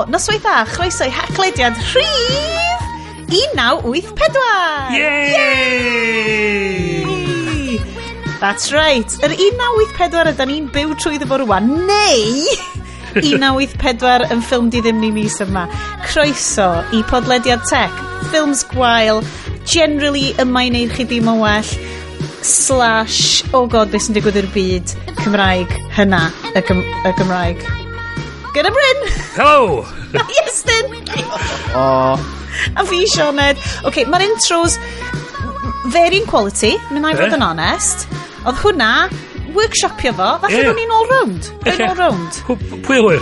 noswaith dda, chroeso i Haclediad rhif 1984! Yay! That's right. Yr 1984 yda ni'n byw trwy ddefo rwan, neu 1984 yn ffilmdiddim ni mis yma. Croeso i podlediad tech, ffilms gwael, generally yma i neud chi ddim o well, / oh god, beth sy'n digwydd i'r byd, Cymraeg, hynna, y Gymraeg. Gyda Bryn! Hello! Iestyn! O. A fi Sioned. Okay, mae'r intros varying quality, mynd i fod yn honest. Oedd hwnna, workshopio fo, falle bod ni'n all-round. Pwy hwyr?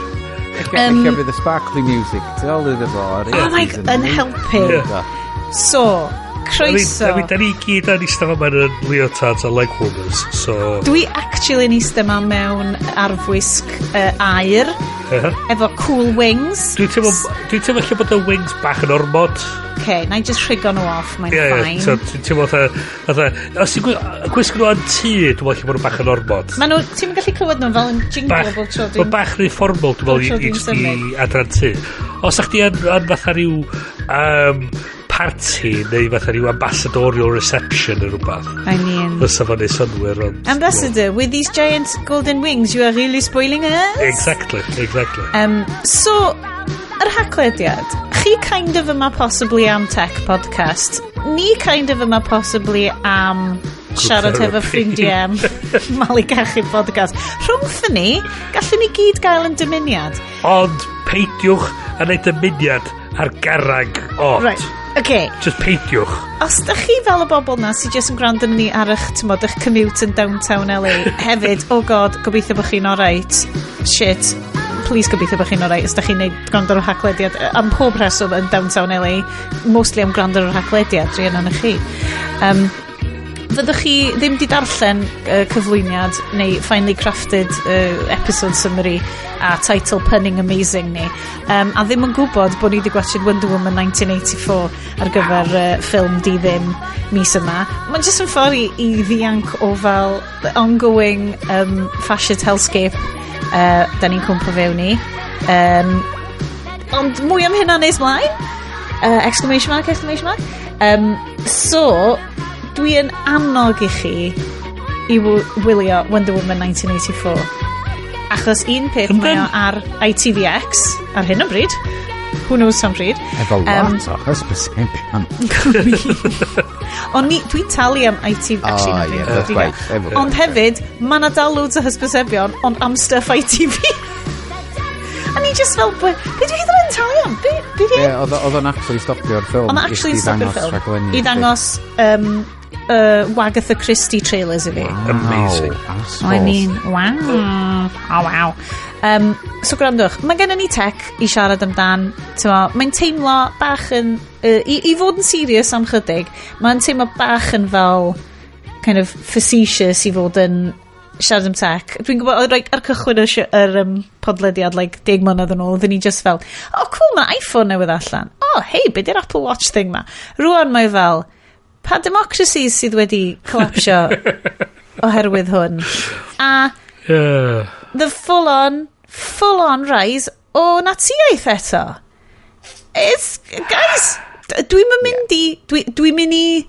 Eich fydd y sparkly music, ti'n ôl iddo fo. Oh my god, yn helpu. So, croeso. Da ni gyd yn eistedd yma yn leotards a leg warmers, so... Dwi actually yn eistedd yma mewn arfwisg air, efo cool wings. Dwi'n teimlo lle bod y wings bach yn ormod. Na i just rhigo nhw off, mae'n fine. Dwi'n teimlo fatha... Os ti'n gwisgo nhw yn tŷ, dwi'n meddwl lle bod nhw bach yn ormod. Ti'n gallu clywed nhw fel yn jingle bob tro. Mae'n bach rhy formal, dwi'n meddwl, i adran tŷ. Os ydych chi yn fatha rhyw... party neu fatha rhyw ambassadorial reception yn rhywbeth. I mean... Fysa fo'n ei synwyr. Ambassador, with these giant golden wings, you are really spoiling us? Exactly. So, yr Haclediad, chi kind of yma possibly am tech podcast. Ni kind of yma possibly am siarad efo ffrindiau malu cachu podcast. Rhwngth ni, gallwn ni gyd gael yn dymuniad. Ond peidiwch yn ei dymuniad ar garreg od. Right. Okay. Just peidiwch. Os da chi fel y bobl na sy'n just yn gwrando ni ar eich commute yn downtown LA hefyd, oh god, gobeithio bod chi'n alright. Shit. Please gobeithio bod chi'n alright. Os da chi'n neud gwrando ar Haclediad am pob reswm yn downtown LA, mostly am gwrando ar Haclediad, dwi yna chi. Fyddwch chi ddim di darllen cyflwyniad neu finely crafted episode summary a title punning amazing ni, a ddim yn gwybod bod ni wedi gwachod Blunder Woman 1984 ar gyfer Ffilmdiddim mis yma. Mae'n jyst yn ffordd i ddianc o fel ongoing fascist hellscape da ni'n cwmpa fewn ni. Ond mwy am hynna nes mlaen. Exclamation mark. So, dwi yn annog i chi i wylio Wonder Woman 1984. Achos un peth mae o ar ITVX ar hyn o bryd. Who knows am bryd. Efo lot o hysbysebion. Ond dwi'n talu am ITV. Ond hefyd, mae na dal loads o hysbysebion, ond am stuff ITV. A ni just fel, be dwi hyd yn talu am? Oedd o'n actually stopio'r ffilm. Ond actually stopio'r ffilm. I ddangos Wagatha Christie trailers i fi. Amazing. I mean, wow. So gwrandwch, mae gennym ni tech i siarad amdan. Mae'n teimlo bach yn... I fod yn serious am chydig, mae'n teimlo bach yn fel kind of facetious i fod yn siarad am tech. Dwi'n gwybod, ar cychwyn yr podlediad 10 mlynedd yn ôl, ddyn ni just fel, oh cool, mae iPhone newydd allan. Oh, hey, be di'r Apple Watch thing ma? Rwan mae fel... Pa democracies sydd wedi collapsio oherwydd hwn. A the full on rise o natiaeth eto. Guys, dwi'n mynd i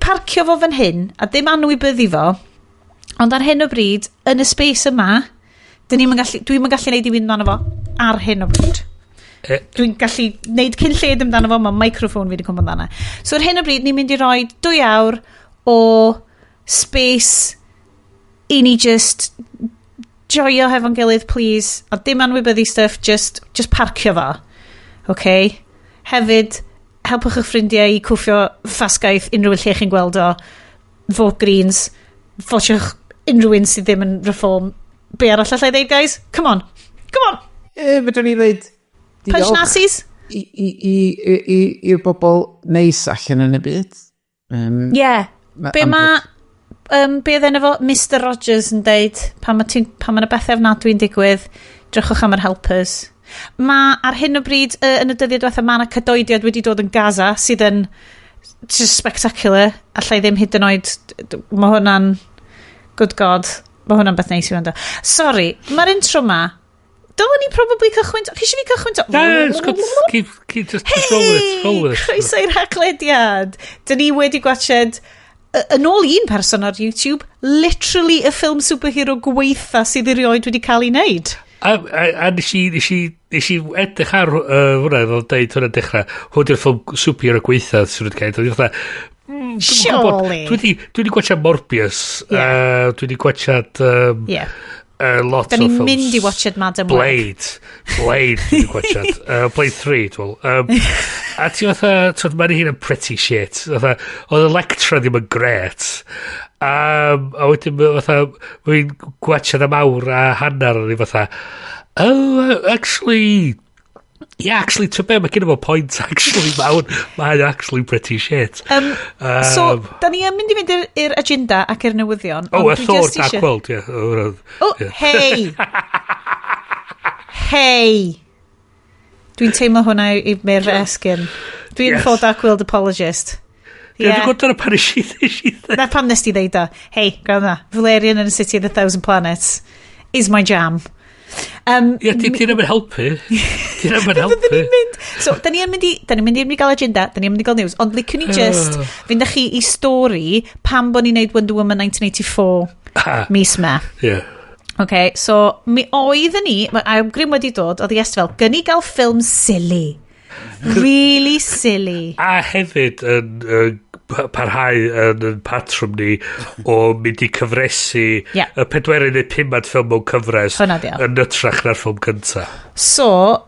parcio fo fan hyn a dim anwybyddu fo, ond ar hyn o bryd yn y space yma dwi'n mynd gallu neud i fynd amdano fo ar hyn o bryd. Dwi'n gallu neud cyn lled amdano fo, mae microphone fi wedi cwmpa amdano. So ar hyn o bryd, ni'n mynd i roi 2 awr o space i ni just joio hefo'n gilydd, please. A dim anwybyddu stuff, just parcio fo. Okay? Hefyd, helpwch eich ffrindiau i cwffio ffasgaeth unrhyw lle chi'n gweld o. Vote Greens. Fosiwch unrhyw un sydd ddim yn reform. Be arall allai ddeud, guys? Come on. Fydwn ni ddeud... Punch Nazis? I'r bobl neis allan yn y byd. Be oedd enw fo Mr Rogers yn deud pan mae bethau ofnadwy'n digwydd, drychwch am yr helpers. Mae ar hyn o bryd yn y dyddiau diwethaf mae yna cadoediad wedi dod yn Gaza sydd yn just spectacular. Allai ddim hydynoed. Mae hwnna'n good god. Mae hwnna'n beth neis i wrando. Sorry, mae'r intro ma dylen ni probably cychwyn... Cysio fi cychwyn... Just roll with it. Croeso i'r Haclediad. Dyn ni wedi gwachod yn ôl un person ar YouTube, literally y ffilm superhero gweitha sydd erioed wedi cael ei wneud. A nes i edrych ar hwnna, ddod deud hwnna dechrau, hwn yw'r ffilm superhero gweitha sydd wedi cael ei wneud. Surely. Dwi wedi gwachod Morbius, dwi wedi gwachod... lot da o films. Da ni'n mynd i watched Madam Blade dwi wedi gwachod. Blade 3, dwi'n a ti fatha, mae'n hyn yn pretty shit. Oedd Electra ddim yn gret. A wedyn, fatha, mae'n gwachod am awr a hanner o'n i fatha, actually, to be, mae gen i fo point, actually, mae'n actually pretty shit. So, da ni yn mynd i fynd i'r agenda ac i'r newyddion. A Thor Dark World, Hey! Dwi'n teimlo hwnna i me'r esgyn. Dwi'n Thor Dark World apologist. Dwi'n gwybod dyna pan eisiau Na pam nes ti ddeud o. Hey, gwrdd Valerian in the City of the Thousand Planets is my jam. Ti'n ddim yn helpu. So, da ni'n mynd i gael agenda, da ni'n mynd i gael news, ond licwn ni just fynd â chi i stori pam bod ni'n neud Wonder Woman 1984 mis me. Okay, so mi oedden ni, a Grym wedi dod, oedd i est fel, gynnu gael ffilm silly. Really silly. A hefyd yn parhau yn patrwm ni o mynd i cyfresu y 4 neu 5 ffilm mewn cyfres yn ytrach na'r ffilm cynta. So,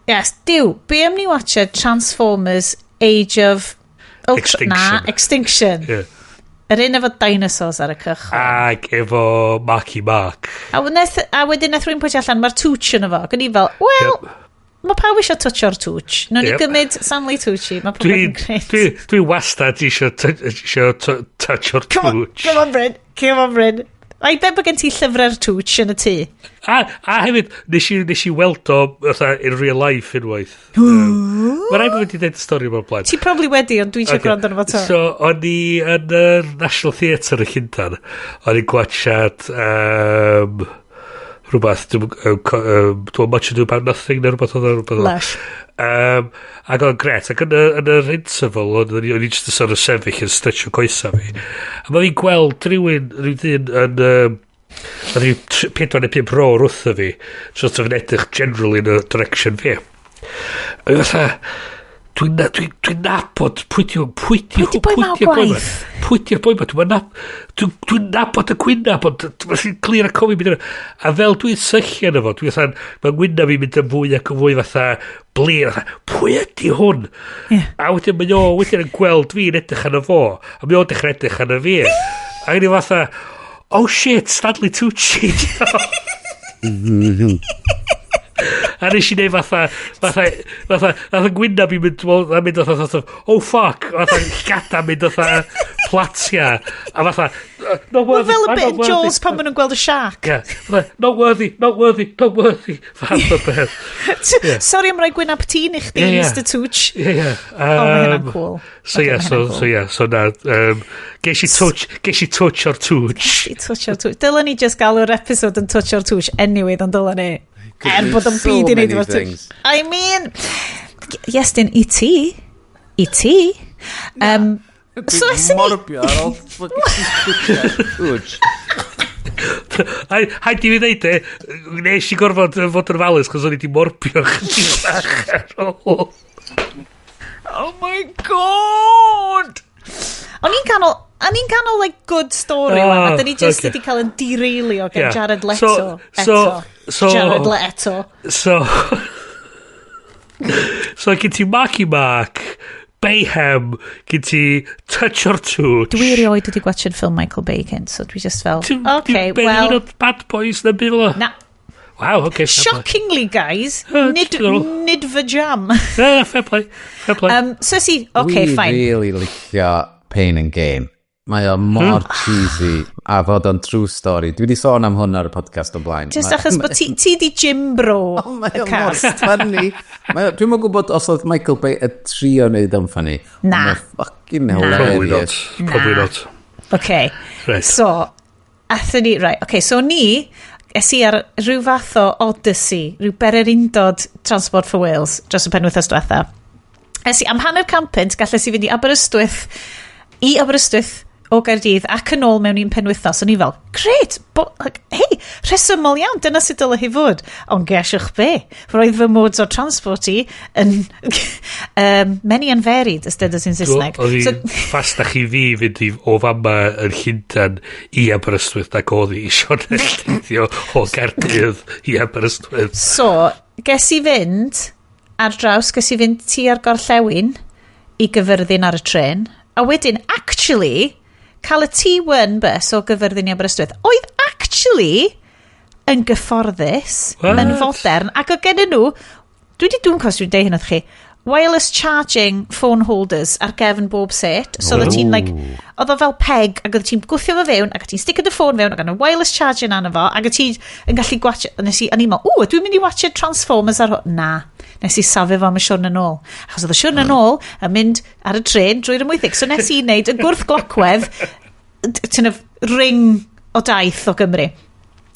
be am ni watcha Transformers Age of Extinction. Yr un efo dinosaurs ar y cychwyn. Ac efo Marky Mark. A wedyn eith rwy'n pwysio allan, mae'r Tooch yn efo. Gwni fel, mae pawb eisiau toucho'r Tooch. Nw'n ni gymryd Stanley Tucci. Mae pobl yn gret. Dwi wastad eisiau toucho'r Tooch. Come on, Bryn. Ai be bod gen ti llyfrau'r Tooch yn y tŷ? A hefyd, nes i weld o in real life unwaith. Mae rhaid bod wedi dweud y stori o'r blaen. Ti probably wedi, ond dwi'n siarad gwrando yn efo to. So, o'n i yn y National Theatre y Llundain, o'n i'n gwachad rhywbeth, dwi'n much ado about nothing, neu rhywbeth oedd o. Lush. Ac o'n gret, ac yn yr interval, o'n i just yn sort of sefyll yn stretch o coesa fi. A mae fi'n gweld rhywun yn oedd i 4 neu 5 ro wrtho fi, sort of yn edrych generally in a direction fi. A fatha, dwi'n nabod pwydi'r boi ma. Dwi'n nabod y gwynaf, ond dwi'n glir a cofi mynd yna. A fel dwi'n sychian efo, dwi'n fatha, mae gwynaf fi mynd yn fwy ac yn fwy fatha blir, fatha, pwy ydi hwn? A wedyn mae o wedyn yn gweld fi'n edrych yn y fo, a mae o'n dechrau edrych yn y fi. A ni fatha, oh shit, Stanley Tucci. A nes i neud fatha gwynaf i mynd fatha, oh fuck, fatha llgada mynd fatha platia, a fatha, not worthy. Fel y bit Jaws pan maen nhw'n gweld y shark. Not worthy. Fatha beth. Sorry am roi gwynaf ti'n i chdi, Mr. Tooch. Oh, mae hynna'n cool. So na, ges i touch o'r Tooch. Dylen ni just gael yr episode yn touch o'r Tooch anyway, ond dylen ni. Bod yn byd i wneud efo'r Tooch. I mean, Iestyn, i ti. So esyn ni... Morbio ar ôl Tooch. Haid i fi ddeud nes i gorfod fod yn falus cos o'n i di morbio chydig bach ar ôl. Oh my god! O'n i'n canol like good story a dyn ni just wedi cael yn derailio gan Jared Leto. Jared Leto. So gyn ti Marky Mark, Bayhem, gyn ti Touch or Tooch. Dwi erioed wedi gwachod ffilm Michael Bacon, so dwi just fel, okay, well... Bad Boys na byd fel. Na. Wow, okay. Shockingly, guys, nid fy jam. Fair play. So si, okay, fine. Dwi really licio Pain and Gain. Mae o mor cheesy a fod o'n true story. Dwi wedi sôn am hwn ar y podcast o blaen. Just achos bod ti di gym bro y cast. Funny. Dwi'n mwyn gwybod os oedd Michael Bay y trio wneud o'n funny. Na. Fucking hilarious. Probably not. Okay. Right. So, athyn ni, right. Okay, so ni, es i ar rhyw fath o odyssey, rhyw bererindod Transport for Wales dros y penwythnos diwetha. Es i am hanner campynt galles i fynd i Aberystwyth o Gaerdydd ac yn ôl mewn un penwythnos. O'n i fel, gret, hei, rhesymol iawn, dyna sydd dyle hi fod. Ond gesiwch be, roedd fy modes o transport i yn many and varied, ystod sy'n Saesneg. Oedd hi ffastach i fi fynd o fama yn Llundain i Aberystwyth ac oedd hi isio nelltithio o Gaerdydd i Aberystwyth. So, ges i fynd ar draws, ges i fynd ti ar Gorllewin i gyfyrddin ar y tren, a wedyn, actually, cael y T1 bus o gyfyrddin i Aberystwyth oedd actually yn gyfforddus, yn fodern, ac o gen nhw, dwi'n cos dwi'n deud hyn oedd chi, wireless charging phone holders ar gefn bob set, so oedd ti'n oedd o fel peg, ac oedd ti'n gwthio fo fewn, ac oedd ti'n stick y ffôn fewn, ac oedd wireless charging arno fo, ac oedd ti'n gallu gwatch, nes i, o'n i'n meddwl, dwi'n mynd i watch Transformers ar hwn, na, nes i safio fo am y siwrn yn ôl. Achos oedd y siwrn yn ôl yn mynd ar y tren drwy'r ymwythig. So nes i wneud y gwrth glocwedd ring o daith o Gymru.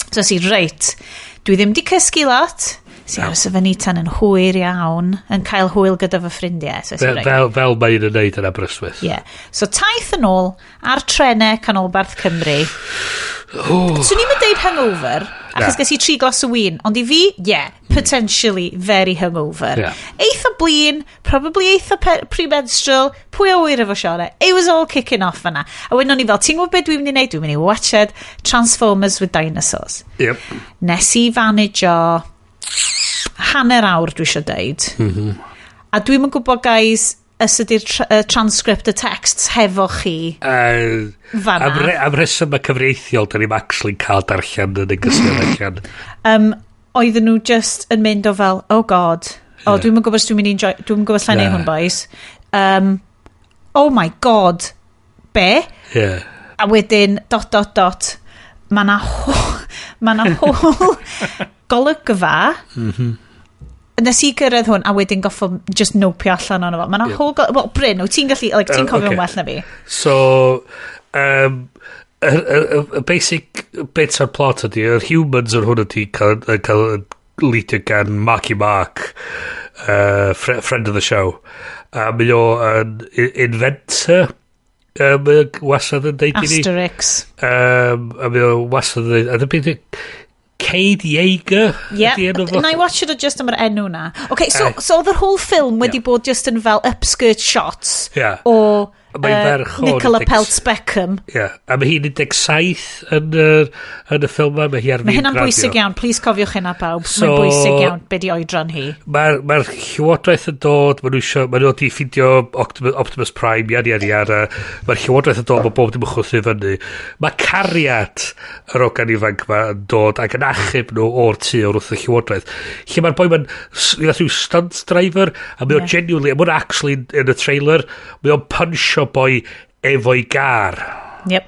So nes i, reit, dwi ddim di cysgu lot. Si aros y fyny tan yn hwyr iawn, yn cael hwyl gyda fy ffrindiau. So fel mae'n yn neud yn Aberystwyth. Yeah. So taith yn ôl ar trenau canolbarth Cymru. Swn i'n deud hungover, achos ges i 3 glas o win, ond i fi, potentially very hungover. Eitha blin, probably eitha pre-menstrual, pwy o wyr efo siore. It was all kicking off yna. A wedyn o'n i fel, ti'n gwybod beth dwi'n mynd i wneud? Dwi'n mynd i watched Transformers with Dinosaurs. Yep. Nes i fanage hanner awr dwi eisiau deud. A dwi'n mynd gwybod, guys, ys ydy'r transcript y texts hefo chi fanna. Am reswm y cyfreithiol, da ni'n actually cael darllen yn y gysgol allan. Oedden nhw just yn mynd o fel, oh god, dwi'n mynd gwybod dwi'n mynd i enjoy, dwi'n mynd gwybod lle neu hwn, boys. Oh my god, be? A wedyn, ... ma na whole golygfa nes i gyrraedd hwn a wedyn goffo just nopio allan o'n efo. Mae'n whole... Wel, Bryn, ti'n gallu... ti'n cofio'n well na fi? So, y basic bits o'r plot ydy, yr humans o'r hwn ydy cael leadio gan Marky Mark, friend of the show. Mae o yn inventor, mae wasad yn deud i ni. Asterix. A mae o wasad yn deud... A dwi'n Cade Yeager. And I watched it just am yr enw na. Okay, so the whole film wedi bod just yn fel upskirt shots o Nicola Peltz Beckham. A mae hi'n 17 yn y ffilm yma. Mae hynna'n bwysig iawn. Please cofiwch hynna pawb. Mae'n bwysig iawn be di oedran hi. Mae'r llywodraeth yn dod. Mae nhw wedi ffidio Optimus Prime. Mae'r llywodraeth yn dod. Mae bob dim yn chwthu fyny. Mae cariad yr ogan ifanc yma yn dod ac yn achub nhw o'r tu o'r wrth y llywodraeth. Lle mae'r boi ma'n rhyw stunt driver a mae o genuinely, mae'n actually in y trailer, mae o'n puncho boi efo'i gar. Yep.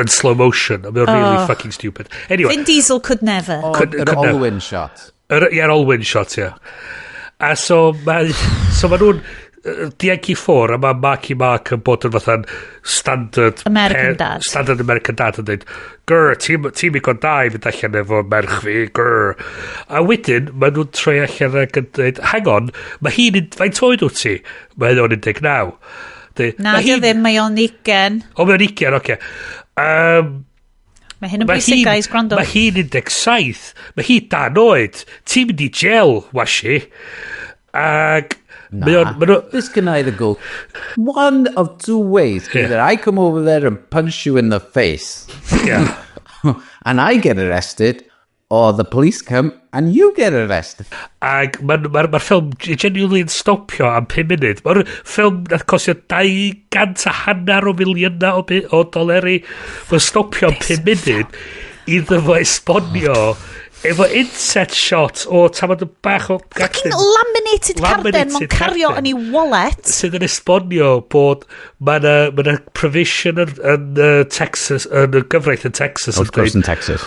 In slow motion. Mae'n really fucking stupid. Anyway. Vin Diesel could never. Yr all-win shot. Yr all-win shot, A so mae nhw'n dianc i ffwr, a mae Marky Mark yn bod yn fatha'n standard American dad. Standard American dad yn dweud, gyr, ti'n mi god da i fynd allan efo merch fi, gyr. A wedyn, mae nhw'n troi allan ac yn dweud, hang on, mae hi'n, faint oed wyt ti? Mae o'n 19. Na, di o ddim, mae o'n 20. O, mae o'n 20, oce. Mae hyn yn bwysig, guys, gwrando. Mae hi'n 17. Mae hi dan oed. Ti'n mynd i gel, washi. Ag... This can either go one of two ways. Either I come over there and punch you in the face. And I get arrested, or the police come and you get arrested. Ag mae'r ffilm genuinely yn stopio am 5 munud. Mae'r ffilm nath costio $250 million o doleri. Mae'n stopio am 5 munud iddo fo esbonio efo inset shot o tamad y bach o... Fucking laminated carden mae'n cario yn ei wallet. Sydd yn esbonio bod mae'n provision yn Texas, yn y gyfraith yn Texas. Of course in Texas.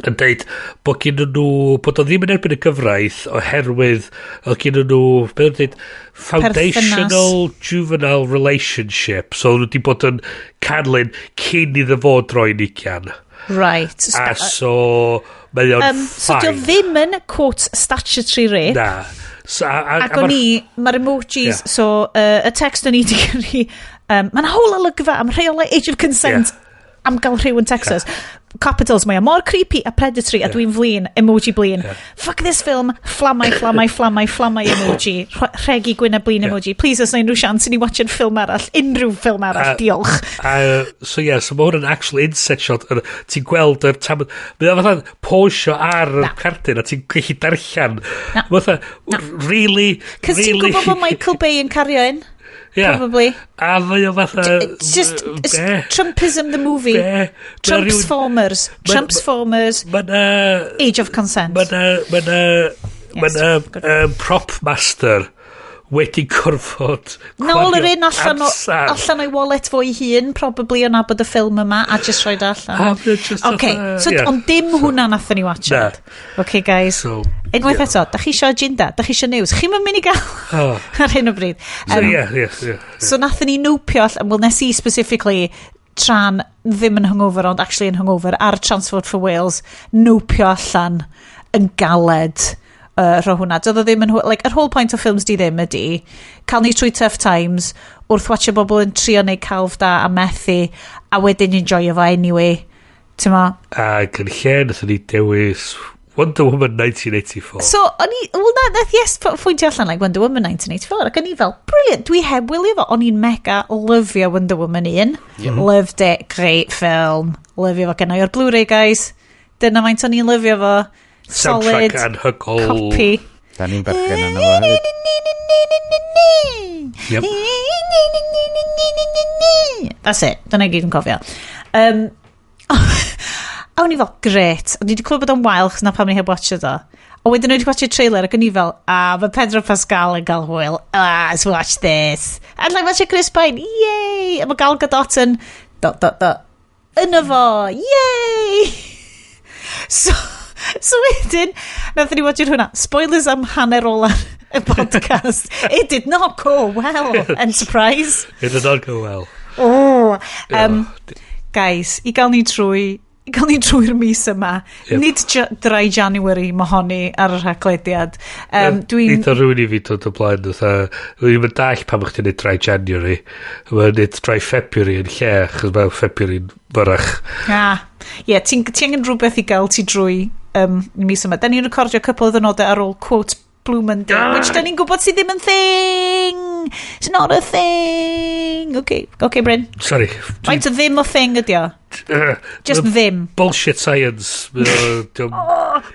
Yn deud bod gen nhw, bod o ddim yn erbyn y gyfraith oherwydd oedd gen nhw, beth yn deud, foundational juvenile relationship. So nhw wedi bod yn canlyn cyn iddo fo droi'n ugian. Right. A so, mae o'n So fine. dio ddim yn, quote, statutory rape. Na. So, Ac o'n i, mae'r emojis, so y text o'n i di gyrru, mae'n hawl olygfa am rheolau age of consent am gael rhyw yn Texas. Capitals, mae o mor creepy a predatory a dwi'n flin, emoji blin. Fuck this film, flamau emoji, rhegi gwyn a blin emoji. Please, os na unrhyw sians i ni watching ffilm arall, unrhyw ffilm arall, diolch. So mae hwn yn actual inset shot. Ti'n gweld yr tamad... Mae o'n fatha posio ar y cardyn a ti'n gallu darllen. Really? Cos ti'n gwybod bod Michael Bay yn cario un? Probably. A mae o fatha... It's just Trumpism the movie. Trumpsformers. Age of consent. Mae'n prop master wedi gorfod Nôl yr un allan o'i wallet fo i hun, probably o nabod y ffilm yma, a just roed allan. Ond dim hwnna nathon ni watchad. Okay, guys. Unwaith eto, da chi isio agenda, da chi isio news. Chi'n mynd i gael ar hyn o bryd. So nathon ni nopio allan, well, nes I specifically, tra'n ddim yn hungover, ond actually yn hungover, ar Transport for Wales, nopio allan yn galed ro hwnna. Doedd o ddim yn... Like, yr whole point o ffilms di ddim ydi cael ni trwy tough times wrth watcha bobl yn trio neu calf da a methu a wedyn enjoy fo anyway. Ti'n ma? Ac yn lle nathon ni dewis Wonder Woman 1984. So, pwyntio allan like Wonder Woman 1984 ac o'n i fel, brilliant, dwi heb wylio fo, o'n i'n mega lyfio Wonder Woman 1. Loved it, great film. Lyfio fo gennau o'r Blu-ray, guys. Dyna maint o'n i'n lyfio fo. Solid copy. Da ni'n berchen yna fo hefyd. That's it. Dyna gyd yn cofio. A o'n i fel, gret. O'n i wedi clywed bod o'n wael, chos na pam ni heb watcha do. A wedyn o'n i wedi watcha trailer, ac o'n i fel, mae Pedro Pascal yn cael hwyl. Let's watch this. I'd like watcha Chris Pine. Yay! A mae Gal Gadot yn... Yna fo. Yay! So wedyn, nathon ni watching hwnna. Spoilers am hanner ola y podcast. It did not go well. And surprise. It did not go well. Guys, i gael ni trwy'r mis yma. Nid dry January mahoni ar yr Haclediad. Eitha rhywun i fi dod o blaen. Dwi'n mynd dall pam o'ch ti'n neud dry January. Mae'n neud dry February yn lle, chos mae February'n byrach. Ti'n angen rhywbeth i gael ti drwy mis yma. Da ni'n recordio cwpl o ddynodau ar ôl quote Blue Monday, which da ni'n gwybod sydd ddim yn thing. It's not a thing. Okay, Bryn. Sorry. Faint o ddim o thing ydi o? Just ddim. Bullshit science.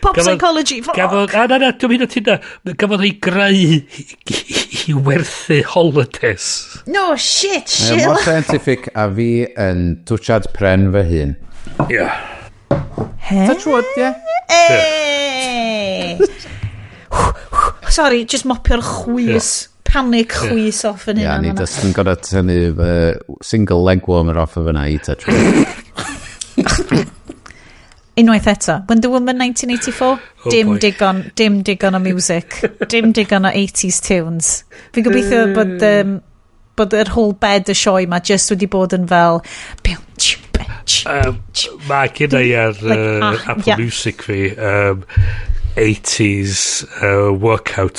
Pop psychology. Na, dwi'n mynd o ti'n da. Gafodd ei greu i werthu holidays. No, shit. Mor scientific a fi yn twsiad pren fy hun. Touch wood, Sorry, just mopio'r chwys. Panic chwys off yn hynna. Ni just yn gorau tynnu single leg warmer off of yna I touch wood. Unwaith eto, Wonder Woman 1984, dim digon o music, dim digon o 80s tunes. Fi'n gobeithio bod yr whole bed y sioe ma just wedi bod yn fel mae gyda i ar Apple Music fi 80s workout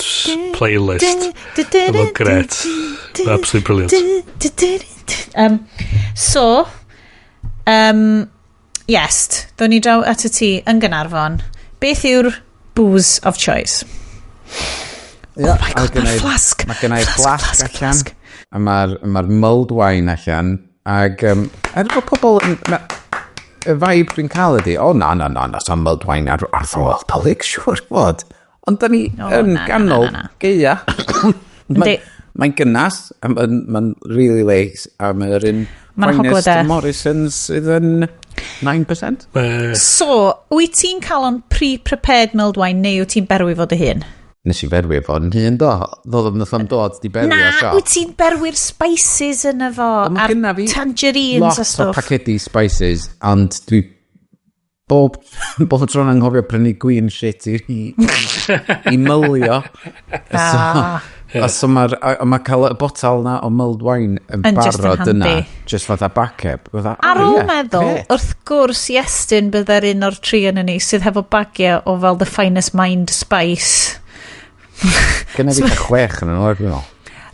playlist. Mae'n gret. Absolutely brilliant. Yes, do'n ni draw at y ti yn Gynarfon. Beth yw'r booze of choice? Oh my god, mae'r flask. Mae gennau flask allan. A mae'r mulled wine allan. Ac fod pobl y vibe dwi'n cael ydi, na, sa'n mulled wine ar alcoholic, siwr bod. Ond da ni yn ganol geia. Mae'n gynnas, mae'n really late, a mae'r un finest Morrisons sydd yn 9%. So, wyt ti'n cael o'n pre-prepared mulled wine neu wyt ti'n berwi fod y hyn? Nes i berwi fo yn hyn do. Ddodd yn dod di berwi o siop. Wyt ti'n berwi'r spices yna fo, a'r tangerines a stwff. Lot o pacedi spices, ond dwi bob tron anghofio prynu gwyn shit i mylio. A so mae cael y botal na o mulled wine yn barod yna, just fatha backup. Ar ôl meddwl, wrth gwrs Iestyn byddai'r un o'r tri yn ni sydd hefo bagiau o fel the finest mind spice. Gynna fi 6 yn nhw, dwi'n meddwl.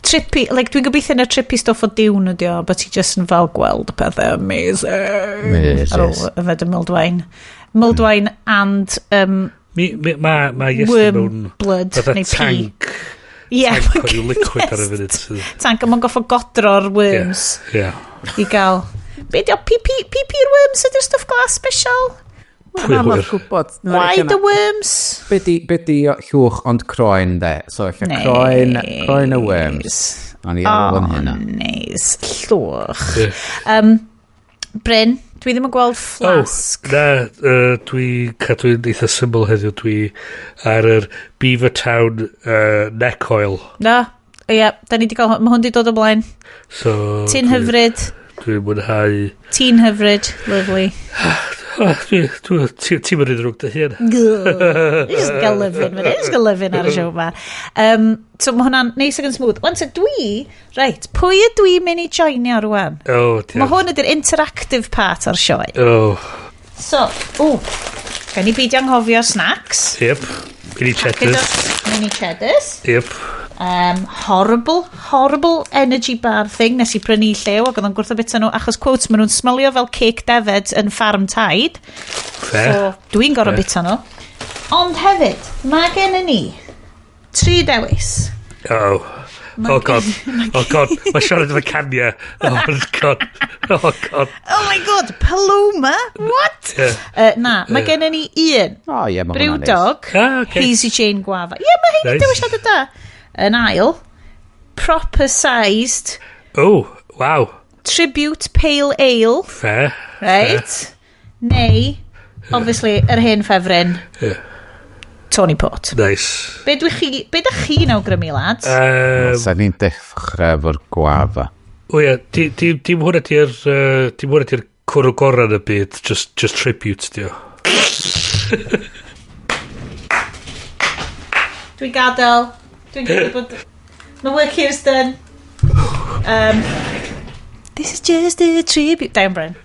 Trippy, like dwi'n gobeithio na trippy stuff o diwn ydi o, but ti just yn fel gweld pethau amazing. Ar ôl yfed y mulled wine. Mulled wine and Mae Iestyn worm blood neu tank. Yeah, tank o liquid ar y funud. Tank, a mae'n goffo godro'r worms i gael. Be di o, PP-'r worms ydy'r stuff glas special? Why the worms? Be di llwch ond croen de? So eich croen y worms. O'n i ar ôl hynna. Nice. Llwch. Bryn, dwi ddim yn gweld flasg. Dwi cadw'n eitha symbol heddiw. Dwi ar yr Beavertown neck oil. Da ni di gael, mae hwn di dod o blaen. Ti'n hyfryd. Dwi'n mwynhau. Ti'n hyfryd, lovely. Ti'n mynd rhywbeth dy hun. Just gael lyfyn ar y siow ma. So mae hwnna'n neis ag yn smooth. Wan, so pwy ydw i mynd i joinio rwan? Mae hwn ydy'r interactive part o'r sioe. So, gan i beidio anghofio snacks. Yep, mini cheddars. Yep. Horrible energy bar thing nes i prynu llew ac oedd o'n gwrth o bita nhw achos quotes maen nhw'n smylio fel cake defed yn ffarm taid. So dwi'n gorau bita nhw. Ond hefyd, mae gen i ni 3 dewis. Oh god. Mae siarad efo cania. Oh god. Oh my god, Paloma? What? Mae gen i ni un. Brewdog, Hazy Jane Guava. Mae hyn i dewisiad y da. Yn ail, proper sized. Wow. Tribute pale ale. Fair. Right? Neu, obviously, yr hen ffefryn. Tony Port. Nice. Be da chi'n awgrymu, lads? Sa'n ni'n dechrau efo'r gwafa. Dim hwnna di'r cwrw gorau yn y byd, just tribute, dio. Dwi'n gadael bod... My work here's done. This is just a tribute. Down, Bryn.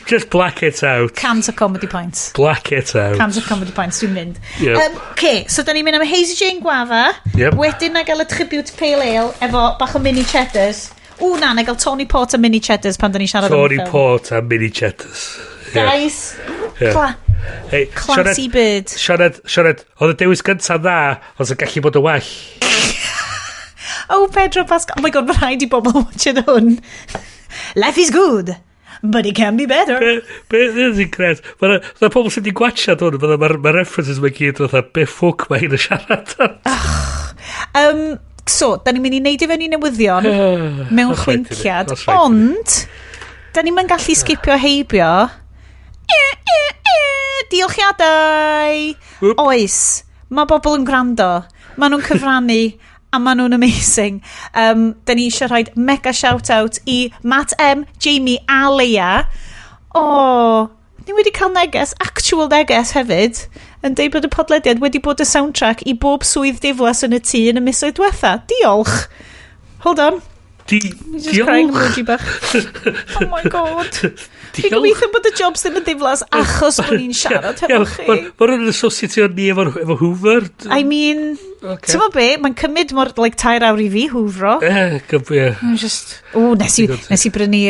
Just black it out. Cans of comedy points. Black it out. Cans of comedy points, dwi'n mynd. Yep. So da ni'n mynd am Hazy Jane Guava. Yep. Wedyn na gael y tribute pale ale efo bach o mini cheddars. Na gael Tony Port a mini cheddars pan da ni'n siarad am Tony Port a mini cheddars. Guys. Classy bird. Siarad, oedd y dewis gyntaf dda, oedd yn gallu bod y well. Pedro Pascal. Oh my god, mae rhaid i bobl watching hwn. Life is good, but it can be better. Be ydy'n gred? Mae pobl sydd wedi gwachod hwn, mae references mae gyd oedd be ffwc mae hyn yn siarad. So, da ni'n mynd i neud i fyny newyddion mewn chwinciad, ond da ni'n mynd gallu skipio heibio diolchiadau. Oes, mae bobl yn gwrando, mae nhw'n cyfrannu a maen nhw'n amazing. Da ni eisiau rhaid mega shout-out i Matt M, Jamie a Leia. Ni wedi cael neges, actual neges hefyd, yn deud bod y podlediad wedi bod y soundtrack i bob swydd diflas yn y tŷ yn y misoedd diwetha. Diolch. Hold on. Diolch. Oh my god. Fi'n gobeithio bod y jobs ddim yn diflas achos bod ni'n siarad hefo chi. Mae rhywun yn associatio ni efo Hoover. I mean, ti'n mo be, mae'n cymryd mor 2 awr i fi hwfro. Nes i brynu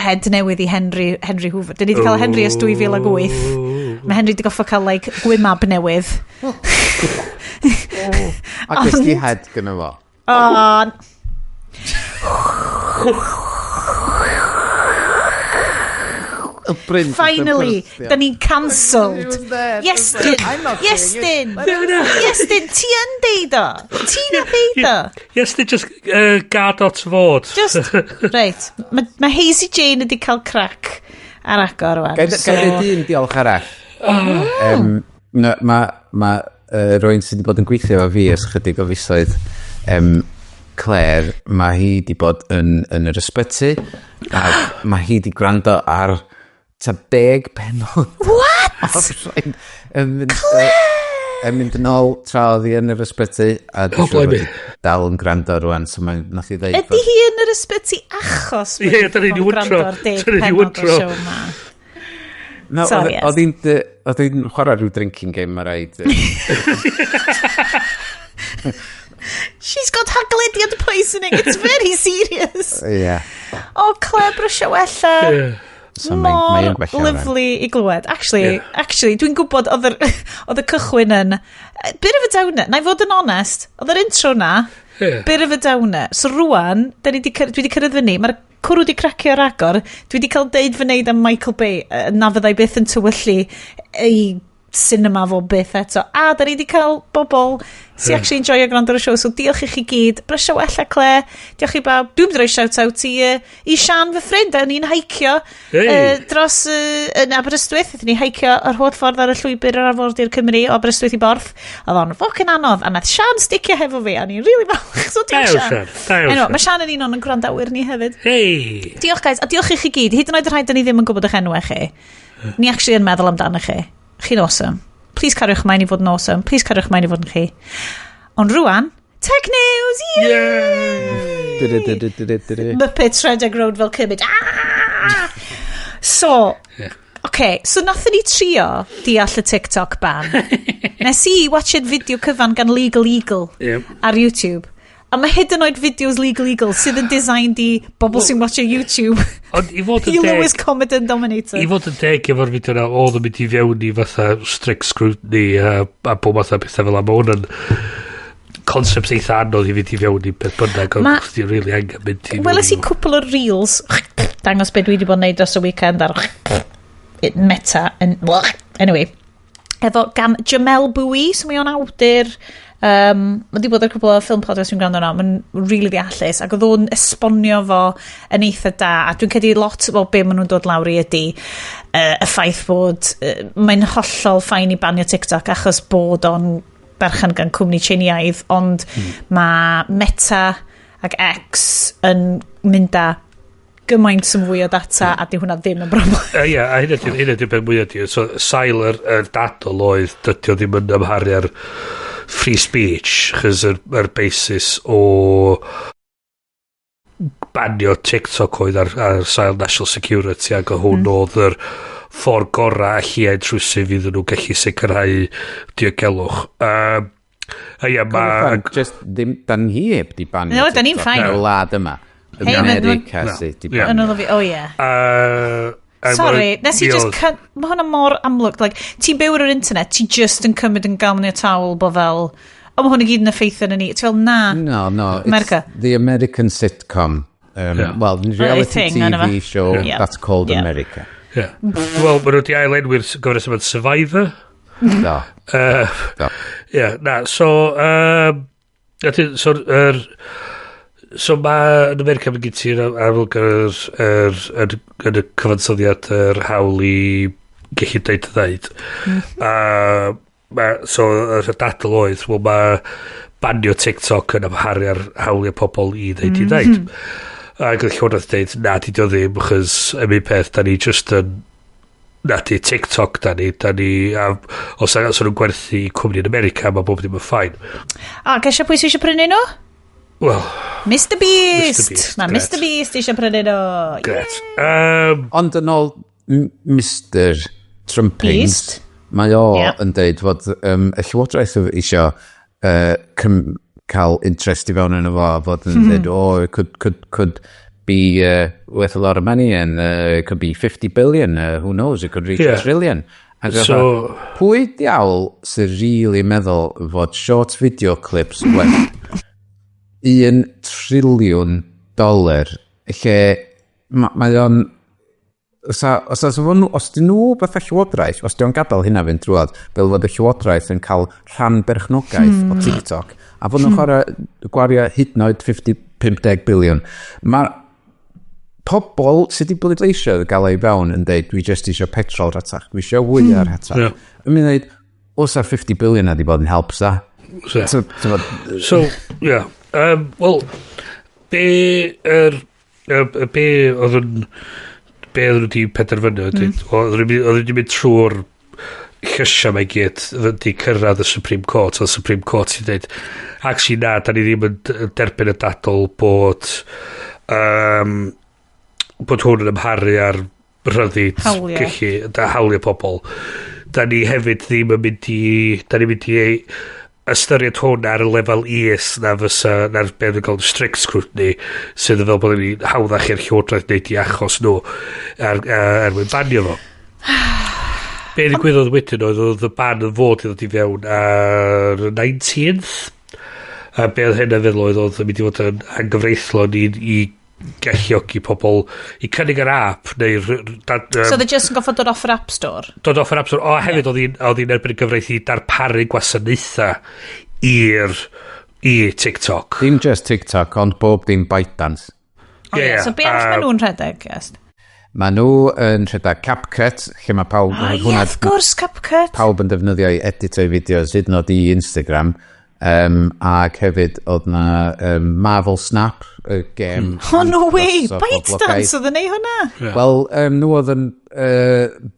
head newydd i Henry Hoover. Dyn ni wedi cael Henry ys 2008. Mae Henry wedi goffo cael gwymab newydd. Ac ys di head gyda fo? Finally, da ni'n cancelled. Iestyn, ti yn deud o? Ti'n deud o? Iestyn, just gad o fod. Right, mae Hazy Jane wedi cael crack ar agor rwan. Gael ei dyn diolch arall. Mae rwy'n sydd wedi bod yn gweithio efo fi ys chydig o fisoedd Claire, mae hi wedi bod yn yr ysbyty a mae hi wedi gwrando ar 10 pennod. What? Claire! mynd yn ôl tra oedd hi yn yr ysbyty, a dwi'n siŵr bod hi dal yn gwrando rwan, so mae'n nath i ddeud... Ydy hi yn yr ysbyty achos? Ie, da ni'n wydro. No, oedd hi'n chwarae rhyw drinking game, mae rhaid. She's got Haclediad poisoning, it's very serious. Yeah. O, Claire brysio wella. So mor lyflu i glywed. Actually, dwi'n gwybod oedd y cychwyn yn bit of a downer. Na i fod yn honest, oedd yr intro na, bit of a downer. So rwan, dwi wedi cyrraedd fyny, mae'r cwrw wedi cracio ar agor, dwi wedi cael deud fy neud am Michael Bay, na fyddai byth yn tywyllu ei cinema fo byth eto. A da ni wedi cael bobl sy'n actually enjoyo gwrando ar y show, so diolch i chi gyd. Brysio wella, Claire. Diolch i bawb. Dwi'n mynd roi shout-out i Sian, fy ffrind, a ni'n haicio dros yn Aberystwyth. Ydyn ni haicio yr holl ffordd ar y llwybr yr arfordir Cymru o Aberystwyth i Borth. Oedd o'n ffocin anodd, a nath Sian sticio hefo fi, a ni'n really falch. So diolch Sian. Mae Sian yn un o'n gwrandawyr ni hefyd. Diolch guys, a diolch i chi gyd. Hyd yn oed yr rhaid da ni ddim yn gwybod eich enwau chi. Ni actually yn meddwl amdano chi. Chi'n awesome. Please cariwch mlaen i fod yn awesome. Please cariwch mlaen i fod yn chi. Ond rwan, Tech News! Muppets rhedeg road fel cymryd. So, so nathon ni trio deall y TikTok ban. Nes i watched fideo cyfan gan Legal Eagle ar YouTube. A mae hydynoed fideos Legal sydd yn designed i bobl sy'n watch YouTube. I Lewis Comedy Dominator. I fod yn deg efo'r fideo na, oedd yn mynd i fewn i fatha strict scrutiny a bod fatha pethau fel am hwn yn concept eitha anodd i fynd i fewn i beth bynnag, ond chdi really angen mynd i fewn. Weles i cwpl o reels, dangos beth dwi wedi bod yn neud dros y weekend ar meta. Anyway, efo gan Jamel Bwy, so mae o'n awdur. Mae wedi bod ar cwbl o ffilm podcast dwi'n gwrando yno, mae'n really ddeallus, ac oedd o'n esbonio fo yn eitha da, a dwi'n cedi lot o be maen nhw'n dod lawr i ydy y ffaith bod mae'n hollol ffain i banio TikTok achos bod o'n berchan gan cwmni Tsieineaidd, ond mae Meta ac X yn mynd â gymaint sy'n fwy o data a di hwnna ddim yn broblem. Ie, a hynny di'r beth mwy ydy. So, sail yr dadl oedd, dydy o ddim yn ymharu ar free speech, chys yr basis o banio TikTok oedd ar sail national security, ac o hwn oedd yr ffordd gorau a lliau trwsif iddyn nhw gallu sicrhau diogelwch. Just ddim, dan hi heb di banio TikTok. No, dan ni'n ffain. Yn y wlad yma. America sydd di banio. Sorry, nes i just... Mae hwnna mor amlwg. Ti'n byw ar yr internet, ti just yn cymryd yn gael mynd i'r tawl bo fel... O, mae hwnna gyd yn effeithio yn ni. Ti fel, na. No. America. It's the American sitcom. Well, reality TV show, that's called America. Wel, mae nhw di ail-enwyr gyfres yma'n Survivor. No. So mae yn America mae'n gyda'r amlwg yn y cyfansoddiad yr hawl i gallu deud y ddeud. So yr dadl oedd, mae banio TikTok yn amharu ar hawliau pobl i ddeud i ddeud. Ac oedd Llywodraeth dweud, na, di o ddim, achos ym un peth, da ni just yn... Na, di TikTok, da ni... Os nhw'n gwerthu cwmni yn America, mae bob ddim yn ffain. Gesio pwy sy'n eisiau prynu nhw? Well, Mr Beast. Mae Mr Beast eisiau prynu nhw. Gret. Ond yn ôl Mr Trumpings, mae o yn deud fod y Llywodraeth eisiau cael interest i fewn yn efo, fod yn deud, it could be worth a lot of money, and it could be 50 billion, who knows, it could reach a trillion. So, pwy diawl sy'n really meddwl fod short video clips werth $1 triliwn, lle mae o'n os dyn nhw beth y Llywodraeth, os dyn nhw'n gadael hynna fynd drwodd, fel fod y Llywodraeth yn cael rhan berchnogaeth o TikTok, a fod nhw'n gwario hydnoed 50 billion. Mae pobl sydd wedi bleidleisio gael ei fewn yn dweud, dwi just eisiau petrol ratach, dwi eisiau wyl ar ratach. Yn mynd dweud, os ar 50 billion a di bod yn help sa. Wel, be oedd nhw wedi penderfynu, oedd nhw wedi mynd trwy'r llysio mae gyd wedi cyrraedd y Supreme Court, o Supreme Court sy'n dweud, actually na, da ni ddim yn derbyn y dadl bod hwn yn ymharu ar ryddid hawliau pobl. Da ni hefyd ddim yn mynd i ystyried hwn ar y lefel is na fysa, na'r beth yn cael strict scrutiny, sydd yn fel bod ni'n hawddach i'r llywodraeth wneud i achos nhw er mwyn banio fo. Be ddigwyddodd wedyn oedd y ban yn fod i ddod i fewn ar 19th, a be oedd hynna feddwl oedd yn mynd i fod yn anghyfreithlon i galluogi pobl i cynnig yr app neu so they just yn goffod dod off yr App Store? Dod off yr App Store. O, hefyd oedd hi'n erbyn y gyfraith i darparu gwasanaethau i TikTok. Dim just TikTok, ond bob dim ByteDance. So be arall maen nhw'n rhedeg, Iest? Maen nhw yn rhedeg CapCut, lle mae pawb... of course, CapCut. Pawb yn defnyddio i edito'i fideos, hyd yn oed i Instagram. Ac hefyd oedd na Marvel Snap, y gêm. Oh, no way! ByteDance oedd yn ei hwnna? Wel, nhw oedd yn...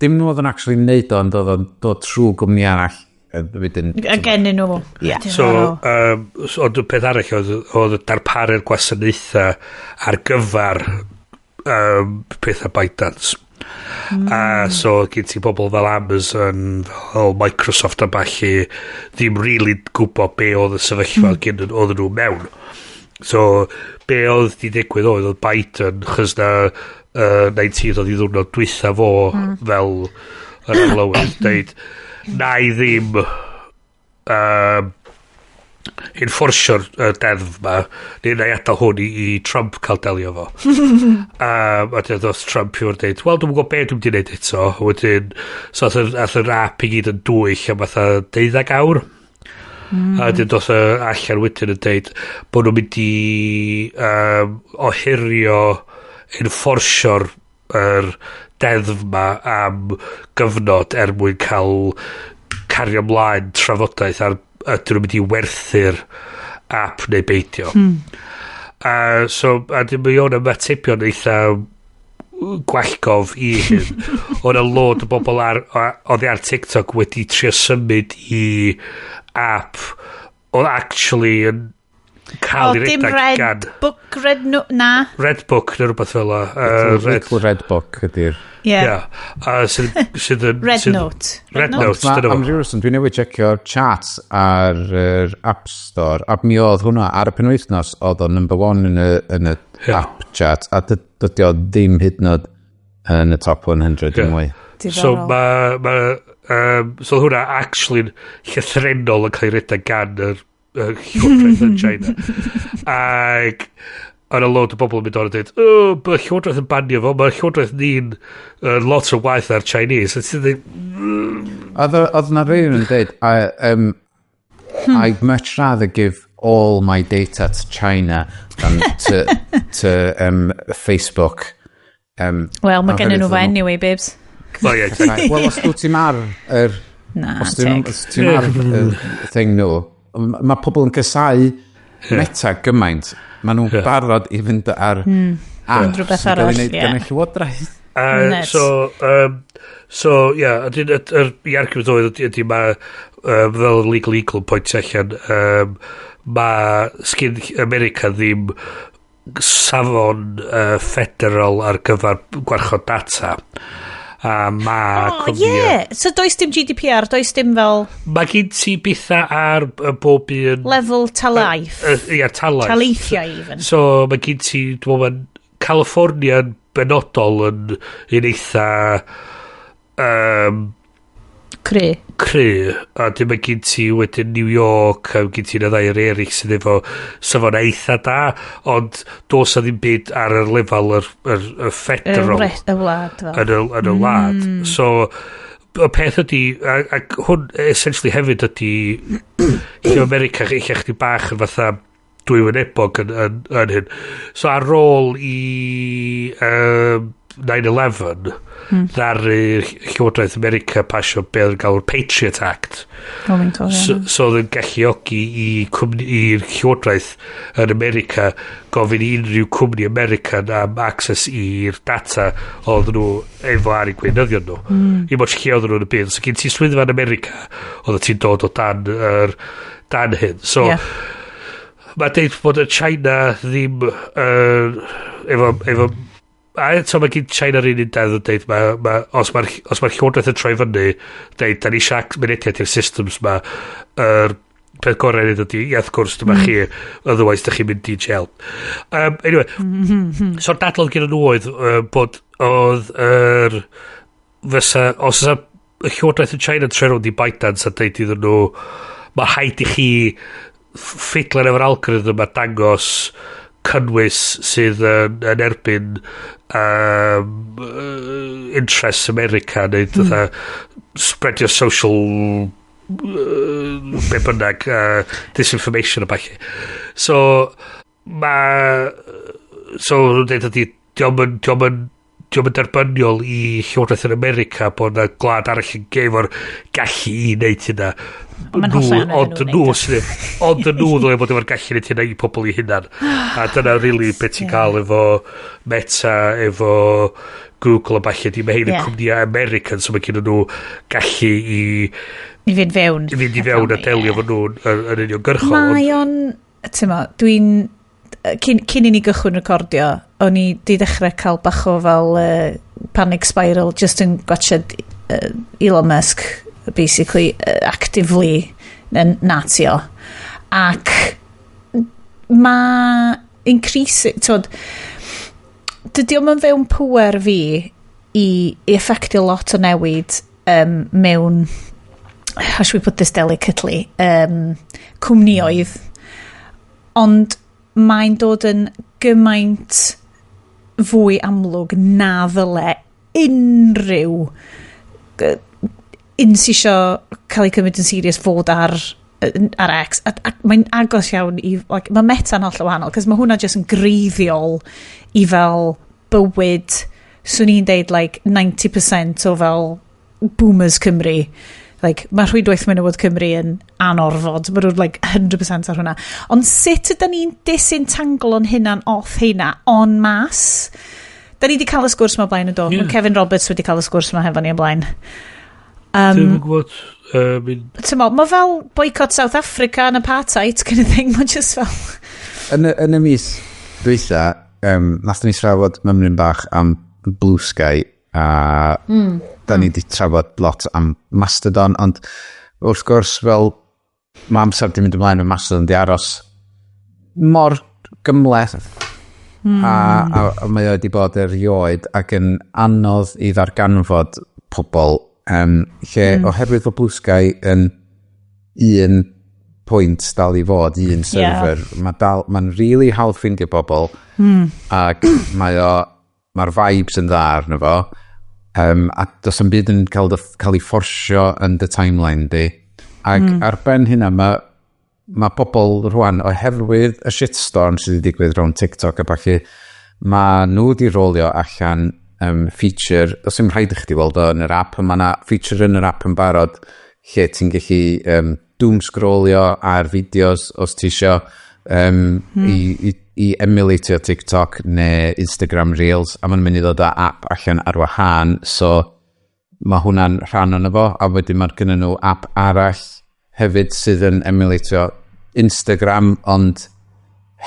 dim nhw oedd yn actually neud ond oedd yn dod trwy gwmni arall. Gennyn nhw. So, ond y peth arall oedd darparu'r gwasanaethau ar gyfer pethau ByteDance. So gyn ti bobl fel Amazon, fel Microsoft a balli ddim really gwybod be oedd y sefyllfa gyn oedd nhw mewn. So be oedd di digwydd oedd Biden, chys na 19 oedd i ddwrnod dwytha fo fel yr arlywydd dweud na i ddim enforcio'r deddf ma, neu na i adael hwn i Trump cael delio fo. A dweud oedd Trump i fod dweud, wel, dwi'n gwybod beth dwi'n gwneud eto. Wedyn, so ath yr app i gyd yn dwyll am fatha 12 awr. A wedyn doth allan wedyn yn dweud bod nhw'n mynd i ohirio enforcio'r deddf ma am gyfnod mwyn cael cario ymlaen trafodaeth ar ydyn nhw'n mynd i werthu'r app neu beidio. So, a dim yn iawn am atebion eitha gwallgof i hyn. O'n a load o bobl oddi ar TikTok wedi trio symud i app oedd actually yn cael ei redag gan... Red Book neu rhywbeth fel o. Red Book ydy'r... Sydd yn... Red Note. Am rhywbeth, dwi'n newid checkio'r charts ar App Store, a mi oedd hwnna ar y penwythnos oedd o number 1 yn y app chart, a dydy o ddim hyd yn oed yn y top 100 yn mwy. So so hwnna actually'n llythrenol yn cael ei redag gan yr llywodraeth yn China. Ac o'n a load o bobl yn mynd o'n dweud, mae llywodraeth yn banio fo, mae llywodraeth ni'n lot o waith ar Chinese. Oedd na rhywun yn dweud, I'd much rather give all my data to China than to Facebook. Well, mae gennyn nhw fa anyway, babes. Wel, os dwi ti'n mar os ti'n mar thing nhw, mae pobl yn cysau Meta gymaint. Mae nhw'n barod i fynd ar rhywbeth arall, gan y llywodraeth. So, yr argument oedd ydy mae fel legal point allan, mae sgyn America ddim safon federal ar gyfer gwarchod data. So does dim GDPR, does dim fel... Mae gen ti bitha ar bob un... Level talaeth. Talaeth. Taleithio even. So mae gen ti, dwi'n meddwl, California yn benodol yn eitha... Cry. A dim mae gen ti wedyn New York, a gen ti na ddau eraill sydd efo safon eitha da, ond dos a ddim byd ar y lefel y federal yn y wlad. So, y peth ydy, ac hwn essentially hefyd ydy, i America eich chdi bach yn fatha dwy wynebog yn hyn. So, ar ôl i 9/11 ddaru Llywodraeth America pasio be oedd yn galw'r Patriot Act. So oedd yn galluogi i'r Llywodraeth yn America gofyn i unrhyw cwmni American am access i'r data oedd nhw efo ar eu gweinyddion nhw. I mod lle oedd nhw yn y byd. So gyn ti swyddfa yn America oedd ti'n dod o dan hyn. So mae deud bod y China ddim efo a eto mae gen China rhan un dedd yn deud os mae'r Llywodraeth yn troi fyny deud da ni eisiau mynediad i'r systems ma peth gorau yn ydy wrth gwrs dyma chi otherwise da chi'n mynd i jail anyway so'r dadl gyda nhw oedd bod oedd fysa os ysa y Llywodraeth yn China troi rownd i ByteDance a deud iddyn nhw mae rhaid i chi ffeitlan efo'r algorithm a dangos cynnwys sydd yn erbyn interests America neu spreadio social be bynnag disinformation o bach so dweud ydy diolch yn derbyniol i Llywodraeth yn America bod na gwlad arall yn gefo'r gallu i wneud hynna ond nhw ddylai bod efo'r gallu wneud hynna i pobl i hunan a dyna really beth ti'n cael efo Meta efo Google a bach ydy mae hyn yn cwmnïau American so mae gen nhw gallu i fynd fewn a delio efo nhw yn uniongyrchol mae o'n dwi'n cyn i ni gychwyn recordio o'n i di dechrau cael bach o fel panic spiral just yn gwachod Elon Musk basically actively natio ac mae increasing dydy o'm yn fewn pwer fi i effectio lot o newid mewn how should we put this delicately cwmnioedd ond mae'n dod yn gymaint fwy amlwg na ddyle unrhyw un sy'n isio cael ei cymryd yn serious fod ar X a mae'n agos iawn i mae Meta'n holl o wahanol cos mae hwnna jyst yn greiddiol i fel bywyd swn i'n deud 90% o fel boomers Cymru mae rhwydwaith menywod Cymru yn anorfod mae nhw'n 100% ar hwnna ond sut ydyn ni'n disentangl o'n hynna'n off hynna on mas da ni wedi cael y sgwrs ma blaen yn do Kevin Roberts wedi cael y sgwrs ma hefo ni yn blaen dwi'n gwybod mae fel boycott South Africa and apartheid kind of thing mae'n just fel yn y mis dwytha nath ni trafod mymryn bach am Blue Sky a da ni wedi trafod lot am Mastodon ond wrth gwrs fel mae amser di mynd ymlaen yn Mastodon di aros mor gymleth a mae o wedi bod erioed ac yn anodd i ddarganfod pobl lle oherwydd o Blue Sky yn un pwynt dal i fod un server mae'n really hawdd ffindio bobl ac mae'r vibes yn dda arno fo a does am byd yn cael ei fforsio yn dy timeline di ac ar ben hynna mae pobl rwan oherwydd y shitstorm sydd wedi digwydd rhwng TikTok a bachu mae nhw wedi rolio allan feature does ddim rhaid i chdi weld o yn yr app mae yna feature yn yr app yn barod lle ti'n gallu doom scrollio ar fideos os ti isio i emulatio TikTok neu Instagram Reels a mae'n mynd i ddod â app allan ar wahân so mae hwnna'n rhan o'n efo a wedyn mae gynnu nhw app arall hefyd sydd yn emulatio Instagram ond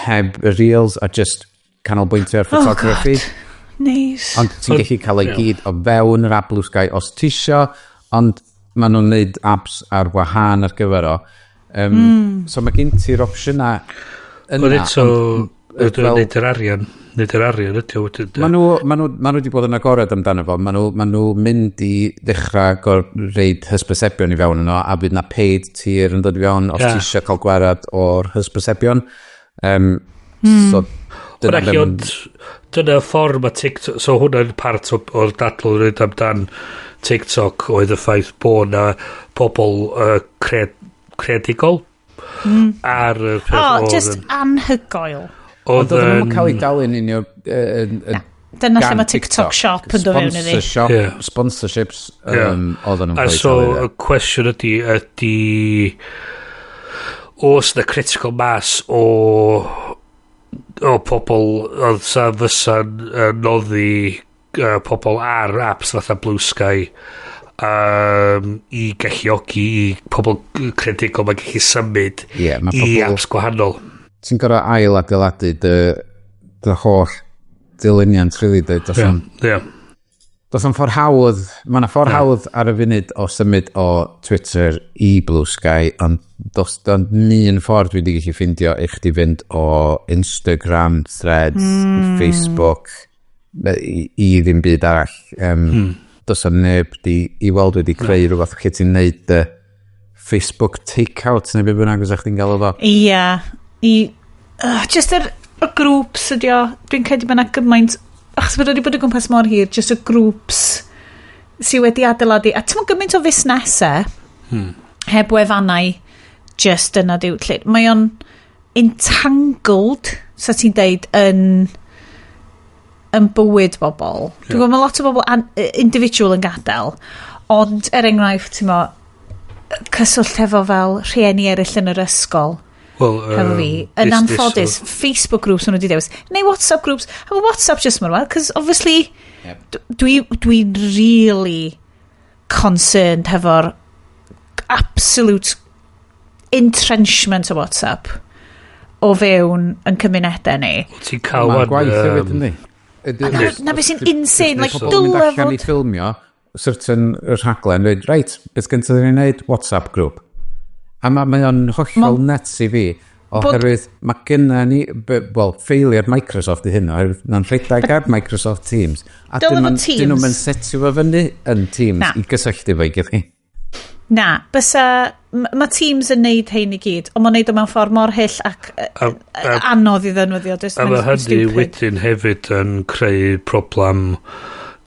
heb Reels a just canolbwyntio ar photography nice. Ond ti'n gallu cael ei gyd o fewn yr app Blue Sky os ti isio ond maen nhw'n neud apps ar wahân ar gyfer o so mae gen ti'r opsiynau yna neud yr arian ydy o ma' nhw wedi bod yn agored amdano fo ma' nhw mynd i ddechrau reid hysbysebion i fewn yno a bydd na paid tier yn dod i fewn os ti eisiau cael gwerad o'r hysbysebion so dyna ffordd mae TikTok so hwnna'n part o'r dadl rhaid amdan TikTok oedd y ffaith bod na pobl creadigol ar just anhygoel ond oedden nhw'n cael ei dalu'n Dyna lle mae TikTok shop yn dod fewn iddi. Sponsorships, oedd nhw'n A so, y cwestiwn ydy os na critical mass o pobl oedd sa fysa'n noddi pobl ar apps fatha Blue Sky i galluogi i pobl credigol mae'n gallu symud i apps gwahanol. Ti'n gorau ail adeiladu dy holl dilyniant, really, does o'n ffordd hawdd, mae yna ffordd hawdd ar y funud o symud o Twitter i Blue Sky, ond does o'n un ffordd wedi gallu ffindio i chdi fynd o Instagram, Threads, Facebook, i ddim byd arall. Does o'n neb i weld wedi creu rhywbeth lle ti'n neud Facebook take-out neu beth bynnag os ych chi'n gael o fo. Just y grŵps ydi o, dwi'n credu bod yna gymaint, achos bod wedi bod y gwmpas mor hir, just y grŵps sydd wedi adeiladu, a ti'n gymaint o fusnesau, heb wefannau, just yna diw, mae o'n entangled, sa ti'n deud, yn bywyd bobl. Dwi'n gwybod, mae lot o bobl individual yn gadael, ond enghraifft, ti'n mo, cyswllt efo fel rhieni eraill yn yr ysgol, hefo fi, yn anffodus, Facebook groups nhw wedi dewis, neu WhatsApp groups, a WhatsApp just mor well, because obviously dwi'n really concerned hefo'r absolute entrenchment o WhatsApp o fewn yn cymunedau ni. Ti'n cael gwaith hefyd yn ni. Na beth sy'n insane, like dylefod. Pobl mynd allan i ffilmio, certain rhaglen, dweud, reit, beth gyntaf ni'n neud? WhatsApp group. A mae o'n hollol nuts i fi, oherwydd mae gynna ni, failure Microsoft i hynny, oherwydd na'n rhedeg ar Microsoft Teams. A dyn nhw'n setio fo fyny yn Teams i gysylltu fo i gyddi. Na, mae Teams yn neud hein i gyd, ond mae'n neud o mewn ffordd mor hyll ac anodd i ddynwyddio. A mae hynny wedyn hefyd yn creu problem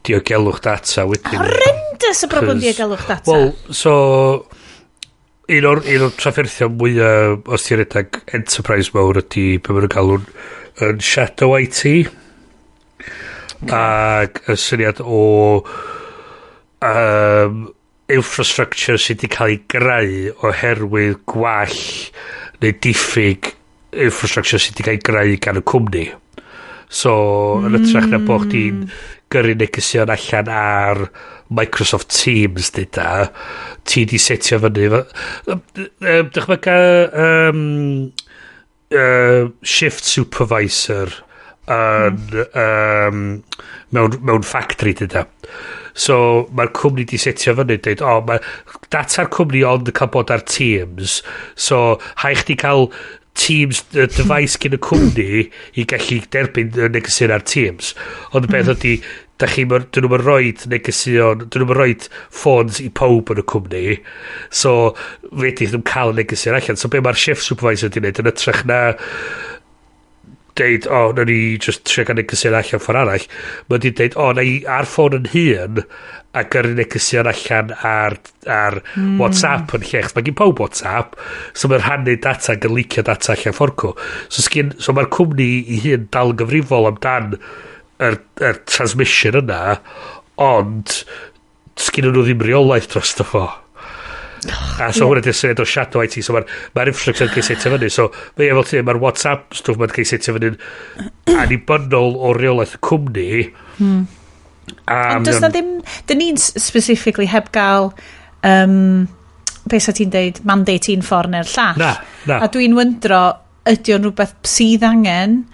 diogelwch data wedyn. Horrendous y problem diogelwch data. Wel, so un o'r trafferthio mwyaf os ti'n redag enterprise mawr ydy be maen nhw'n galw yn shadow IT ac y syniad o infrastructure sydd wedi cael ei greu oherwydd gwall neu diffyg infrastructure sydd wedi cael ei greu gan y cwmni. So yn ytrach na bod chdi'n gyrru negesion allan ar Microsoft Teams dyda, ti di setio fyny dychmyga shift supervisor mewn factory dyda. So mae'r cwmni di setio fyny dweud, mae data'r cwmni ond yn cael bod ar Teams, so haich di cael Teams device gyn y cwmni i gallu derbyn negesion ar Teams. Ond y beth ydy, dyn nhw'n roed negesion, dyn nhw'n roed ffôns i pob yn y cwmni, so wedyn nhw'n cael negesion allan. So be mae'r shift supervisor di wneud yn ytrach na deud, na ni just trio gael negesion allan ffordd arall. Mae di deud, na i ar ffôn yn hun a gyrru negesion allan ar WhatsApp yn lle. Mae gen pob WhatsApp, so mae'r rhannu data yn licio data allan ffordd. So mae'r cwmni i hun dal yn gyfrifol amdan yr transmission yna, ond sgyn nhw ddim reolaeth dros dy fo. A so hwnna di'r syniad o shadow IT, so mae'r infrastructure yn cael setio fyny, so mae'r WhatsApp stwff mae'n cael setio fyny'n anibynnol o reolaeth y cwmni. Ond does na ddim, dyn ni'n specifically heb gael beth sa ti'n deud, mandate un ffordd neu'r llall. Na. A dwi'n wyndro, ydy o'n rhywbeth sydd angen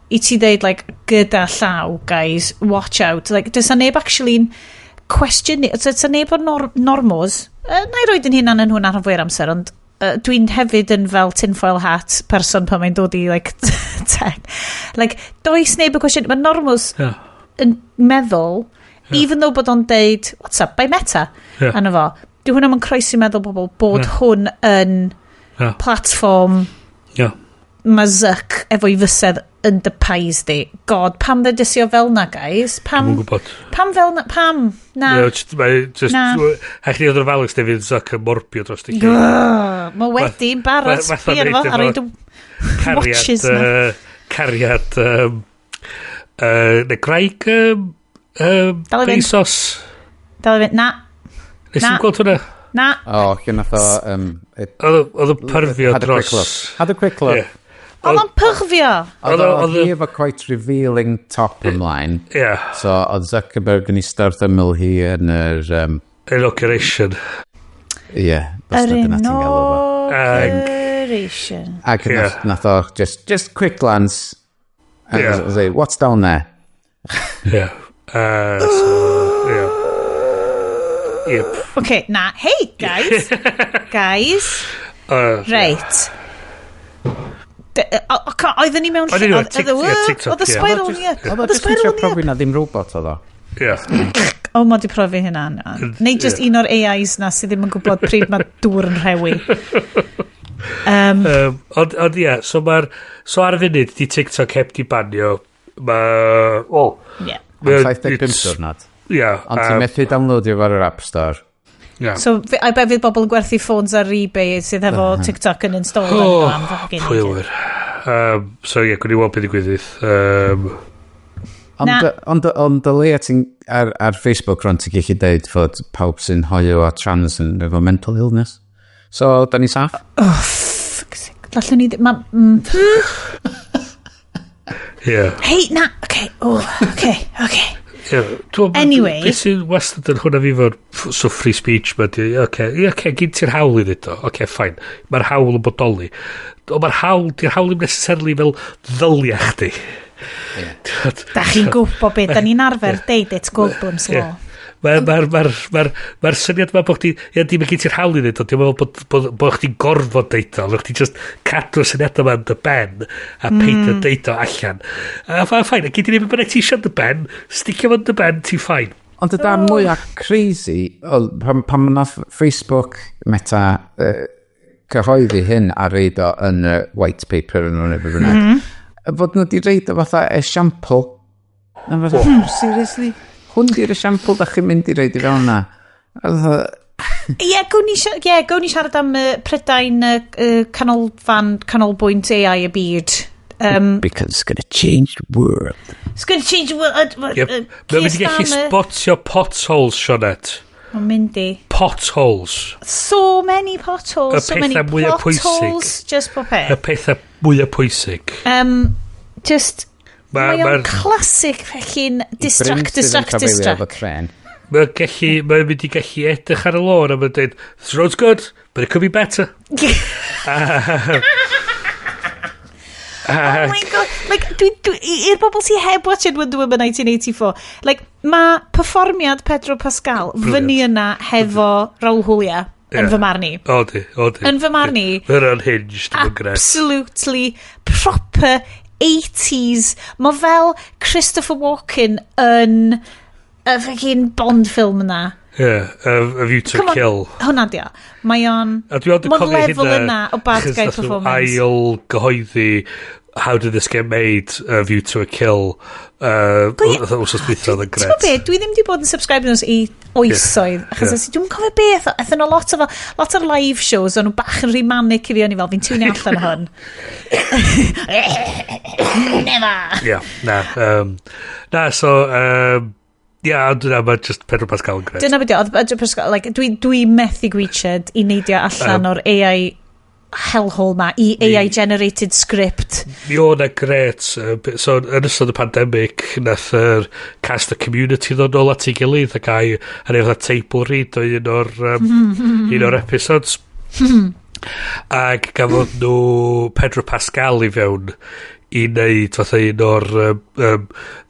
i ti ddeud, like, gyda llaw, guys, watch out. Like, does na neb actually'n question, does na neb o'r normos, na i roed yn hunan yn hwn ar fwy'r amser, ond dwi'n hefyd yn fel tinfoil hat person pan mae'n dod i, like, tech. Like, does neb y cwestiwn, mae normos yn meddwl, even though bod o'n deud, what's up, by Meta, anna fo, dyw hwnna mae'n croesi meddwl pobl bod hwn yn platform mae Zuck efo'i fysedd yn dy pais di. God, pam ddysio fel na, guys? Pam fel na? Pam? Na. Hach ni oedd o'r falwg David Zuck yn morbio dros di. Mae wedi'n barod. Fi ar fo, ar oed watches na. Cariad neu graig beisos. Dal i fynd, na. Nes i'n gweld hwnna? Na. O, gyda tho... Oedd yn pyrfio dros... Had a quick look. Oedd o'n pyrfio. Oedd hi efo quite revealing top ymlaen. So, oedd Zuckerberg yn ei start ymyl hi yn yr... Inauguration. Ie, Yr inauguration. Ac nath o, just quick glance. And I was like, what's down there? Yeah. Yep. Okay, na. Hey, guys. Right. Oedden ni mewn... Oedd y spiral ni. Oedd y spiral ni. Profi na ddim robot oedd o. O, ma di profi hynna. Neu just un o'r AIs na sydd ddim yn gwybod pryd mae dŵr yn rhewi. Ond ie, so ar y funud di TikTok heb di banio. Mae... O. Ie. Am 75 diwrnod. Ie. Ond ti'n methu downloadio fo'r App Store. So, a be fydd bobl yn gwerthu ffôns ar eBay sydd efo TikTok yn installed pwywyr. So ie, gwni weld beth i gwydydd. Ond y leia ti'n ar Facebook rhan ti'n gallu deud fod pawb sy'n hoio a trans yn efo mental illness. So, da ni saff? Oh, fuck's sake. Lallwn ni... Ie. Hei, na, okay. Anyway. Beth sy'n wastad yn hwnna fi fod so free speech ma di, gyd ti'r hawl i ddito, fine. Mae'r hawl yn bodoli. Ond di'r hawl ddim necessarily fel ddylia chdi. Da chi'n gwybod beth, da ni'n arfer deud it's Goldblum's law. Mae'r syniad ma bod chdi, dim yn gyd ti'r hawl i ddito, dim yn meddwl bod chdi'n gorfod deito, bod chdi just cadw'r syniad yma yn dy ben a peid yn deito allan. Ffain, a gyd i'n mynd ti eisiau dy ben, sticio fo'n dy ben, ti'n ffain. Ond yda mwy a crazy, pan yna Facebook meta cyhoeddi hyn a reid o yn y white paper yn o'n efo fynnag, fod nhw di reid o fatha esiampl. Seriously? Hwn di'r esiampl da chi'n mynd i reid i fewn na. Ie, gawn ni siarad am Prydain canolbwynt AI y byd. Because it's going to change the world. It's going to change the world. Mae'n mynd i gallu spotio potholes, Sionet. Mae'n mynd i. Potholes. So many potholes. So many potholes. Just popeth. Y pethau mwyaf pwysig. Just... Mae'n classic fechin distract. Mae'n mynd i gallu edrych ar y lôn a mae'n dweud, this road's good, but it could be better. Oh my god. Like, i'r bobl sy'n heb watched Blunder Woman 1984, like, mae perfformiad Pedro Pascal fyny yna hefo Raul Julia yn fy marn i. Odi. Yn fy marn i. Yr unhinged. Absolutely proper 80s. Mae fel Christopher Walken yn y fucking Bond film yna. A View to Kill. Hwna dio. Mae o'n... Mae'n level yna o bad guy performance. Ail gyhoeddi How Did This Get Made, A View to a Kill. Wsos byth oedd yn gret. Ti'n beth, dwi ddim wedi bod yn subscribe nhw'n i oesoedd. Achos dwi'n cofio beth. Ethyn o lot o live shows o'n nhw bach yn rhymanic i fi o'n i fel fi'n tŵnio allan hwn. Never. Na, so... dyna mae just Pedro Pascal yn gret. Dyna beth oedd Pedro Pascal, like, dwi methu gwiched i neidio allan o'r AI hellhole ma, i AI generated script. Mi o'na gret, so yn ystod y pandemic, nath yr cast y community ddod nôl at ei gilydd ac yn efo table read o un o'r episodes. Ac gafodd nhw Pedro Pascal i fewn i wneud fatha un o'r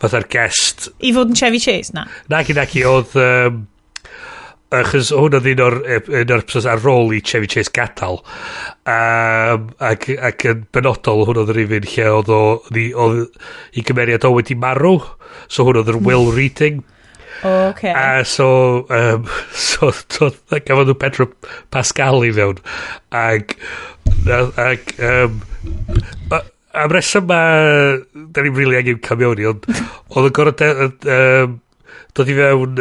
fatha'r guest. I fod yn Chevy Chase, na? Nagi, oedd achos hwn oedd un o'r episodes ar ôl i Chevy Chase gadal ac yn benodol hwn oedd yr un lle oedd i gymeriad o wedi marw, so hwn oedd yr will reading. Okay. So gafodd nhw Pedro Pascal i fewn ac am reswm ma da ni'n rili angen cael mewn i, ond oedd yn gorau dod i fewn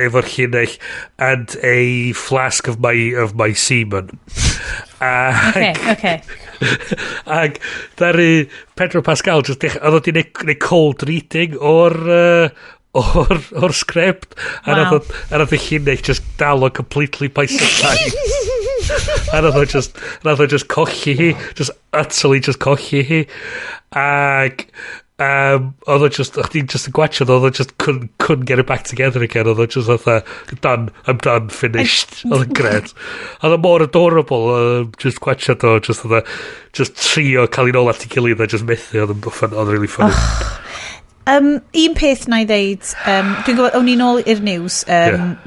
efo'r llinell and a flask of my semen. Okay. Ac ddaru Pedro Pascal just oedd o di neud cold reading o'r sgript a nath y llunig just dal o completely by surprise. A nath o just colli hi, just utterly just colli hi. Ac oedd o just, o'ch ti'n just yn gwachod, oedd o just couldn't get it back together again, oedd o just done, I'm done, finished, oedd yn gred. Oedd o mor adorable, just gwachod o, just trio cael ei nôl at ei gilydd a just methu, oedd yn really funny. Un peth na i ddeud, dwi'n gwybod, o'n i'n ôl i'r news,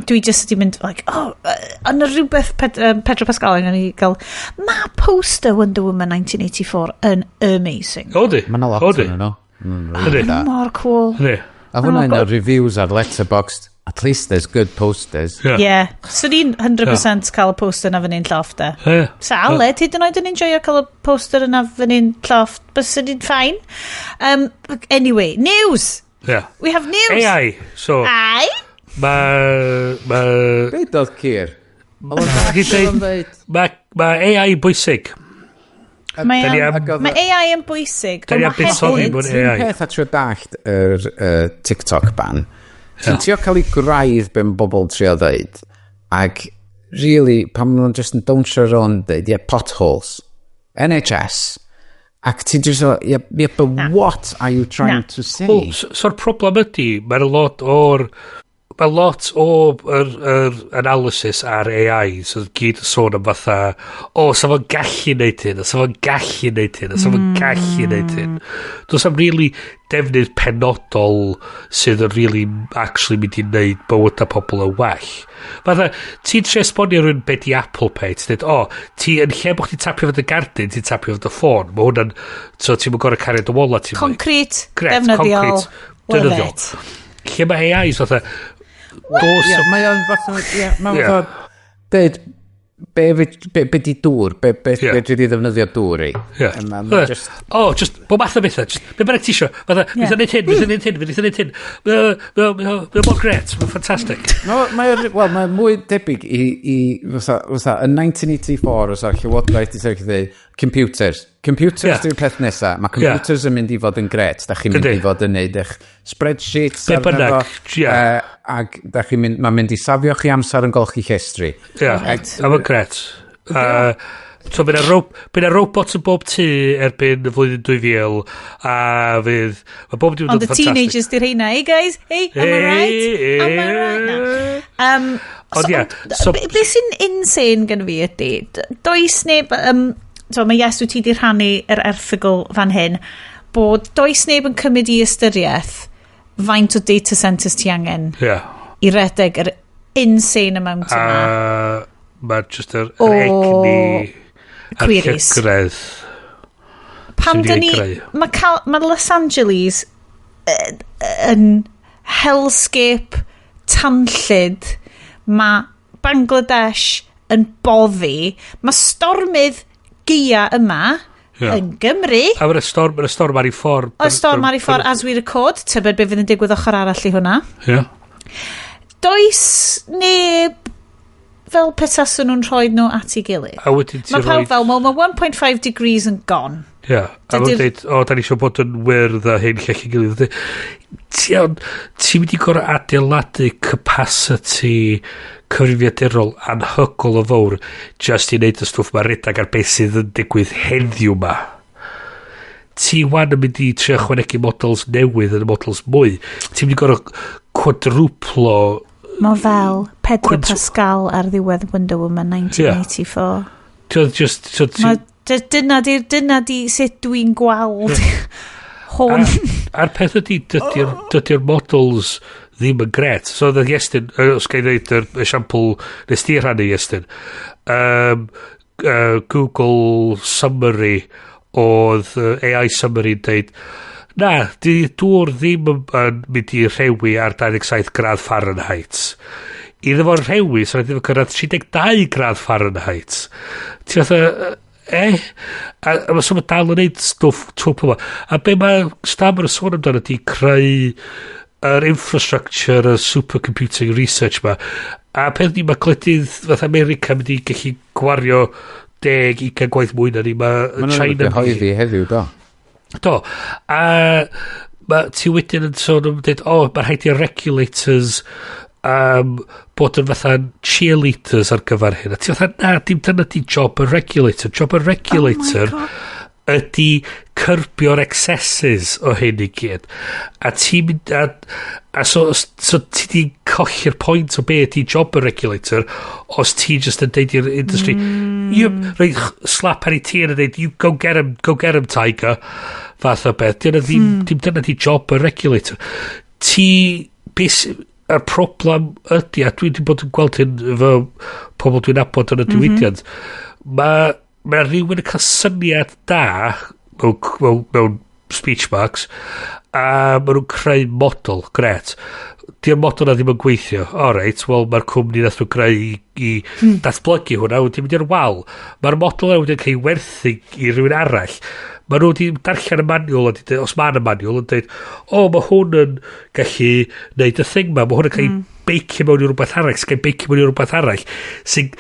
dwi just wedi mynd, like, yn rhywbeth Pedro Pascal yn ei gael, mae poster Wonder Woman 1984 yn amazing. O di? Mae'n lot yn yno. Mor cool. A hwnna yn reviews ar Letterboxd. At least there's good posters. Yeah. So ni'n 100% cael y poster na fyny'n llofft e. Sal, hyd yn oed yn enjoyo cael y poster yna fyny'n llofft, bys ydy'n ffain. Anyway, news! Yeah. We have news! AI. So, Ai? Beth oedd Cyr? Mae AI bwysig. Mae AI yn bwysig. Da ni am buddsoddi mewn AI. Ti'n peth a trio dallt yr TikTok ban. Ti'n trio cael ei graidd be'n bobl trio ddeud. Ac, really, pan maen nhw'n just yn dawnsio rôn dweud, potholes. NHS. Ac ti'n just but what are you trying to say? Well, so'r problem ydy, mae'n lot o'r analysis ar AI, so gyd sôn am fatha, sa fo'n gallu neud hyn, sa fo'n gallu neud hyn, sa fo'n gallu neud hyn. Does am really defnydd penodol sydd yn really actually mynd i neud bywyd a pobl yn well. Fatha, ti'n tre esbonio rhywun beth i Apple Pay, ti'n dweud, ti yn lle bod chdi tapio fod y gardyn, ti'n tapio fod y ffôn. Mae hwnna'n, so ti'n mynd gorau cario dy wallet. Concrete, defnyddiol, love it. Lle mae AI, so fatha, mae o'n fatha dweud be di dŵr be dwi di ddefnyddio dŵr i just bo math o bethau be bynnag ti isio fydd yn neud hyn mae'n mor gret mae'n ffantastig mae'n mwy debyg i fatha yn 1984 os ar llywodraeth i sef computers di'r peth nesa mae computers yn mynd i fod yn gret da chi'n mynd i fod yn neud eich spreadsheets ac mae'n mynd i safio chi amser yn golchi llestri a mae'n gret so bydd y robot yn bob tu erbyn y flwyddyn 2000 a fydd ond y teenagers di'r heina hey guys hey am I right beth sy'n insane gan fi ydy does neb mae Iesu ti di rhannu yr erthygl fan hyn bod does neb yn cymryd i ystyriaeth faint o data centres ti angen i redeg yr insane amount yma mae just yr egni a'r llygredd pam da ni mae Los Angeles yn hellscape tanllyd mae Bangladesh yn boddi mae stormydd gia yma yn Gymru a mae'r storm ar ei ffordd as we record tybed beth fydd yn digwydd ochr arall i hwnna does neb fel petaswn nhw'n rhoi nhw at ei gilydd mae pawb fel mae 1.5 degrees yn gone a mae'n dweud da ni eisiau bod yn wyrdd a hyn llech ei gilydd ti'n mynd i gorau adeiladu capacity cyfrifiadurol anhygol o fawr just i wneud y stwff mae redag ar beth sydd yn digwydd heddiw ma ti wan yn mynd i trio chwanegu models newydd yn y models mwy ti'n mynd i gorau quadruplo mae fel Pedro Pascal ar ddiwedd Wonder Woman 1984 dyna di sut dwi'n gweld hwn a'r peth ydy dydy'r models ddim yn gret so oedd Iestyn os gael ei ddeud yr esiampl nes ti rhannu Iestyn Google Summary oedd AI Summary yn deud na, dŵr ddim yn mynd i rhewi ar 27 gradd Fahrenheit iddo fo'n rhewi so ddim yn cyrraedd 32 gradd Fahrenheit ti'n fatha a mae sôn dal yn neud stwff twp yma a be mae Stammer yn sôn amdano ydy creu yr infrastructure y supercomputing research ma a peth ni mae gwledydd fath America mynd i gallu gwario 10-20 gwaith mwy na ni. Mae'n rhaid hoeddi heddiw, do. Do. A ti wedyn yn sôn yn dweud, mae'n rhaid i'r regulators bod yn fatha cheerleaders ar gyfer hyn. A ti fatha, na, dim dyna di job y regulator. Job y regulator ydy cyrbio'r excesses o hyn i gyd. A ti mynd so ti di colli'r pwynt o be ydy job y regulator os ti just yn deud i'r industry slap ar ei tîn yn deud you go get him tiger fath o beth. Dim dyna di job y regulator. Yr problem ydy, a dwi wedi bod yn gweld hyn efo pobl dwi'n abod yn y diwydiant, mae rhywun yn cael syniad da mewn speech marks a maen nhw'n creu model gret. Di'r model na ddim yn gweithio. Alright, wel mae'r cwmni nath nhw'n creu i datblygu hwnna wedi mynd i'r wal. Mae'r model yna wedi cael ei werthu i rhywun arall. Mae nhw wedi darllen y manual os mae'n y manual yn dweud mae hwn yn gallu neud y thing ma, mae hwn yn cael ei beicio mewn i rhywbeth arall, sy'n cael beicio mewn i rhywbeth arall sy'n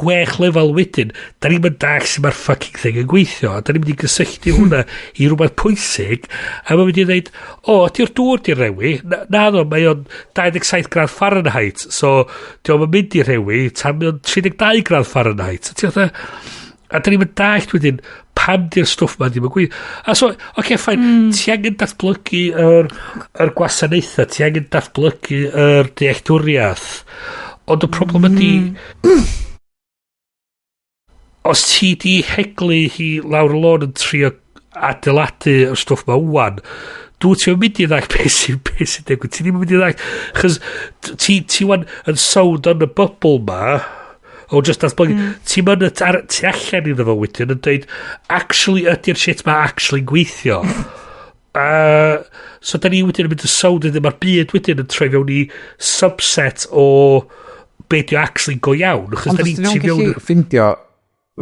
6 lefel wedyn. Da ni'n mynd dach sy'n mae'r fucking thing yn gweithio, a da ni'n mynd i gysylltu hwnna i rhywbeth pwysig, a mae'n mynd i dweud ydy'r dŵr di'r rewi? Na ddo, mae o'n 27 gradd Fahrenheit, so diolch yn mynd i rewi tan mae o'n 32 gradd Fahrenheit. A da ni'n mynd dach wedyn pam di'r stwff ma ddim yn gweithio. A so, ffain, ti angen datblygu yr gwasanaethau, ti angen datblygu yr dealltwriaeth. Ond y problem ydy, os ti di heglu hi lawr y lôn yn trio adeiladu y stwff ma wwan, ti'n mynd i ddag beth sy'n digwydd. Ti ddim yn mynd i ddag, chys ti wan yn sownd yn y bubble ma, just datblygu. Ti'n mynd tu allan iddo fo wedyn yn dweud, actually, ydy'r shit ma actually gweithio. So da ni wedyn yn mynd y sownd iddyn mae'r byd wedyn yn troi fewn i subset o beth yw actually go iawn. Ond os dyn nhw'n gallu ffindio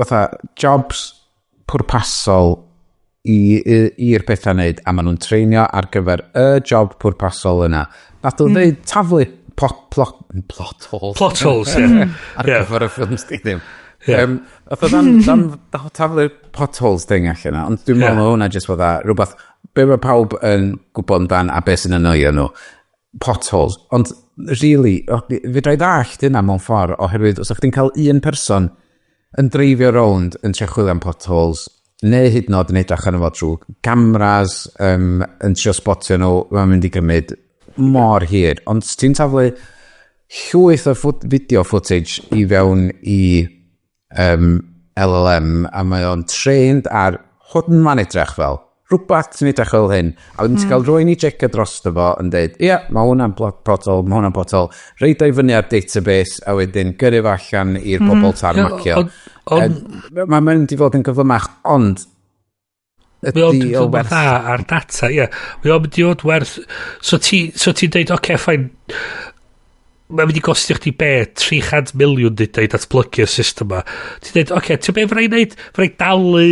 fatha jobs pwrpasol i'r pethau wneud a maen nhw'n treinio ar gyfer y job pwrpasol yna. Nath o ddeud taflu plot holes. Plot holes, ie. Ar gyfer y Ffilmdiddim. Oedd dan taflu'r plot holes thing allan yna, ond dwi'n meddwl hwnna jyst fod rhywbeth, be mae pawb yn gwybod amdan a beth sy'n annoio nhw. Plot holes. Ond, really, fydra i ddallt hynna mewn ffordd, oherwydd os ydych chi'n cael un person yn dreifio rownd yn trio chwilio am plot holes, neu hyd yn oed yn edrych arno fo trwy cameras, yn trio spotio nhw, mae'n mynd i gymryd mor hir, ond ti'n taflu llwyth o video footage i fewn i LLM a mae o'n trained ar hwn ma'n edrych fel rhywbeth sy'n edrych fel hyn a wedyn ti'n cael rwy'n i checio dros dy fo yn dweud mae hwnna'n potol, mae hwnna'n potol reid o'i fyny ar database a wedyn gyrif allan i'r bobl tarmacio mae'n mynd i fod yn gyflymach ond Mae o'n dod ar data, ie. Mae o'n mynd i fod werth... So ti'n deud, ffain, mae'n mynd i gostio chdi 300 miliwn i datblygu'r system ma. Ti'n deud, ti'n be fyddai'n neud? Fyddai'n dalu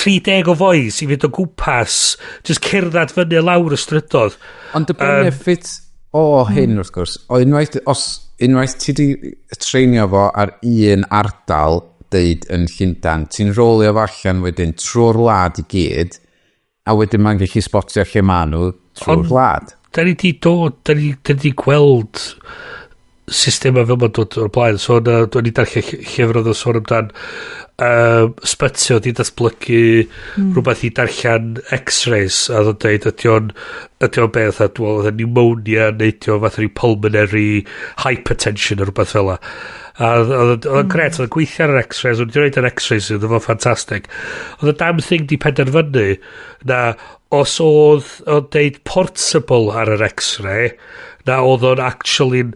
30 o fois i fynd o gwmpas, just cerdded fyny lawr y strydodd. Ond y benefit o hyn, wrth gwrs, unwaith ti di treinio fo ar un ardal deud yn Llundain, ti'n rolio fo allan wedyn trwy'r wlad i gyd, a wedyn mae'n gallu spotio lle maen nhw trwy'r wlad. Da ni di gweld systema fel mae'n dod o'r blaen, so dwi'n ni darllen llyfr oedd o sôn amdan sbytio di datblygu rhywbeth i darllen x-rays a ddod dweud ydy o'n beth a dwi'n pneumonia neu ydy o'n fath o pulmonary hypertension o rhywbeth fel la a oedd o'n gret, oedd o'n gweithio ar yr x-rays oedd o'n dweud ar x-rays oedd o'n ffantastig oedd y damn thing di penderfynu na os oedd deud portable ar yr x-ray na oedd o'n actually'n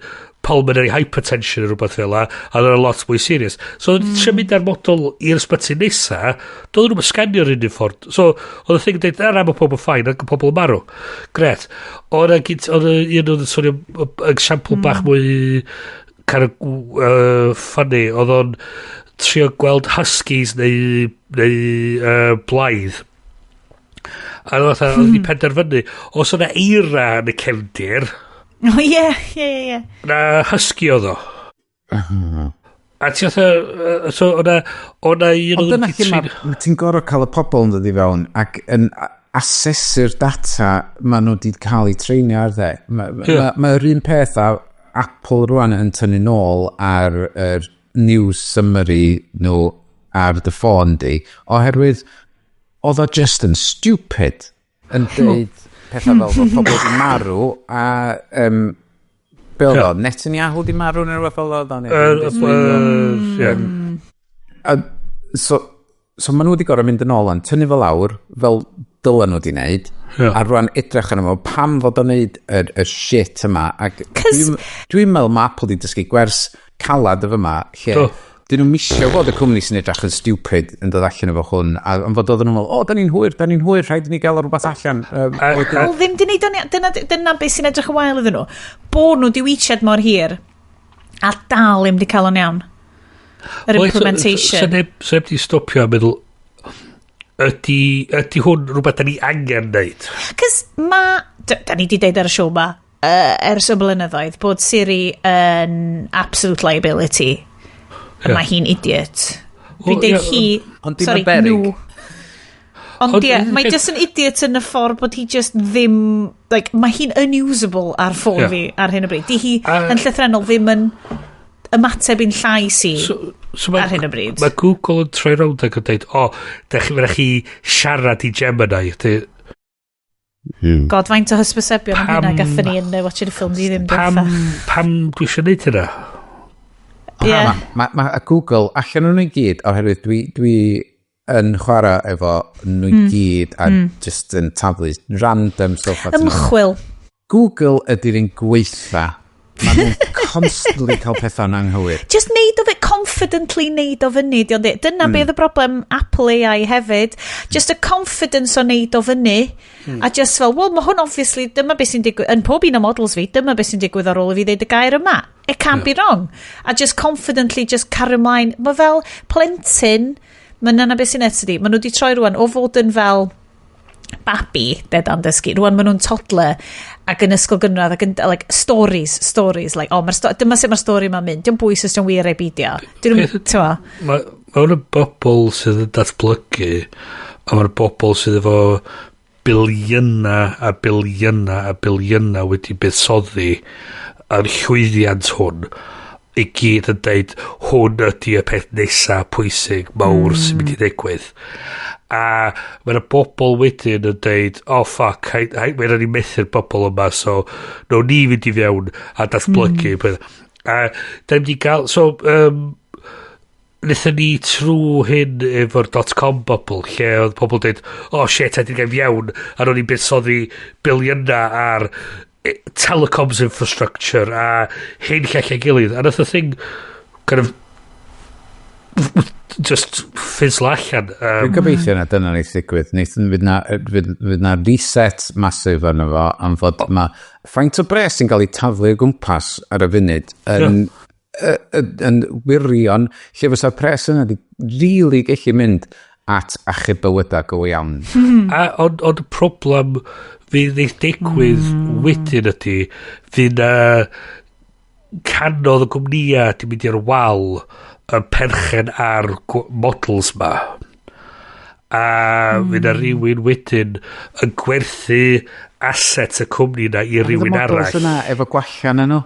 pulmonary hypertension neu rhywbeth fel la, a oedd o'n lot mwy serious. So, oedd eisiau mynd ar model i'r ysbyty nesa, doedd nhw'n sganio'r un ffordd. So, oedd y thing yn dweud, mae pobl yn ffain, ac pobl yn marw. Gret. Oedd un oedd yn swnio example bach mwy funny, oedd o'n trio gweld huskies neu blaidd. A oedd wedi penderfynu, os o'na eira yn y cefndir, ie. na husky oedd o. A ti oedd, so o'na un Ond dyna lle ti'n gorau cael y pobl yn dod i fewn ac yn asesu'r data maen nhw wedi cael eu treinio ar dde. Mae'r un peth a Apple rwan yn tynnu nôl ar news summary nhw ar dy ffôn di, oherwydd oedd o just yn stupid yn dweud pethau fel bod pobl wedi marw a be oedd o, Netanyahu wedi marw neu rhywbeth fel oedd o? So maen nhw wedi gorau mynd yn ôl yn tynnu fel awr fel dylen nhw wedi wneud a rwan edrych yn ymwneud pam fod o'n wneud y shit yma ac dwi'n meddwl mae Apple wedi dysgu gwers calad y fyma lle dyn nhw'n misio fod y cwmni sy'n edrych yn stupid yn dod allan efo hwn a fod oedden nhw'n meddwl, da ni'n hwyr, rhaid i ni gael rhywbeth allan. Wel, ddim di wneud dyna beth sy'n edrych yn wael iddyn nhw. Bod nhw di weechad mor hir a dal ddim di cael o'n iawn. Yr implementation. So heb di stopio a meddwl, ydy hwn rhywbeth da ni angen wneud? Cys da ni di deud ar y siow ma, ers y blynyddoedd, bod Siri yn absolute liability. Mae hi'n idiot. Fi'n deud hi... Ond dim yn berig. Ond ie, mae just yn idiot yn y ffordd bod hi just ddim... Like, mae hi'n unusable ar ffôn fi ar hyn o bryd. Di hi yn llythrenol ddim yn ymateb i'n llais i ar hyn o bryd. Mae Google yn troi rownd ac yn dweud, da chi siarad i Gemini. God, faint o hysbysebion am hynna gathon ni yn watching y ffilm di ddim dweud. Pam dwi eisiau neud hynna? Mae Google, allan nhw'n i gyd, oherwydd dwi yn chwarae efo nhw i gyd a just yn taflu random stuff. Ymchwil. Google ydy'r un gweitha. Mae nhw'n constantly cael pethau'n anghywir. Just neud o fe, confidently neud o fyny. Dyna beth y broblem Apple AI hefyd. Just y confidence o neud o fyny. A just fel, well, mae hwn obviously, dyma beth sy'n digwydd, yn pob un o models fi, dyma beth sy'n digwydd ar ôl i fi ddeud y gair yma. It can't be wrong. A just confidently just cario ymlaen. Mae fel plentyn, mae'n yna beth sy'n eto di. Mae nhw wedi troi rwan o fod yn fel babi, dedan dysgu. Rwan mae nhw'n toddler ac yn ysgol gynradd ac yn, like, stories, like, dyma sut mae'r stori yma'n mynd. Di'n bwys os di'n wir ei beidio. Mae hwn y bobl sydd yn datblygu a mae'r bobl sydd efo biliyna a biliyna a biliyna wedi buddsoddi yr llwyddiant hwn i gyd yn deud hwn ydy y peth nesa pwysig mawr sy'n mynd i ddigwydd a mae'r bobl wedyn yn deud fuck, mae'n ni methu'r bobl yma so no ni fynd i fewn a datblygu a da ni gael so wnaethon ni trwy hyn efo'r .com bobl lle oedd pobl dweud shit, a di'n gael fiewn a ro'n i'n buddsoddi biliyna ar telecoms infrastructure a hyn lle gilydd a nath y thing kind of just fizzle allan dwi'n gobeithio na dyna ni ddigwydd fydd na reset masif yn efo am fod mae faint o bres sy'n cael ei taflu o gwmpas ar y funud yn wirion lle fysa'r pres yna di really gallu mynd at achub bywydau go iawn ond y problem fydd eich digwydd wedyn ydy fydd canodd y gwmnïa di mynd i'r wal yn perchen ar models ma a fydd rhywun wedyn yn gwerthu asset y cwmni na i rhywun arall models yna efo gwallan yn nhw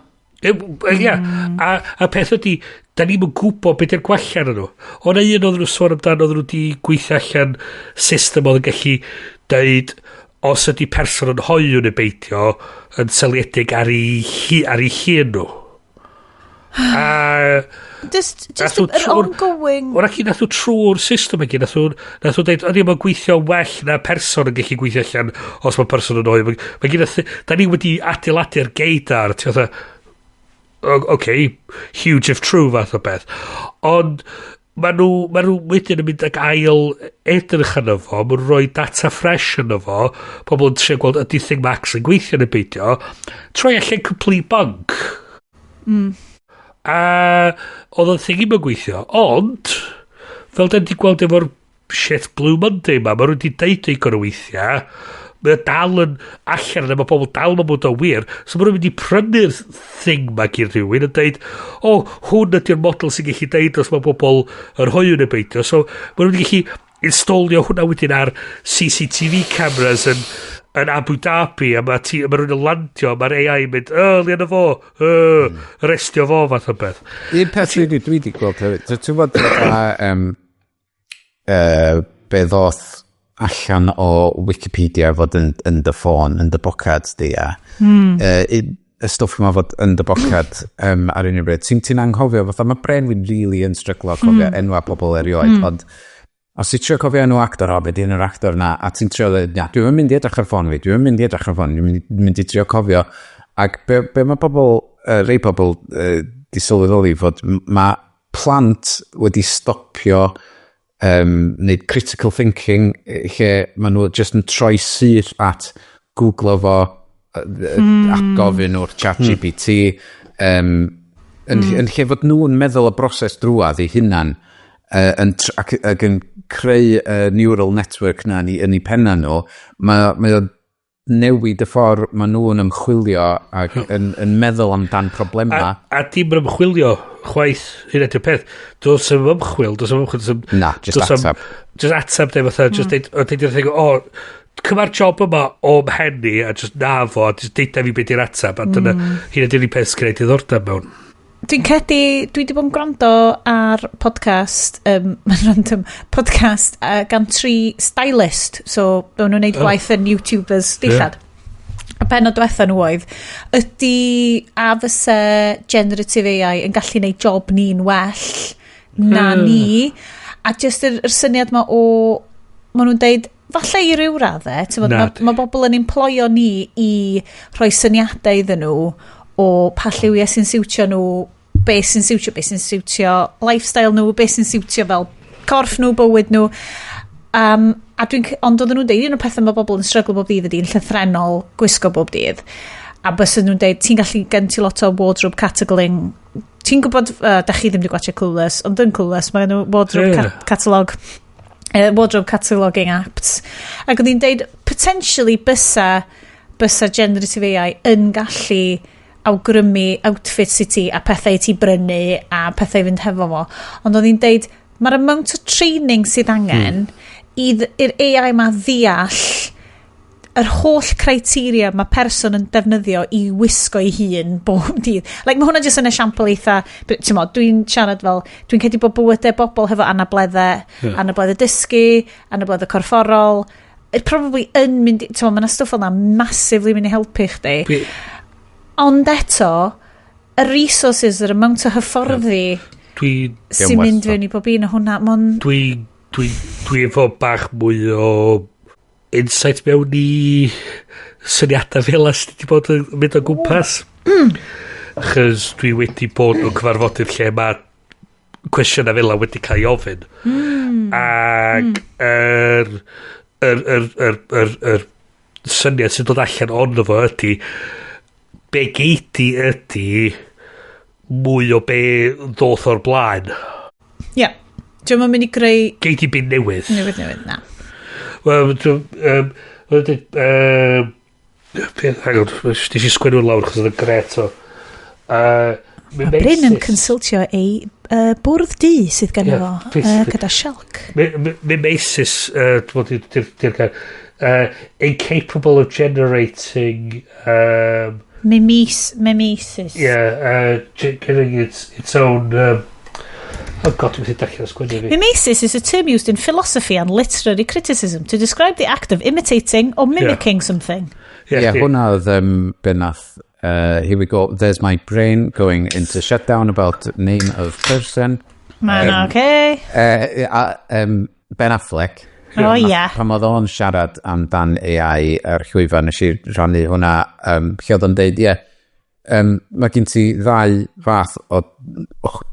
a peth ydy da ni'n gwybod beth yw'r gwallan yn nhw o'na un oedd nhw sôn amdano oedd nhw wedi gweithio allan system oedd yn gallu dweud os ydy person yn hoiw neu beidio yn seliedig ar ei hun nhw a just an ongoing o'na chi nath nhw trwy'r system agi nath nhw dweud o'n i'n gweithio well na person yn gallu gweithio allan os mae person yn hoiw da ni wedi adeiladu'r geidar ti'n fatha huge if true fath o beth ond mae nhw wedyn yn mynd ag ail edrych yn efo mae'n rhoi data fresh yn efo pobl yn trio gweld ydy thing max yn gweithio neu beidio troi allan complete bunk a oedd o'n thing i'm yn gweithio ond fel da ni gweld efo'r shit Blue Monday ma nhw wedi deud ei gorau weithiau mae dal yn allan yna, mae pobl dal yn bod o wir, so mae nhw'n mynd i prynu'r thing ma gyda rhywun yn dweud, hwn ydy'r model sy'n gallu deud os mae pobl yn hoiw neu beidio, so mae nhw'n gallu installio hwnna wedyn ar CCTV cameras yn Abu Dhabi, a mae rhywun yn landio, mae'r AI yn mynd, lian o fo, restio fo, fath o beth. Un peth dwi wedi gweld hefyd, ti'n bod be ddoth allan o Wikipedia fod yn dy ffôn, yn dy bocad di, y stwff yma fod yn dy bocad ar un o bryd. Ti'n anghofio, fatha mae bren fi'n really yn stryglo cofio enwa pobl erioed, ond os ti'n trio cofio enw actor, be di enw'r actor na, a ti'n trio dweud, dwi'n mynd i edrych ar ffôn fi, dwi'n mynd i trio cofio, ac be mae pobl, rei pobl di sylweddoli fod mae plant wedi stopio wneud critical thinking lle maen nhw just yn troi syth at Google fo a gofyn o'r ChatGPT yn lle fod nhw'n meddwl y broses drwad eu hunan ac yn creu neural network na yn eu penna nhw, mae o newid y ffordd maen nhw'n ymchwilio ac yn meddwl amdan problema. A dim yn ymchwilio chwaith, hyn ydy'r peth. Does am ymchwil. Na, just atab. Just atab, just deud, cyma'r job yma o mhenni, a just na fo, a just deud fi beth i'r atab, a dyna hyn ydy'r un peth sgreid i ddordeb mewn. Dwi'n credu, dwi wedi bod yn gwrando ar podcast, random podcast gan 3 stylist, so nhw'n gwneud gwaith yn YouTubers dillad. A penod diwetha nhw oedd, ydy a fysa generative AI yn gallu gwneud job ni'n well na ni, a just yr syniad ma maen nhw'n deud, falle i ryw raddau, mae bobl yn employo ni i rhoi syniadau iddyn nhw, o pa lliwiau sy'n siwtio nhw, be sy'n siwtio lifestyle nhw, be sy'n siwtio fel corff nhw, bywyd nhw. Ond oedden nhw'n deud, un o'r pethau mae bobl yn stryglo bob dydd ydy yn llythrenol gwisgo bob dydd. A bys nhw'n deud, ti'n gallu gen ti lot o wardrobe cataloging. Ti'n gwybod, da chi ddim wedi gwachio Clueless, ond yn Clueless, mae nhw wardrobe cataloging apps. Ac oedd hi'n deud, potentially bysa generative AI yn gallu awgrymu outfits i ti a pethau i ti brynu a pethau i fynd hefo fo. Ond oedd hi'n deud, mae'r amount o training sydd angen i'r AI ma ddeall yr holl criteria mae person yn defnyddio i wisgo ei hun bob dydd. Mae hwnna jyst yn esiampl eitha, dwi'n siarad fel, dwi'n credu bod bywydau bobl hefo anableddau dysgu, anableddau corfforol, probably yn mynd, mae yna stwff fel yna massively mynd i helpu chdi. Ond eto, y resources, yr amount o hyfforddi sy'n mynd fewn i bob un o hwnna. Dwi efo bach mwy o insight mewn i syniadau fel as wedi bod yn mynd o gwmpas. Chos dwi wedi bod yn cyfarfodydd lle mae cwestiynau fel wedi cael ei ofyn. Ac yr syniad sy'n dod allan ond fo ydy be geiti ydy mwy o be ddoth o'r blaen. Ie. Dwi'n mynd i greu... Geiti byd newydd. Newydd, na. Wel, hang on, nes i sgwennu'n lawr chos oedd yn gret o. Mae Bryn yn consultio ei bwrdd du sydd gen fo gyda sialc. Mimesis, di'r gair, incapable of generating... Mimesis. Yeah, generating its own... oh God, dwi'n dechrau sgwennu fi. Mimesis is a term used in philosophy and literary criticism to describe the act of imitating or mimicking something. Yeah, hwnna oedd benath. Here we go. There's my brain going into shutdown about name of person. Okay. Ben Affleck. Oh, yeah. Pam oedd o'n siarad amdan AI ar llwyfan, nes i rannu hwnna, lle oedd o'n deud, mae gen ti ddau fath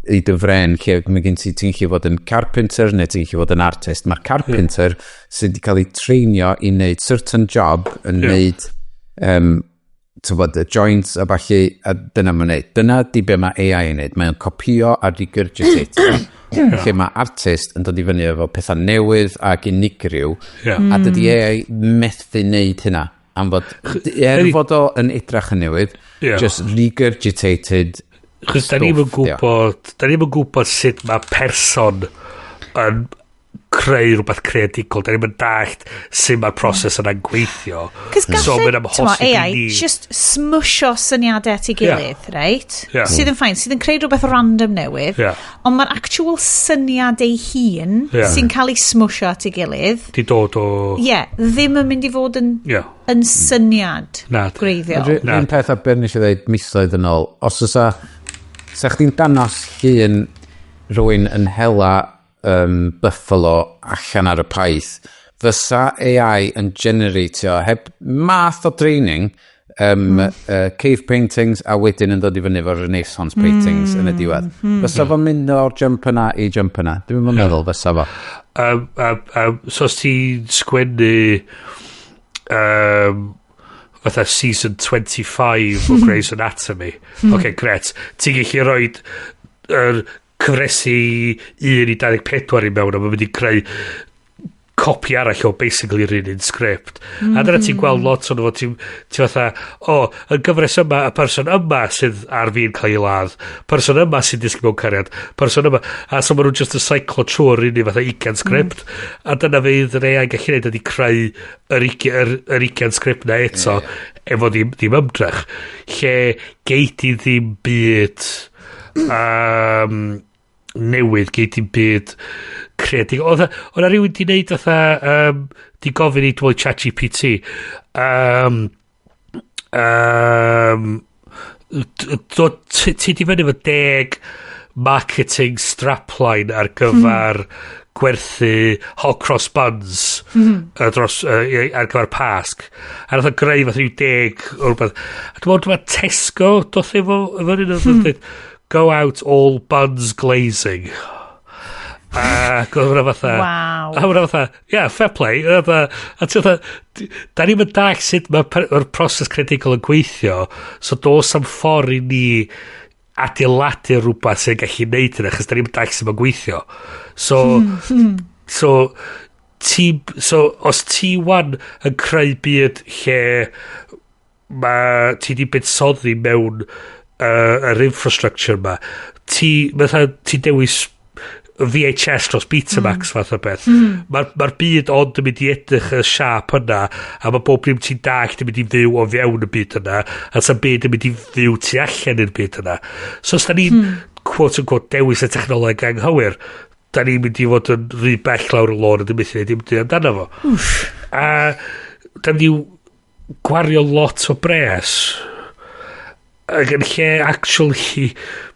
i dyfren, lle mae gen ti, ti'n gallu fod yn carpenter neu ti'n gallu fod yn artist. Mae'r carpenter sydd wedi cael ei treinio i wneud certain job yn wneud y joints a falle, a dyna mae'n wneud. Dyna di be mae AI yn wneud. Mae'n copio a regurgitate. lle mae artist yn dod i fyny efo pethau newydd ac unigryw, a dydy AI methu wneud hynna. Am fod, fod o yn edrach yn newydd, just regurgitated. Chos da ni'n gwybod sut mae person yn creu rhywbeth creadigol. Da ni'n dallt sut mae'r proses yna'n gweithio. Cos gallu, AI, just smusho syniadau at ei gilydd, right? Sydd yn ffain, sydd yn creu rhywbeth random newydd, ond mae'r actual syniad ei hun sy'n cael ei smusho at ei gilydd. Di dod o... ddim yn mynd i fod yn syniad greiddiol. Un peth a beth nes i ddeud misoedd yn ôl, os oes chdi'n danos llun rhywun yn hela Buffalo allan ar y paith, fysa AI yn generatio heb math o training cave paintings a wedyn yn dod i fyny efo Renaissance paintings yn y diwedd. Fysa fo'n mynd o'r jump yna i jump yna. Dwi'n meddwl fysa fo. So os ti'n sgwennu fatha season 25 o Grey's Anatomy, gret, ti'n gallu roed cyfresu 1 i 24 i mewn a mae'n mynd i creu copi arall o basically yr un sgript. A dyna ti'n gweld lot o'n fo, ti'n fatha, yn gyfres yma, y person yma sydd ar fi'n cael ei ladd, person yma sy'n disgyn mewn cariad, person yma, a so maen nhw'n just yn cyclo trwy'r un i fatha 20 sgript, a dyna fydd yr AI gallu neud ydi creu yr 20 sgript na eto, efo ddim ymdrech, lle geid i ddim byd newydd, geid i'n byd creadig. Oedd yna rhywun di wneud fatha di gofyn i dwi'n ChatGPT ti di fyny efo 10 marketing strapline ar gyfer gwerthu hot cross buns ar gyfer Pasg a nath o greu fath rhyw 10 o rhywbeth a dwi'n meddwl Tesco doth efo un go out all buns glazing a gwrdd fatha a hwnna fatha fair play a da ni'n mynd dach sut mae'r proses creadigol yn gweithio so dos am ffordd i ni adeiladu rhywbeth sy'n gallu neud yna chos da ni'n mynd dach sut mae'n gweithio so os ti wan yn creu byd lle ti di buddsoddi mewn yr infrastructure ma ti dewis VHS dros Betamax fath o beth mae'r byd ond yn mynd i edrych y siap yna a mae bob dim ti'n dallt yn mynd i fyw o fewn y byd yna a sa'n byd yn mynd i fyw tu allan i'r byd yna so os da ni'n quote unquote dewis y technoleg anghywir da ni'n mynd i fod yn rhy bell lawr y lôn a dim mynd i dim amdano fo a da ni'n gwario lot o bres ac yn lle actually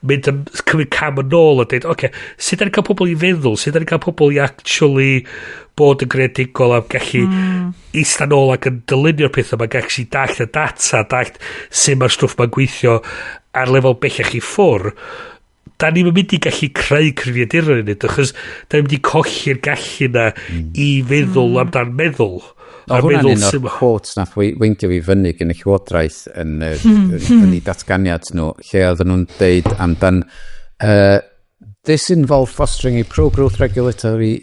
mynd yn cymryd cam yn ôl a dweud sut da ni'n cael pobl i feddwl sut da ni'n cael pobl i actually bod yn greadigol a gallu eista nôl ac yn dylunio'r pethau mae'n gallu dallt y data dallt sut mae'r stwff mae'n gweithio ar lefel bellach i ffwr da ni'n mynd i gallu creu cyfrifiaduron yn yd achos da ni'n mynd i colli'r gallu na i feddwl amdan meddwl o hwnna'n un o'r quotes nath weindio fi fyny gen y llywodraeth yn ei datganiad nhw lle oedden nhw'n deud amdan this involved fostering a pro-growth regulatory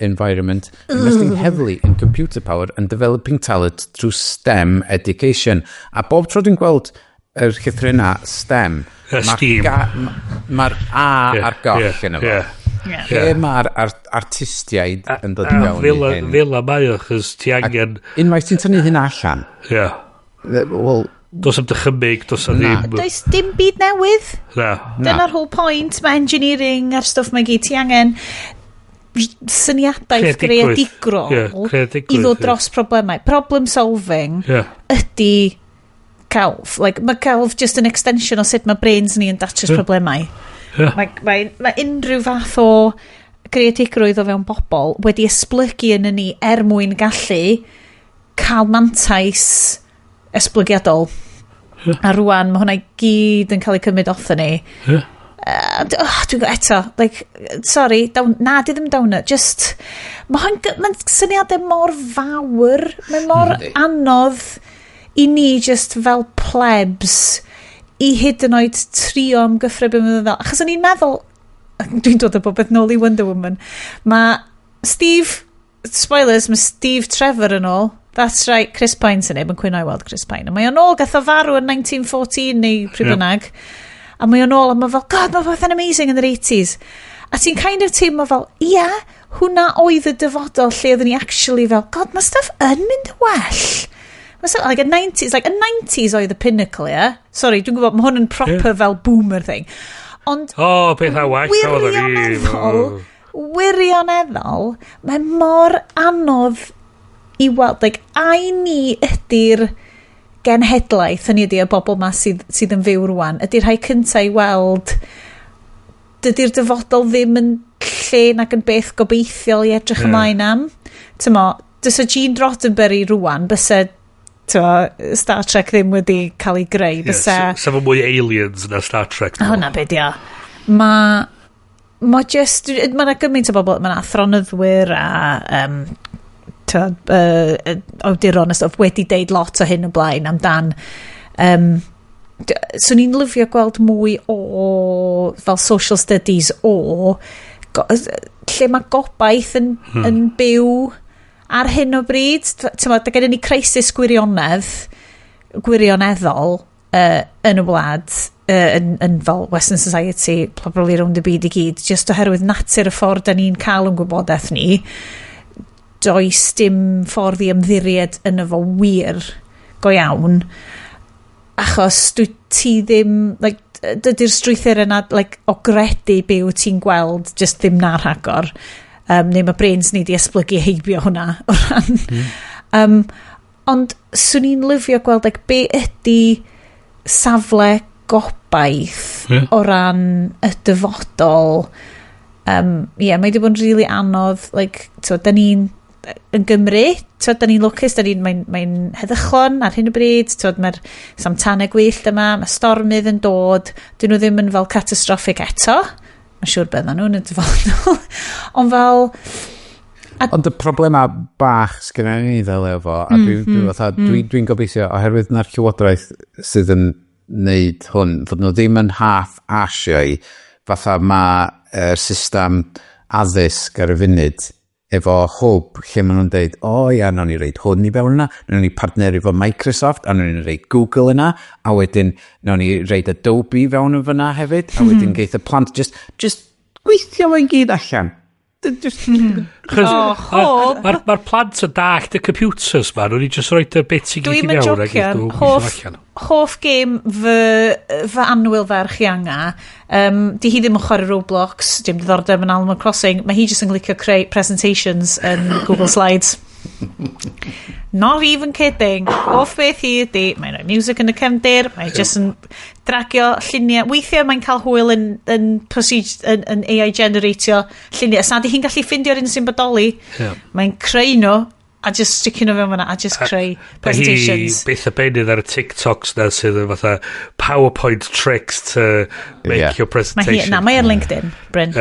environment investing heavily in computer power and developing talent through STEM education a bob tro dwi'n gweld yr llythrynna STEM mae'r A ar goll yn efo lle mae'r artistiaid yn dod i fewn i hyn fel a mae o chys ti angen unwaith ti'n tynnu hynna allan dos am dychymig dos am ddim does dim byd newydd dyna'r whole point mae engineering a'r stwff mae gyd ti angen syniadaeth greadigrol i ddod dros problemau problem solving ydy celf mae celf just an extension o sut mae brains ni yn datrys problemau mae unrhyw fath o greadigrwydd o fewn bobl wedi esblygu yn ni mwyn gallu cael mantais esblygiadol a rwan mae hwnna i gyd yn cael ei cymryd off ni dwi'n gwybod eto sorry na di ddim downer just mae'n syniadau mor fawr mae mor anodd i ni just fel plebs i hydynoed trio am gyffredin fel achos o'n i'n meddwl dwi'n dod o popeth nôl i Wonder Woman. Mae Steve, spoilers, mae Steve Trevor yn ôl. That's right, Chris Pine sy'n neb yn cwyno i weld Chris Pine. A mae o'n ôl, gath o farw yn 1914 neu pryd bynnag. A mae o'n ôl, a mae fel, God, mae beth yn amazing yn yr 80s. A ti'n kind of teimlo fel, hwnna oedd y dyfodol lle oedden ni actually fel, God, mae stuff yn mynd y well. Mae stuff, like a 90s oedd y pinnacle, Sorry, dwi'n gwybod, mae hwn yn proper fel boomer thing. Ond, beth a waith wirioneddol, mae mor anodd i weld, like, ai ni ydy'r genhedlaeth, hynny ydy y bobl ma sydd yn fyw rwan, ydy'r rhai cyntaf i weld, dydy'r dyfodol ddim yn lle nag yn beth gobeithiol i edrych ymlaen am. Tymo, dysa Gene Roddenberry rwan, bysa Star Trek ddim wedi cael ei greu, bysa... Sef o mwy aliens na Star Trek. Hwna beth, Mae just... Mae'na gymaint o bobl, mae'na athronyddwyr a... awduron wedi deud lot o hyn o blaen amdan so ni'n lyfio gweld mwy o fel social studies lle mae gobaith yn byw ar hyn o bryd da gen ni crisis gwirioneddol yn y wlad yn fel Western Society probably rownd y byd i gyd just oherwydd natur y ffordd da ni'n cael yn gwybodaeth ni does dim ffordd i ymddiried yn efo wir go iawn achos ti ddim dydy'r strwythyr yna o gredu byw ti'n gweld just ddim na rhagor neu mae brains ni di esblygu heibio hwnna o ran ond swn i'n lyfio gweld be ydy safle gobaith o ran y dyfodol mae wedi bod yn really anodd da ni'n yn Gymru, da ni'n lwcus, mae'n heddychlon ar hyn o bryd, mae'r samtanau gwyllt yma, mae stormydd yn dod, dyn nhw ddim yn fel catastroffig eto, mae'n siŵr bydden nhw'n y dyfodol, ond fel... Ond y problemau bach sgynna ni ddelo efo, a dwi'n gobeithio, oherwydd na'r llywodraeth sydd yn neud hwn, fod nhw ddim yn half-asio i, fatha mae'r system addysg ar y funud, efo hwb lle maen nhw'n dweud nawn ni reid hwn i fewn yna, nawn ni partneri efo Microsoft, a nawn ni reid Google yna, a wedyn nawn ni reid Adobe fewn yn fyna hefyd, a wedyn geith y plant just gweithio fo'n gyd allan. Mae'r plant yn dallt y computers ma, nhw'n i just roed y bit i gyd i mewn. Hoff game fy anwyl ferch Ianga, di hi ddim yn chwarae Roblox, dim diddordeb yn Animal Crossing, mae hi just yn glicio creu presentations yn Google Slides. Not even kidding. Hoff beth hi ydi, mae'n rhoi music yn y cefndir, mae'n just yn dragio lluniau. Weithiau mae'n cael hwyl yn AI generatio lluniau. Os nad hi'n gallu ffindio'r un sy'n bodoli, mae'n creu nhw a just sticio nhw fewn fyna a just creu presentations. Hi beth y benydd ar y TikToks na sydd yn fatha PowerPoint tricks to make your presentations. Mae ar LinkedIn, Bryn.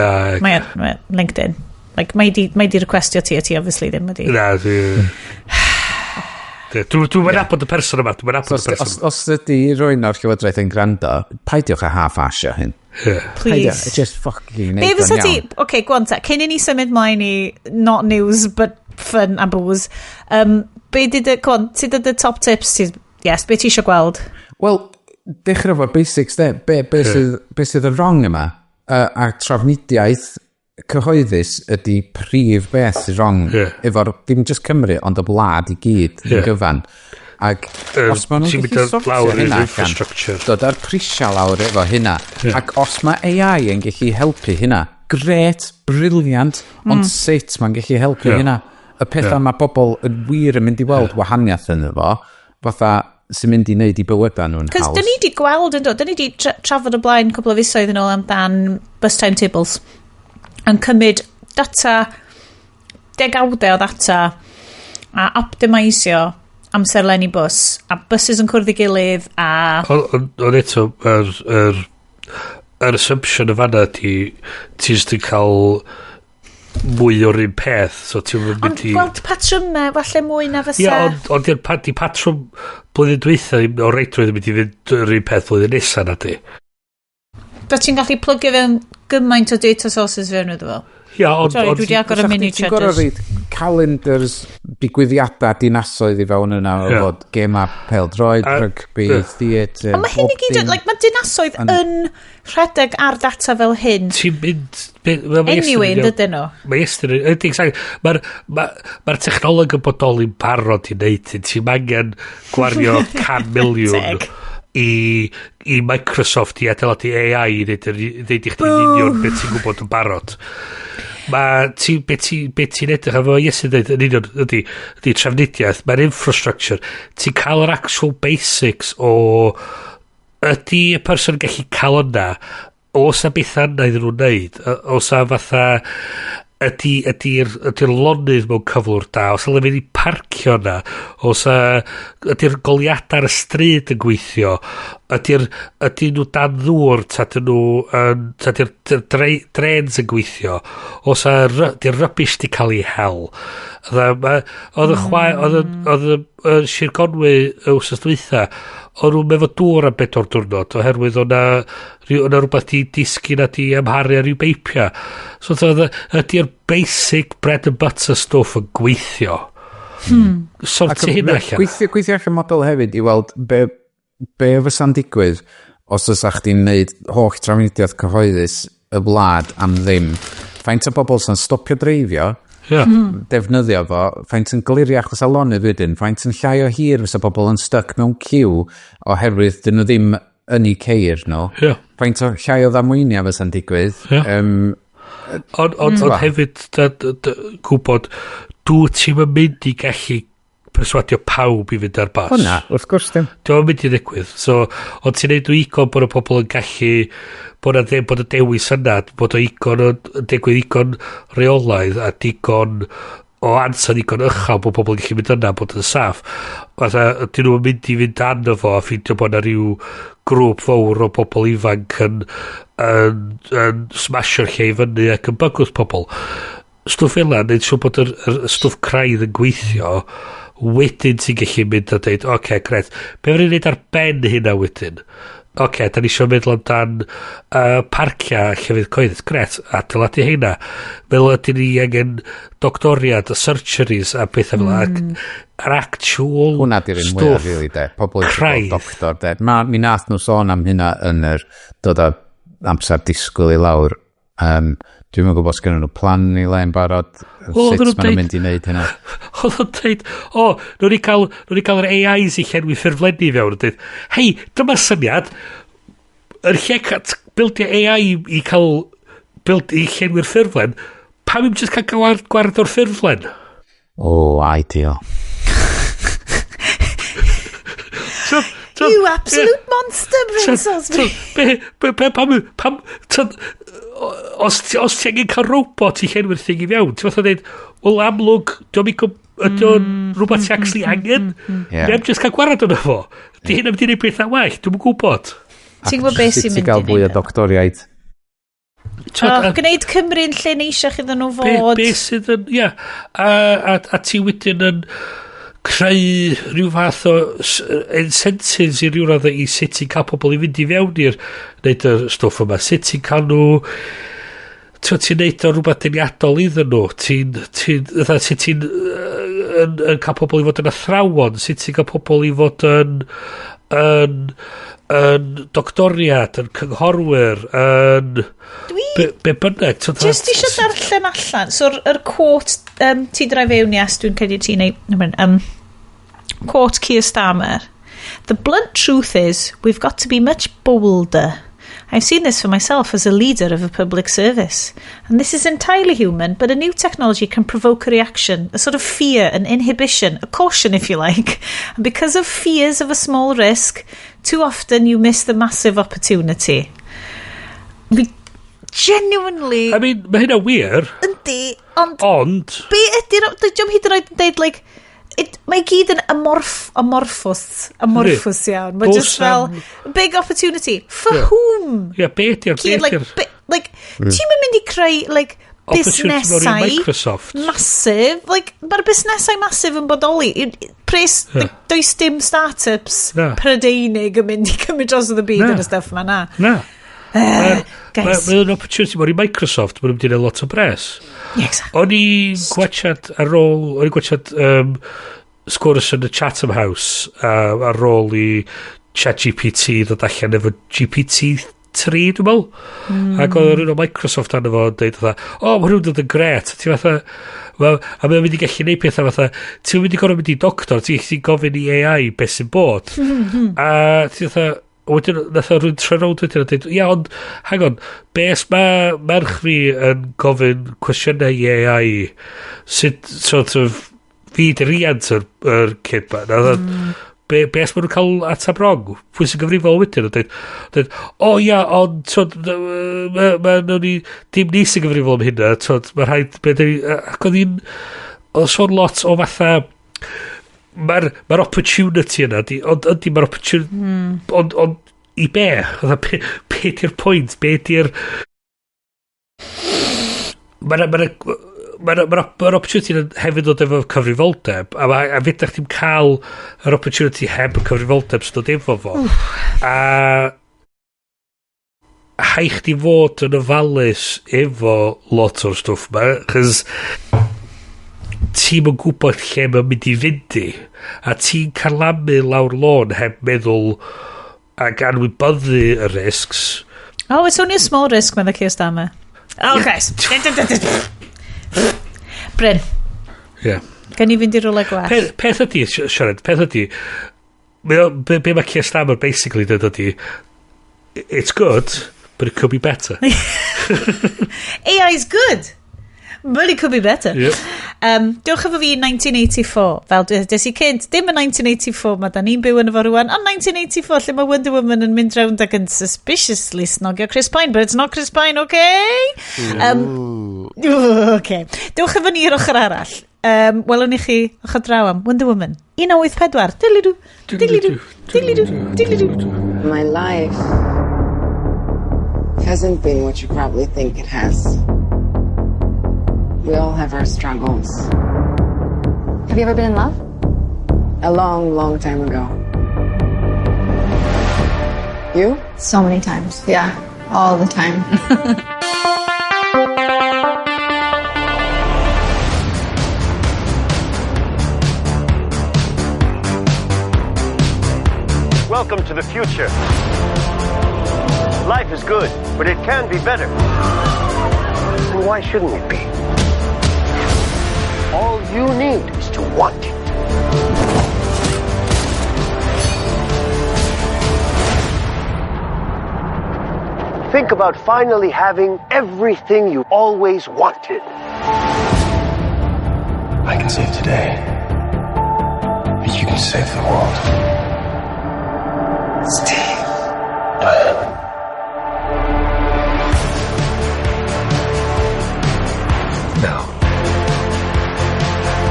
Mae ar LinkedIn. Mae di requestio ti, obviously ddim wedi. Na, dwi'n nabod y person yma. Os ydy rwy'n o'r llywodraeth yn gwrando, paidiwch a half-asio hyn. Please. Just fucking neud o'n iawn. OK, gwanta, cyn i ni symud mlaen i not news, but fun a booze. Be did the top tips? Yes, be ti eisiau gweld? Wel, dechrau fo basics, be sydd yn wrong yma, a trafnidiaeth cyhoeddus ydy prif beth sy'n wrong efo'r ddim just Cymru ond y wlad i gyd yn gyfan ac os maen nhw'n gallu sortio hynna dod ar prisia lawr efo hynna ac os mae AI yn gallu helpu hynna gret, briliant ond sut mae'n gallu helpu hynna y pethau mae bobl yn wir yn mynd i weld wahaniaeth yn efo fatha sy'n mynd i wneud i bywydau nhw'n haws. Cos dyn ni di gweld dyn ni di trafod o blaen cwbl o fisoedd yn ôl amdan bus timetables yn cymryd data, degawdau o data, a optimisio amserlenni bus, a buses yn cwrdd i gilydd, a... Ond eto, yr assumption y fanna ti jyst yn cael mwy o'r un peth, so ti'n mynd i... Ond gweld patrwmau, falle mwy na fysa... Ia, ond di patrwm blwyddyn dweitha o reidrwydd yn mynd i fynd yr un peth blwyddyn nesaf na di. Da ti'n gallu plygio fewn gymaint o data sources fewn iddo fel. Ia, ond... Sorry, dwi wedi agor y mini Ti'n gorau cheddars. reid calendars digwyddiadau dinasoedd i fewn yna o fod gema pel-droed, rygbi, theatr, Ond mae hyn i gyd, mae dinasoedd yn rhedeg ar data fel hyn. Ti'n mynd... Anyway, dydyn nhw. Mae Iestyn... Mae'r technoleg yn bodoli'n barod i wneud hyn. Ti'n angen gwario 100 miliwn i Microsoft i adeiladu AI i ddeud i chdi union beth ti'n gwybod yn barod. Beth ti'n edrych efo Iestyn dweud yn union ydy trafnidiaeth, mae'r infrastructure. Ti'n cael yr actual basics o... Ydy y person yn gallu cael yna os a beth yna iddyn nhw'n neud, os a fatha ydy'r lonydd mewn cyflwr da, os a lefydd i parcio yna, os a ydy'r goliadau ar y stryd yn gweithio, ydy nhw dan ddŵr, ydy'r drens yn gweithio, os a ydy'r rybys di cael ei hel. Oedd y Sir Conwy wsos dweitha, o'n nhw'n efo dŵr am 4 diwrnod, oherwydd o'na rhywbeth i disgyn a di amharu ar ryw beipia. So ydy'r basic bread and butter stuff yn gweithio. Sorti hynna allan. Gweithio allan model hefyd i weld be fysa'n digwydd os ys chdi'n neud holl trafnidiaeth cyhoeddus y wlad am ddim. Faint o bobl sy'n stopio dreifio, defnyddio fo, faint yn glirio achos alonydd wedyn, faint yn llai o hir fysa bobl yn stuck mewn ciw oherwydd dyn nhw ddim yn ei ceir nhw. Faint o llai o ddamwynia fysa'n digwydd. Ond hefyd gwybod, dwi ti'n mynd i gallu perswadio pawb i fynd ar bas. Hwna, wrth gwrs dim. Dwi'n mynd i ddigwydd. So, ond ti'n neud o icon bod y pobl yn gallu, bod y dewis yna, bod o icon yn digwydd icon reolaidd a digon o ansan icon ychal bod pobl yn gallu mynd yna bod yn saff. Fatha, dyn nhw'n mynd i fynd arno fo a ffindio bod yna rhyw grŵp fawr o bobl ifanc yn smasho'r lle i fyny ac yn bygwth pobl. Stwff fel yna, neud siw bod yr stwff craidd yn gweithio, wedyn ti'n gallu mynd a dweud, oce, gret, be fydden ni'n neud ar ben hynna wedyn? Oce, da ni eisiau meddwl amdan parcia llefydd coeddus, gret, adeiladu hynna. Fel ydyn ni angen doctoriad, surgeries a bethau fel ac yr actual hwnna di'r un mwyaf rili de, pobl eisiau doctor de. Mi nath nhw sôn am hynna yn dod o amser disgwyl i lawr. Dwi'n meddwl bod sgynnu nhw plan i le'n barod sut maen nhw'n mynd i wneud hynna. Oedd o'n dweud, nhw'n i cael yr AIs i llenwi ffurflenni fewn. Hei, dyma syniad, yr lle bildio AI i cael i llenwi'r ffurflen, pam i'n just cael gwared o'r ffurflen? Ideal. You absolute monster, Bryn Salisbury. Os ti angen cael robot i llenwi'r thing i fewn, ti'n fath o dweud, wel amlwg, ydy'n rhywbeth ti actually angen? Neu am just cael gwared o'na fo? Di hynna mynd i neud bethau well, dwi'n gwybod. Ti'n gwybod beth sy'n mynd i neud? Ti'n gael fwy o doctoriaid. Gwneud Cymru'n lle neisiach iddyn nhw fod. Be sydd yn, ia. A ti wedyn yn creu rhyw fath o incentives i ryw radd i sut ti'n cael pobl i fynd i fewn i'r neud y stwff yma. Sut ti'n cael nhw, ti'n neud o rhywbeth deniadol iddyn nhw. Sut ti'n cael pobl i fod yn athrawon. Sut ti'n cael pobl i fod yn doctoriad, yn cynghorwyr, yn be bynnag. Just eisiau darllen allan. So, yr quote ti droi fewn i as dwi'n credu ti neu quote Keir Starmer. The blunt truth is, we've got to be much bolder. I've seen this for myself as a leader of a public service. And this is entirely human, but a new technology can provoke a reaction, a sort of fear, an inhibition, a caution if you like. And because of fears of a small risk, too often you miss the massive opportunity. Genuinely... I mean, mae hynna wir. Yndi, ond... Be ydy'r... Dwi'n hyd yn oed yn deud, like... Mae gyd yn amorphous iawn. Mae just fel big opportunity. For whom? Yeah, be ydy'r... Ti'n mynd i creu, like, busnesau masif. Like, mae'r busnesau masif yn bodoli. Pres, does dim start-ups Prydeinig yn mynd i cymryd dros o the byd yn y stuff yma, na. Guys. Mae'n opportunity mor i Microsoft, mae'n mynd i lot o bres. Yeah, exactly. O'n i gwachad sgwrs yn y Chatham House ar ôl i ChatGPT ddod allan efo GPT-3, dwi'n meddwl. Ac oedd rhywun o Microsoft arno fo yn dweud ma hwnnw'n dod yn gret. Ti fatha, a mae'n mynd i gallu neud pethau fatha, ti'n mynd i gorau mynd i doctor, ti'n gofyn i AI beth sy'n bod. A ti fatha, wedyn, nath o rhywun troi rownd wedyn a dweud, ond, hang on, beth mae merch fi yn gofyn cwestiynau i AI sydd sort of fi di'r riant yr kid ma. Beth maen nhw'n cael atab wrong? Pwy sy'n gyfrifol wedyn? Ond, mae nhw'n ni, dim ni sy'n gyfrifol am hynna, mae rhaid, ac oedd hi'n, oedd sôn lot o fatha, mae'r opportunity yna, ond mae'r opportunity, ond i be? Be di'r pwynt? Be di'r... Mae'r opportunity hefyd dod efo cyfrifoldeb a fydach chdi'n cael yr opportunity heb y cyfrifoldeb sy'n dod efo fo a hai chdi fod yn ofalus efo lot o'r stwff ma chys ti'n yn gwybod lle mae'n mynd i fynd i a ti'n carlamu lawr lôn heb meddwl ac anwybyddu y risks. It's only a small risk mae'n Keir Starmer. Guys. Bryn. Yeah. Gan i fynd i rwle gwell. Peth ydi, Sianed, peth ydi, be mae Keir Starmer basically dweud ydi, it's good, but it could be better. AI is good, but it could be better. Yep. Diolch efo fi 1984, fel des i cynt, dim yn 1984, mae da ni'n byw yn efo rwan, ond 1984, lle mae Wonder Woman yn mynd rownd ac yn suspiciously snogio Chris Pine, but it's not Chris Pine, okay? Okay. Diolch efo ni i'r ochr arall. Welwn i chi ochr draw am Wonder Woman 1984. Diddly-doo, diddly-doo, diddly-doo, diddly-doo. My life hasn't been what you probably think it has. We all have our struggles. Have you ever been in love? A long, long time ago. You? So many times. Yeah, all the time. Welcome to the future. Life is good, but it can be better. And why shouldn't it be? All you need is to want it. Think about finally having everything you always wanted. I can save today, but you can save the world. Steve. Diana. No.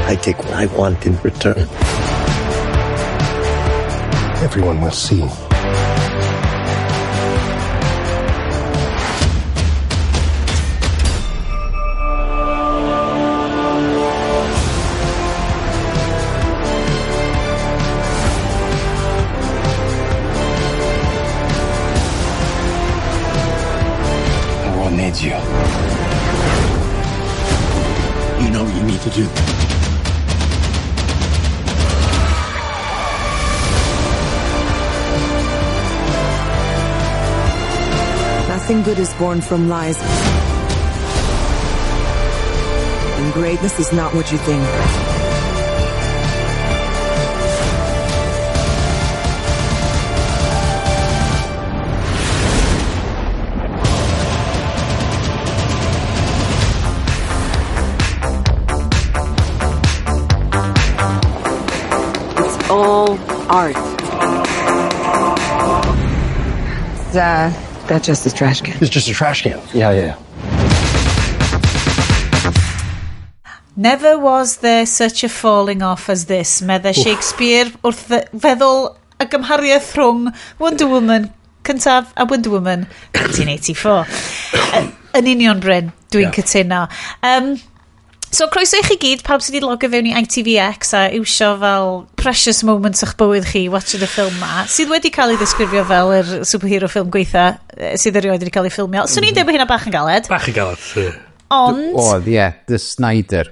I take what I want in return. Everyone will see. The world needs you. You know what you need to do. Nothing good is born from lies. And greatness is not what you think. It's all art. That's just a trash can. It's just a trash can. Yeah. Never was there such a falling off as this, medde Shakespeare wrth feddwl y gymhariaeth rhwng Wonder Woman cyntaf a Wonder Woman 1984. Yn union, Bryn, dwi'n cytuno. So, croeso i chi gyd, pawb sydd wedi logio fewn i ITVX a iwsio fel precious moments o'ch bywyd chi, watching y ffilm ma, sydd wedi cael ei ddisgrifio fel yr superhero ffilm gweitha sydd erioed wedi cael ei ffilmio. So, ni'n dweud bod hynna bach yn galed. Bach yn galed, Ond... The Snyder.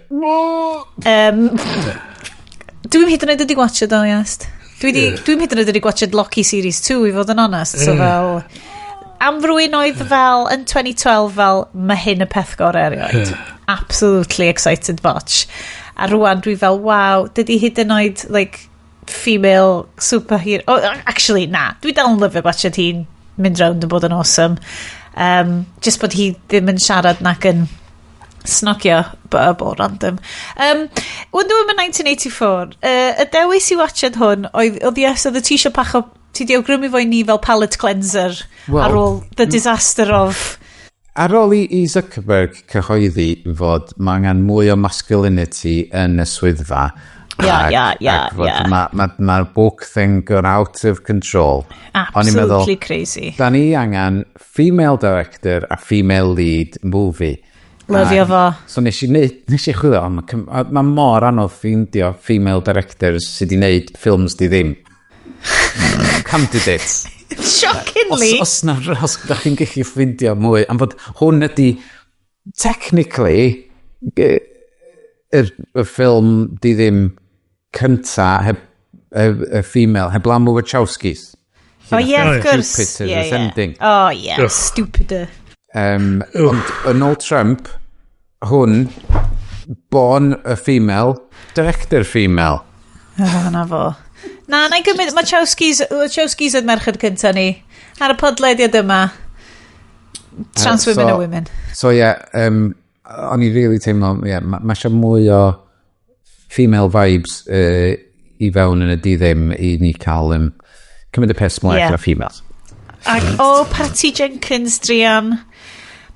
Dwi'n hyd yn oed wedi gwachio do, Iest. Dwi'n hyd yn oed wedi gwachio Loki Series 2, i fod yn honest. So, fel... Am rwy'n oedd fel yn 2012 fel mae hyn y peth gore erioed. Absolutely excited watch. A rwan dwi fel, wow, dydy hyd yn oed, like, female superhero... Oh, actually, na. Dwi dal yn lyfio gwachod hi'n mynd round yn bod yn awesome. Just bod hi ddim yn siarad nac yn snogio, bod random. Wonder Woman 1984. Y dewis i watchod hwn, oedd yes, oedd y ti eisiau pach o... Ti di awgrymu fo i ni fel palate cleanser ar ôl the disaster of... Ar ôl i Zuckerberg cyhoeddi fod mae angen mwy o masculinity yn y swyddfa. Mae'r book thing gone out of control. Absolutely crazy. Da ni angen female director a female lead movie. Lyfio fo. So nes i chwilio, mae mor anodd ffeindio female directors sydd wedi gwneud ffilms di ddim. Candidates. Shockingly. Os da chi'n gallu ffeindio mwy, am fod hwn ydy technically y ffilm di ddim cynta heb y female, heb Lambo Wachowskis. Oh yeah, of course. Jupiter Ascending. Oh yeah, stupider. Ond yn ôl Trump, hwn, born a female, director female. Na fo. Na i gymryd, mae Wachowskis oedd merched cynta ni. Ar y podlediad yma. Trans women a women. So o'n i really teimlo, mae eisiau mwy o female vibes i fewn yn y dydd i ni cael cymryd y pes mlaen o females. Ac Patty Jenkins, Drian.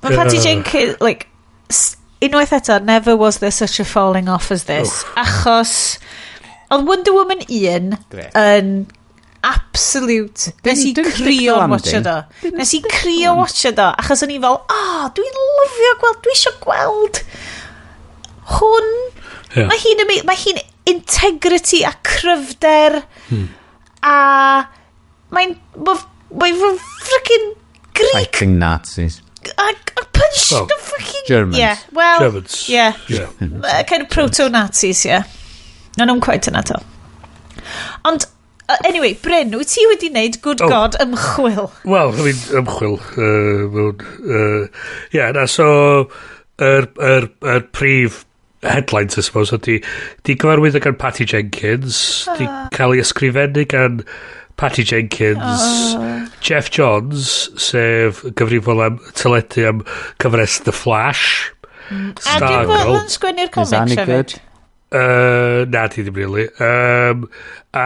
Mae Patty Jenkins, like, unwaith eto, never was there such a falling off as this. Achos... Oedd Wonder Woman 1 yn absolute... Nes i crio watcha do. Nes i crio watcha do. Achos o'n i fel, dwi'n lyfio gweld, dwi eisiau gweld hwn. Mae hi'n integrity a cryfder. A mae'n freaking Greek. Fighting Nazis. A punch the fucking... Germans. Yeah, well... Germans. Yeah. Kind of proto-Nazis, yeah. No, I'm quite yna to. Ond, anyway, Bryn, wyt ti wedi wneud good god ymchwil? Wel, I mean, ymchwil. So, prif headlines, I suppose, di gyfarwydd gan Patty Jenkins, di cael ei ysgrifennu gan Patty Jenkins, Jeff Johns, sef gyfrifol am teledu am cyfres The Flash, Stargirl. A dwi'n fod yn sgwennu'r comics hefyd. Na, ti ddim really. A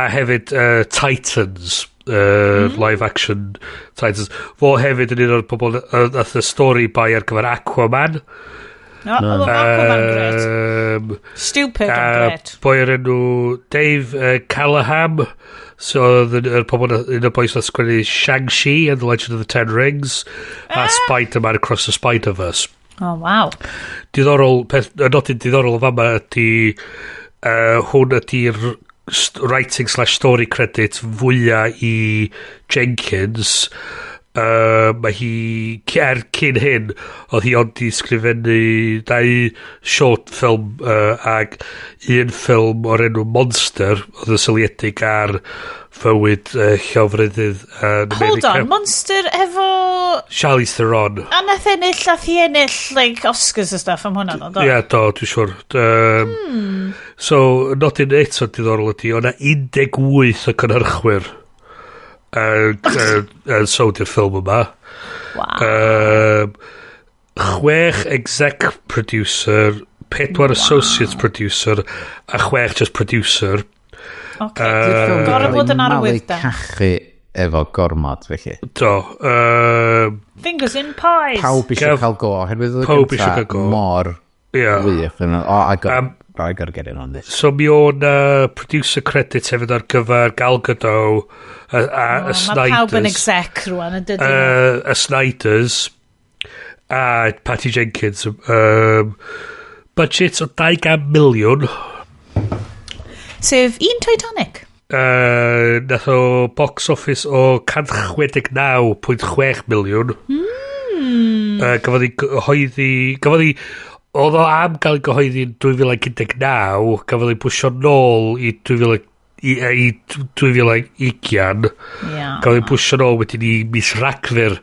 hefyd Titans, live action Titans. Fo hefyd yn un o'r pobl nath y stori bai ar gyfer Aquaman. Aquaman great. Stupid and great. Boi ar enw Dave Callahan. So un o'r boys nath sgwennu Shang-Chi and the Legend of the Ten Rings. A Spider-Man Across the Spider-Verse. Oh, wow. Nodyn diddorol o fama ydy hwn ydy'r writing/story credit fwyaf i Jenkins. Mae hi cyn hyn oedd hi ond i sgrifennu 2 short film ag 1 ffilm o'r enw Monster oedd yn syliedig ar fywyd llofrydydd yn America. Hold on, Monster efo... Charlize Theron. A nath hi ennill, like, Oscars a stuff am hwnna, do? Ie, dwi'n siwr. So, nodyn eto diddorol ydy, o'na 18 o cynhyrchwyr yn sowdi'r ffilm yma. Wow. 6 exec producer, 4 associate producer, a 6 just producer. Gorau bod yn arwydd da. Cachu efo gormod, felly. Do. Fingers in pies. Pawb eisiau cael go, oherwydd oedd y gyntaf mor wych. I gotta get in on this. So mi o'n producer credit hefyd ar gyfer Gal Gadot a Snyders. Mae pawb yn exec rwan, y dydy. A Snyders a Patty Jenkins. budget o 200 miliwn. Sef un Titanic. Nath o box office o 169.6 miliwn. Gafodd ei gyhoeddi... Oedd o am gael ei gyhoeddi yn 2019, gafodd ei bwysio nôl i 2020. Gafodd ei bwysio nôl wedyn i mis Rhagfyr y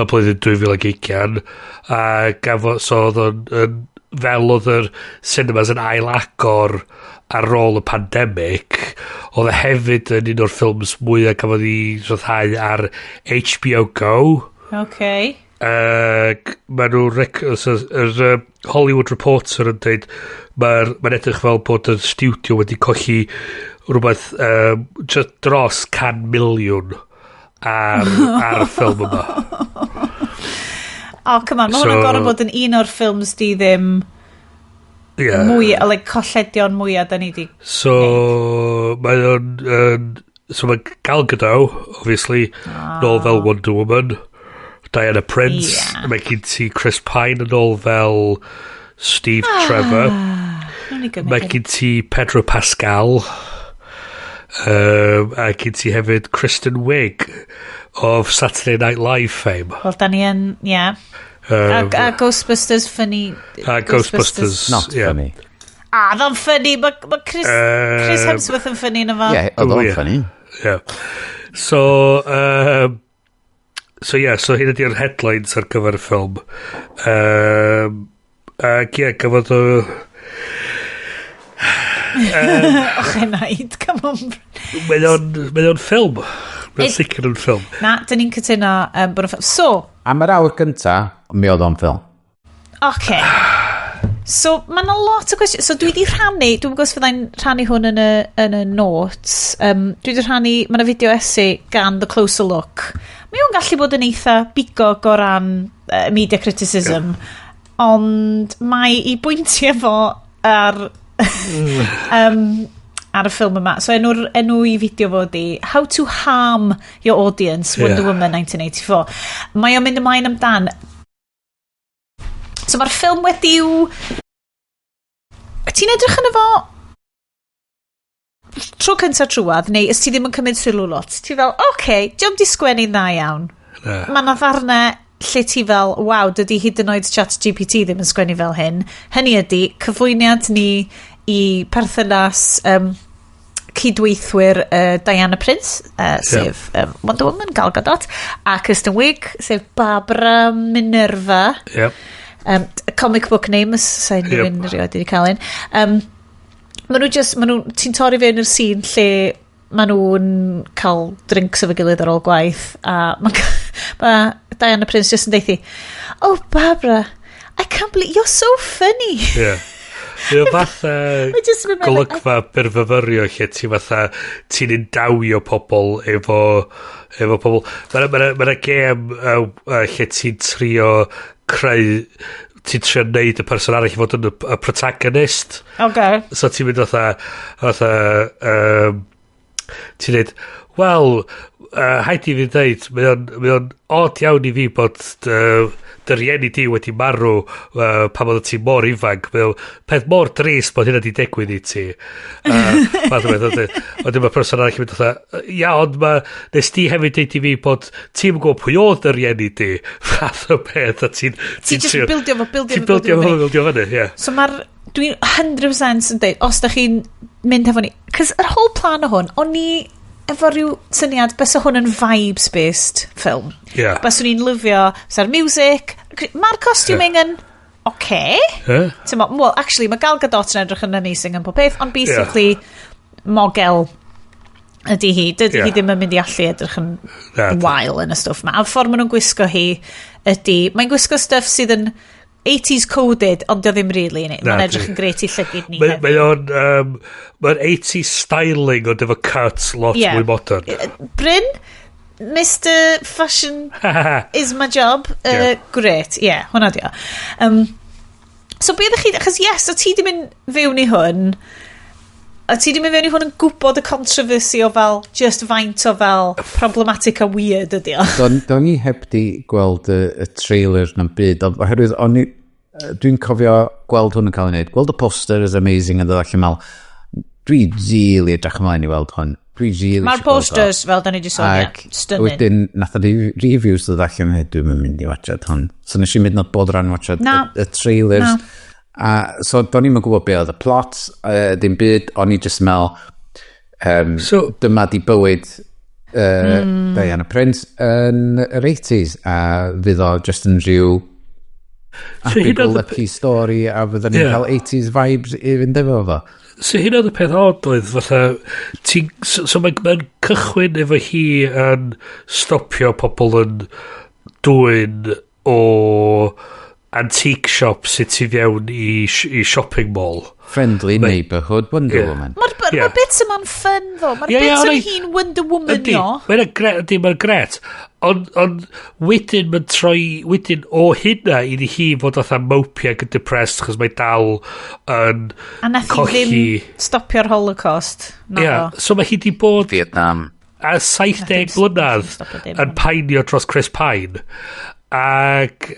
blwyddyn 2020. A gafodd... So oedd o'n... Fel oedd yr cinemas yn ail-agor ar ôl y pandemic, oedd e hefyd yn un o'r ffilms mwyaf gafodd ei rhyddhau ar HBO Go. Okay. Mae nhw Hollywood Reporter yn dweud mae'n edrych fel bod y studio wedi colli rhywbeth just dros 100 miliwn ar y ffilm yma. Oh, come on, mae hwnna'n gorau bod yn un o'r ffilms di ddim mwy, like colledion mwyaf da ni di. So, mae Gal Gadot, obviously, nôl fel Wonder Woman, Diana Prince, mae gen ti Chris Pine yn ôl fel Steve Trevor, mae gen ti Pedro Pascal, a gen ti hefyd Kristen Wiig of Saturday Night Live fame. Wel, da ni yn, a Ghostbusters funny. Ghostbusters not funny. Dda'n funny. Mae Chris Hemsworth yn funny na fa. Oedd o'n funny. So hyn ydy'r headlines ar gyfer y ffilm. Gafodd o... Och, neud, come on. Mae o'n ffilm. Mae'n sicr yn ffilm. Na, dyn ni'n cytuno bod o'n ffilm. So... Am yr awr gynta, mi oedd o'n ffilm. Okay. So, mae'n a lot o gwestiwn. So, dwi wedi rhannu, dwi'n gwybod fyddai'n rhannu hwn yn y notes. Dwi wedi rhannu, mae'n a fideo essay gan The Closer Look. Mae o'n gallu bod yn eitha bigog o ran media criticism. Ond mae i bwyntio fo ar... ar y ffilm yma. So enw i fideo fo di How to Harm Your Audience, Wonder Woman 1984. Mae o'n mynd ymlaen amdan. So mae'r ffilm wedi'w... Ti'n edrych yn efo tro cyntaf trwad, neu ys ti ddim yn cymryd sylw lot? Ti fel, diolch di sgwennu'n dda iawn. Mae na ddarnau lle ti fel, waw, dydy hydynoed chat GPT ddim yn sgwennu fel hyn. Hynny ydy, cyflwyniad ni i perthynas cydweithwyr Diana Prince, sef Wonder Woman, Gal Gadot, a Kristen Wiig, sef Barbara Minerva. Comic book name, sa'n rhywun rioed wedi cael un. Ti'n torri fewn i'r scene lle maen nhw'n cael drinks efo gilydd ar ôl gwaith, a mae Diana Prince just yn deithi, oh Barbara, I can't believe, you're so funny. Mae'n fatha golygfa berfyfyrio lle ti'n endawio pobl efo pobl. Mae'n gêm lle ti'n trio creu, ti'n trio neud y person arall i fod yn y protagonist. So ti'n mynd fatha ti'n neud, wel, haid i fi ddeud, mae o'n od iawn i fi bod dy rieni di wedi marw pan oedd ti mor ifanc. Peth mor drist bod hynna di digwydd i ti. Ond yma person arall yn mynd ond nes ti hefyd deud i fi bod ti'n gwybod pwy oedd dy rieni di. Fath o peth. Ti'n just bildio fyny. So dwi'n 100% yn deud, os da chi'n mynd hefo ni, cos yr whole plan o hwn, o'n i efo rhyw syniad, bys o hwn yn vibes-based ffilm. Bys o'n i'n lyfio, sa'r music, mae'r costuming yn well, actually, mae Gal Gadot yn edrych yn amazing yn popeth, ond basically, mogel ydy hi. Dydy hi ddim yn mynd i allu edrych yn wael yn y stwff ma. A ffordd maen nhw'n gwisgo hi ydy, mae'n gwisgo stuff sydd yn 80s coded, ond ddim really in it. Mae'n edrych yn gret i llygyd ni. Mae'n 80s styling ond efo cuts lot mwy modern. Bryn, Mr. Fashion is my job. Great, hwnna dio. So be ydych chi, achos o ti di mynd fewn i hwn, a ti di mynd fewn i hwn yn gwybod y controversy o fel, just faint o fel problematic a weird ydi o. Do'n i heb di gweld y trailer na'n byd, oherwydd o'n i dwi'n cofio gweld hwn yn cael ei wneud. Gweld y poster is amazing yn ddod allan mal. Dwi really edrych ymlaen i weld hwn. Mae'r posters, fel da ni wedi sôn, stunning. Wedyn, nath y reviews ddod allan yn dwi'n mynd i watchad hwn. So nes i mynd not bod rhan watchad y trailers. So do'n i'n gwybod be oedd y plot, dim byd, o'n i just mel, dyma di bywyd Diana Prince yn yr 80s, a fydd o just yn rhyw happy-go-lucky story, a fydden ni'n cael 80s vibes i fynd efo fo. So hyn oedd y peth oed oedd fatha so mae'n cychwyn efo hi yn stopio pobl yn dwyn o antique shop sydd ti fewn i shopping mall. Friendly neighbourhood Wonder Woman. Mae'r bits yma'n ffyn ddo. Mae'r bits am hi'n Wonder Woman o. Mae'n gret. Ond wedyn mae'n troi, wedyn o hynna i ni hi fod oedd am mopia yn depressed chos mae dal yn a nath hi ddim stopio'r Holocaust. So mae hi di bod Vietnam a 70 blynedd yn painio dros Chris Pine ac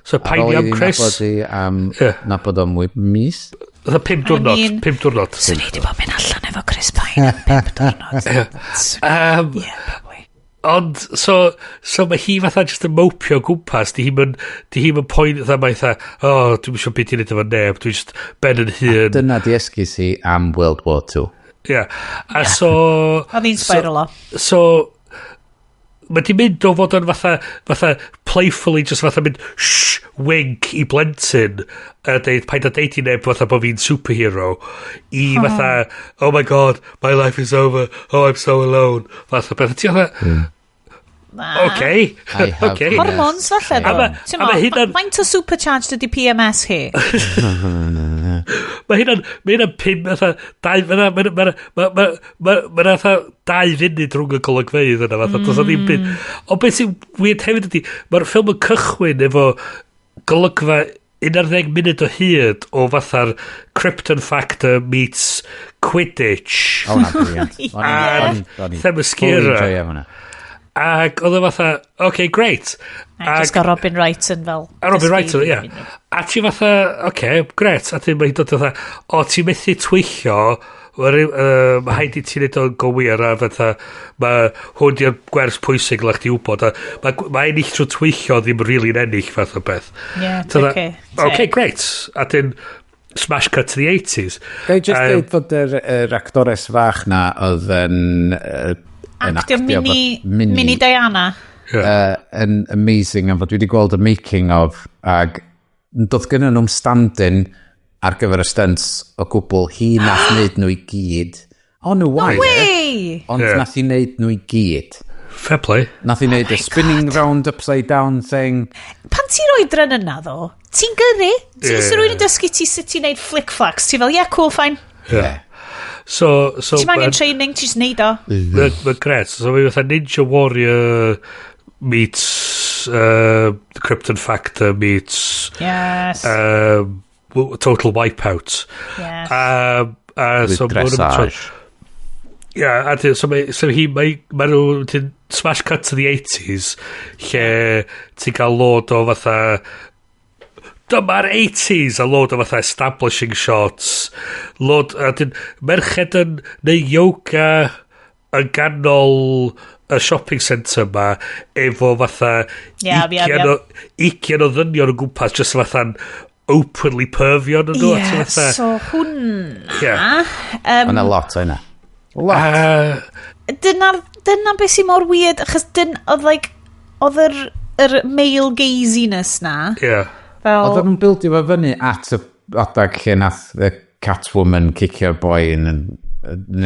so painio am Chris na bod o'n mwy mis oedd 5 diwrnod so ni di bod mynd allan efo Chris Pine am 5 diwrnod ond so mae hi fatha just yn mopio gwmpas di hi'n poen dda mae dda dwi'n mysio beth i'n efo neb dwi'n just ben yn hun dyna di esgus hi am World War II a so oedd hi'n spiral o so mae di mynd o fod yn fatha playfully just fatha mynd wink i blentyn paid a deud i neb fatha bod fi'n superhero i fatha oh my god my life is over I'm so alone fatha beth ti fatha okay hormones falle ddo faint o supercharged ydi PMS hi mae hynna'n 5 mae'n fatha 2 funud rhwng y golygfeydd yna fatha does ddim byd ond beth sy'n weird hefyd ydi mae'r ffilm yn cychwyn efo golygfa 11 munud o hyd o fatha'r Krypton Factor meets Quidditch Themyscira ac oedd o fatha okay great just got Robin Wright yn fel Robin Wright a ti fatha okay great a ti'n mynd fatha ti methu twyllio mae haid i ti'n neud o'n gywir a fatha mae hwn di'r gwers pwysig lach ti wybod a mae ennill trwy twyllio ddim rili'n ennill fath o beth okay great a dyn smash cut to the 80s Gai just dweud fod yr actores fach na oedd yn actio mini Diana yn amazing am fod dwi wedi gweld y making of ag doedd gyda nhw'n stand-in ar gyfer y stunts o gwbl hi nath wneud nhw i gyd ond nath hi wneud nhw i gyd fair play nath hi wneud a spinning round upside down thing pan ti'n rhoi dren yna ddo ti'n gyrru ti'n sy'n rwy'n dysgu ti sut ti'n neud flick-flacks ti fel cool fine so ti'n angen training ti'n just neud o mae'n gret so mae fatha Ninja Warrior meets Krypton Factor meets Total Wipeout with dressage so mae nhw smash cut to the 80s lle ti'n cael load o fatha dyma'r 80s a load o fatha establishing shots merched yn neu yoga yn ganol y shopping centre ma efo fatha 20 o ddynion o gwmpas just fatha'n openly pervion yn dweud so hwnna yna lot o hynna dyna beth sy'n mor weird achos oedd yr male gaziness na oedd nhw'n bildio fo fyny at y adag lle nath y Catwoman kicio'r boi yn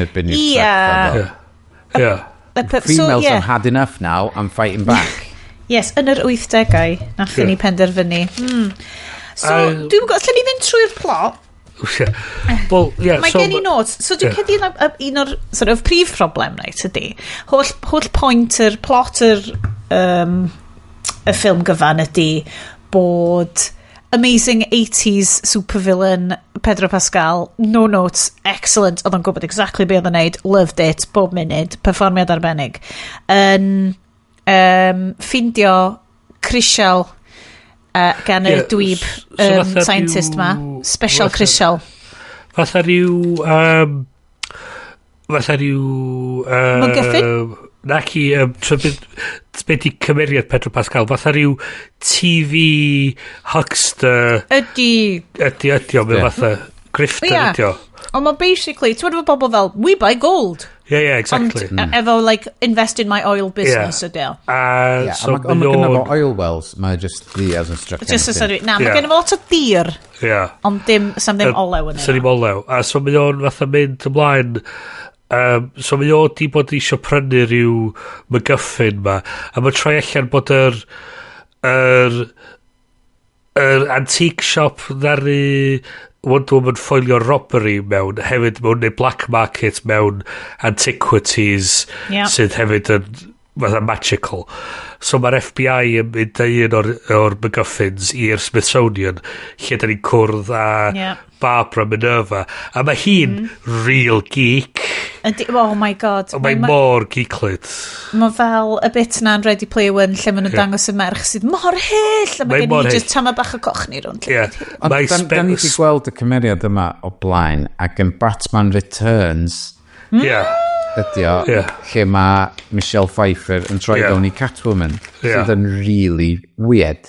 erbyn i'r females have had enough now I'm fighting back yes yn yr 80au nath ni penderfynu so dwi'n gwybod lle ni fynd trwy'r plot mae gen i notes so dwi'n cedi un o'r sort of prif problem ydy holl pwynt yr plot y ffilm gyfan ydy bod amazing 80s supervillain Pedro Pascal no notes excellent oedd o'n gwybod exactly be oedd o'n neud loved it bob munud perfformiad arbennig yn ffindio crisial gan y dwyb scientist ma, special crucial. Fatha rhyw... MacGuffin? Naci, be di cymeriad Pedro Pascal, fatha rhyw TV huckster... Ydy o, mewn fatha grifter ydy o. Ond mae basically, ti'n meddwl bobl fel, we buy gold. Yeah, exactly. Ond efo, like, invest in my oil business ydy o. Ond mae gynnu fo oil wells, mae just the as instructed. Na, mae gynnu fo lot o dir. Ond sam ddim olew yn yna. Ddim olew. A so mae o'n fatha mynd ymlaen... so mae o di bod eisiau prynu rhyw MacGuffin ma, a mae troi allan bod yr antique shop ddari Wonder Woman foilio robbery mewn, hefyd mewn neu black market mewn antiquities sydd hefyd yn fatha magical. So mae'r FBI yn mynd â un o'r MacGuffins i'r Smithsonian, lle da ni'n cwrdd a Barbara Minerva, a mae hi'n real geek. Oh my god. Mae'n mor geeklyd. Mae fel y bit na'n Ready Player One lle maen nhw'n dangos y merch sydd mor hyll, a mae gen i just tama bach o cochni rhwng. Ond da ni wedi gweld y cymeriad yma o blaen, ac yn Batman Returns ydy o, lle mae Michelle Pfeiffer yn troi fewn i Catwoman, sydd yn really weird.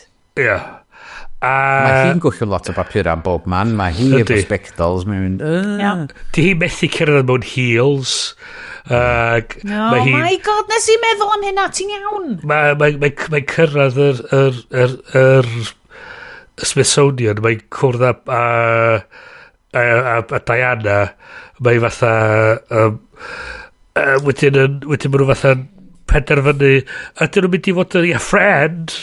Mae hi'n gwylio lot o bapur am bob man, mae hi efo spectols, mae'n mynd... Di hi methu cyrraedd mewn heels. Oh my god, nes i meddwl am hynna, ti'n iawn. Mae'n cyrraedd yr Smithsonian, mae'n cwrdd a Diana, mae'n fatha... wedyn maen nhw fatha penderfynu, ydyn nhw'n mynd i fod yn friend.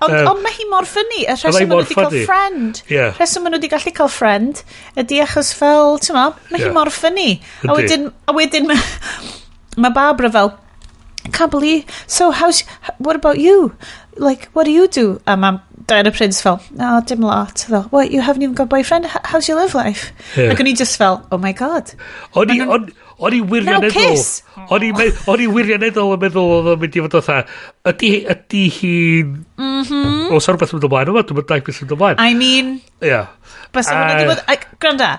Ond mae hi mor ffynnu. Y rheswm maen nhw wedi cael friend. Rheswm maen nhw wedi gallu cael friend ydy achos fel, ti'n ma, mae hi mor ffynnu. A wedyn mae Barbara fel, can't believe, so what about you? Like, what do you do? A mae Diana Prince fel, no, dim lot. Fel, what, you haven't even got a boyfriend? How's your love life? Ac o'n i just fel, oh my god. O'n i wirioneddol. O'n i wirioneddol yn meddwl oedd o'n mynd i fod o dda. Ydy hi'n... O, sa'r beth yn mynd o blaen. Dwi'n mynd beth yn mynd o blaen. I mean... Bas o'n mynd i fod... Granda,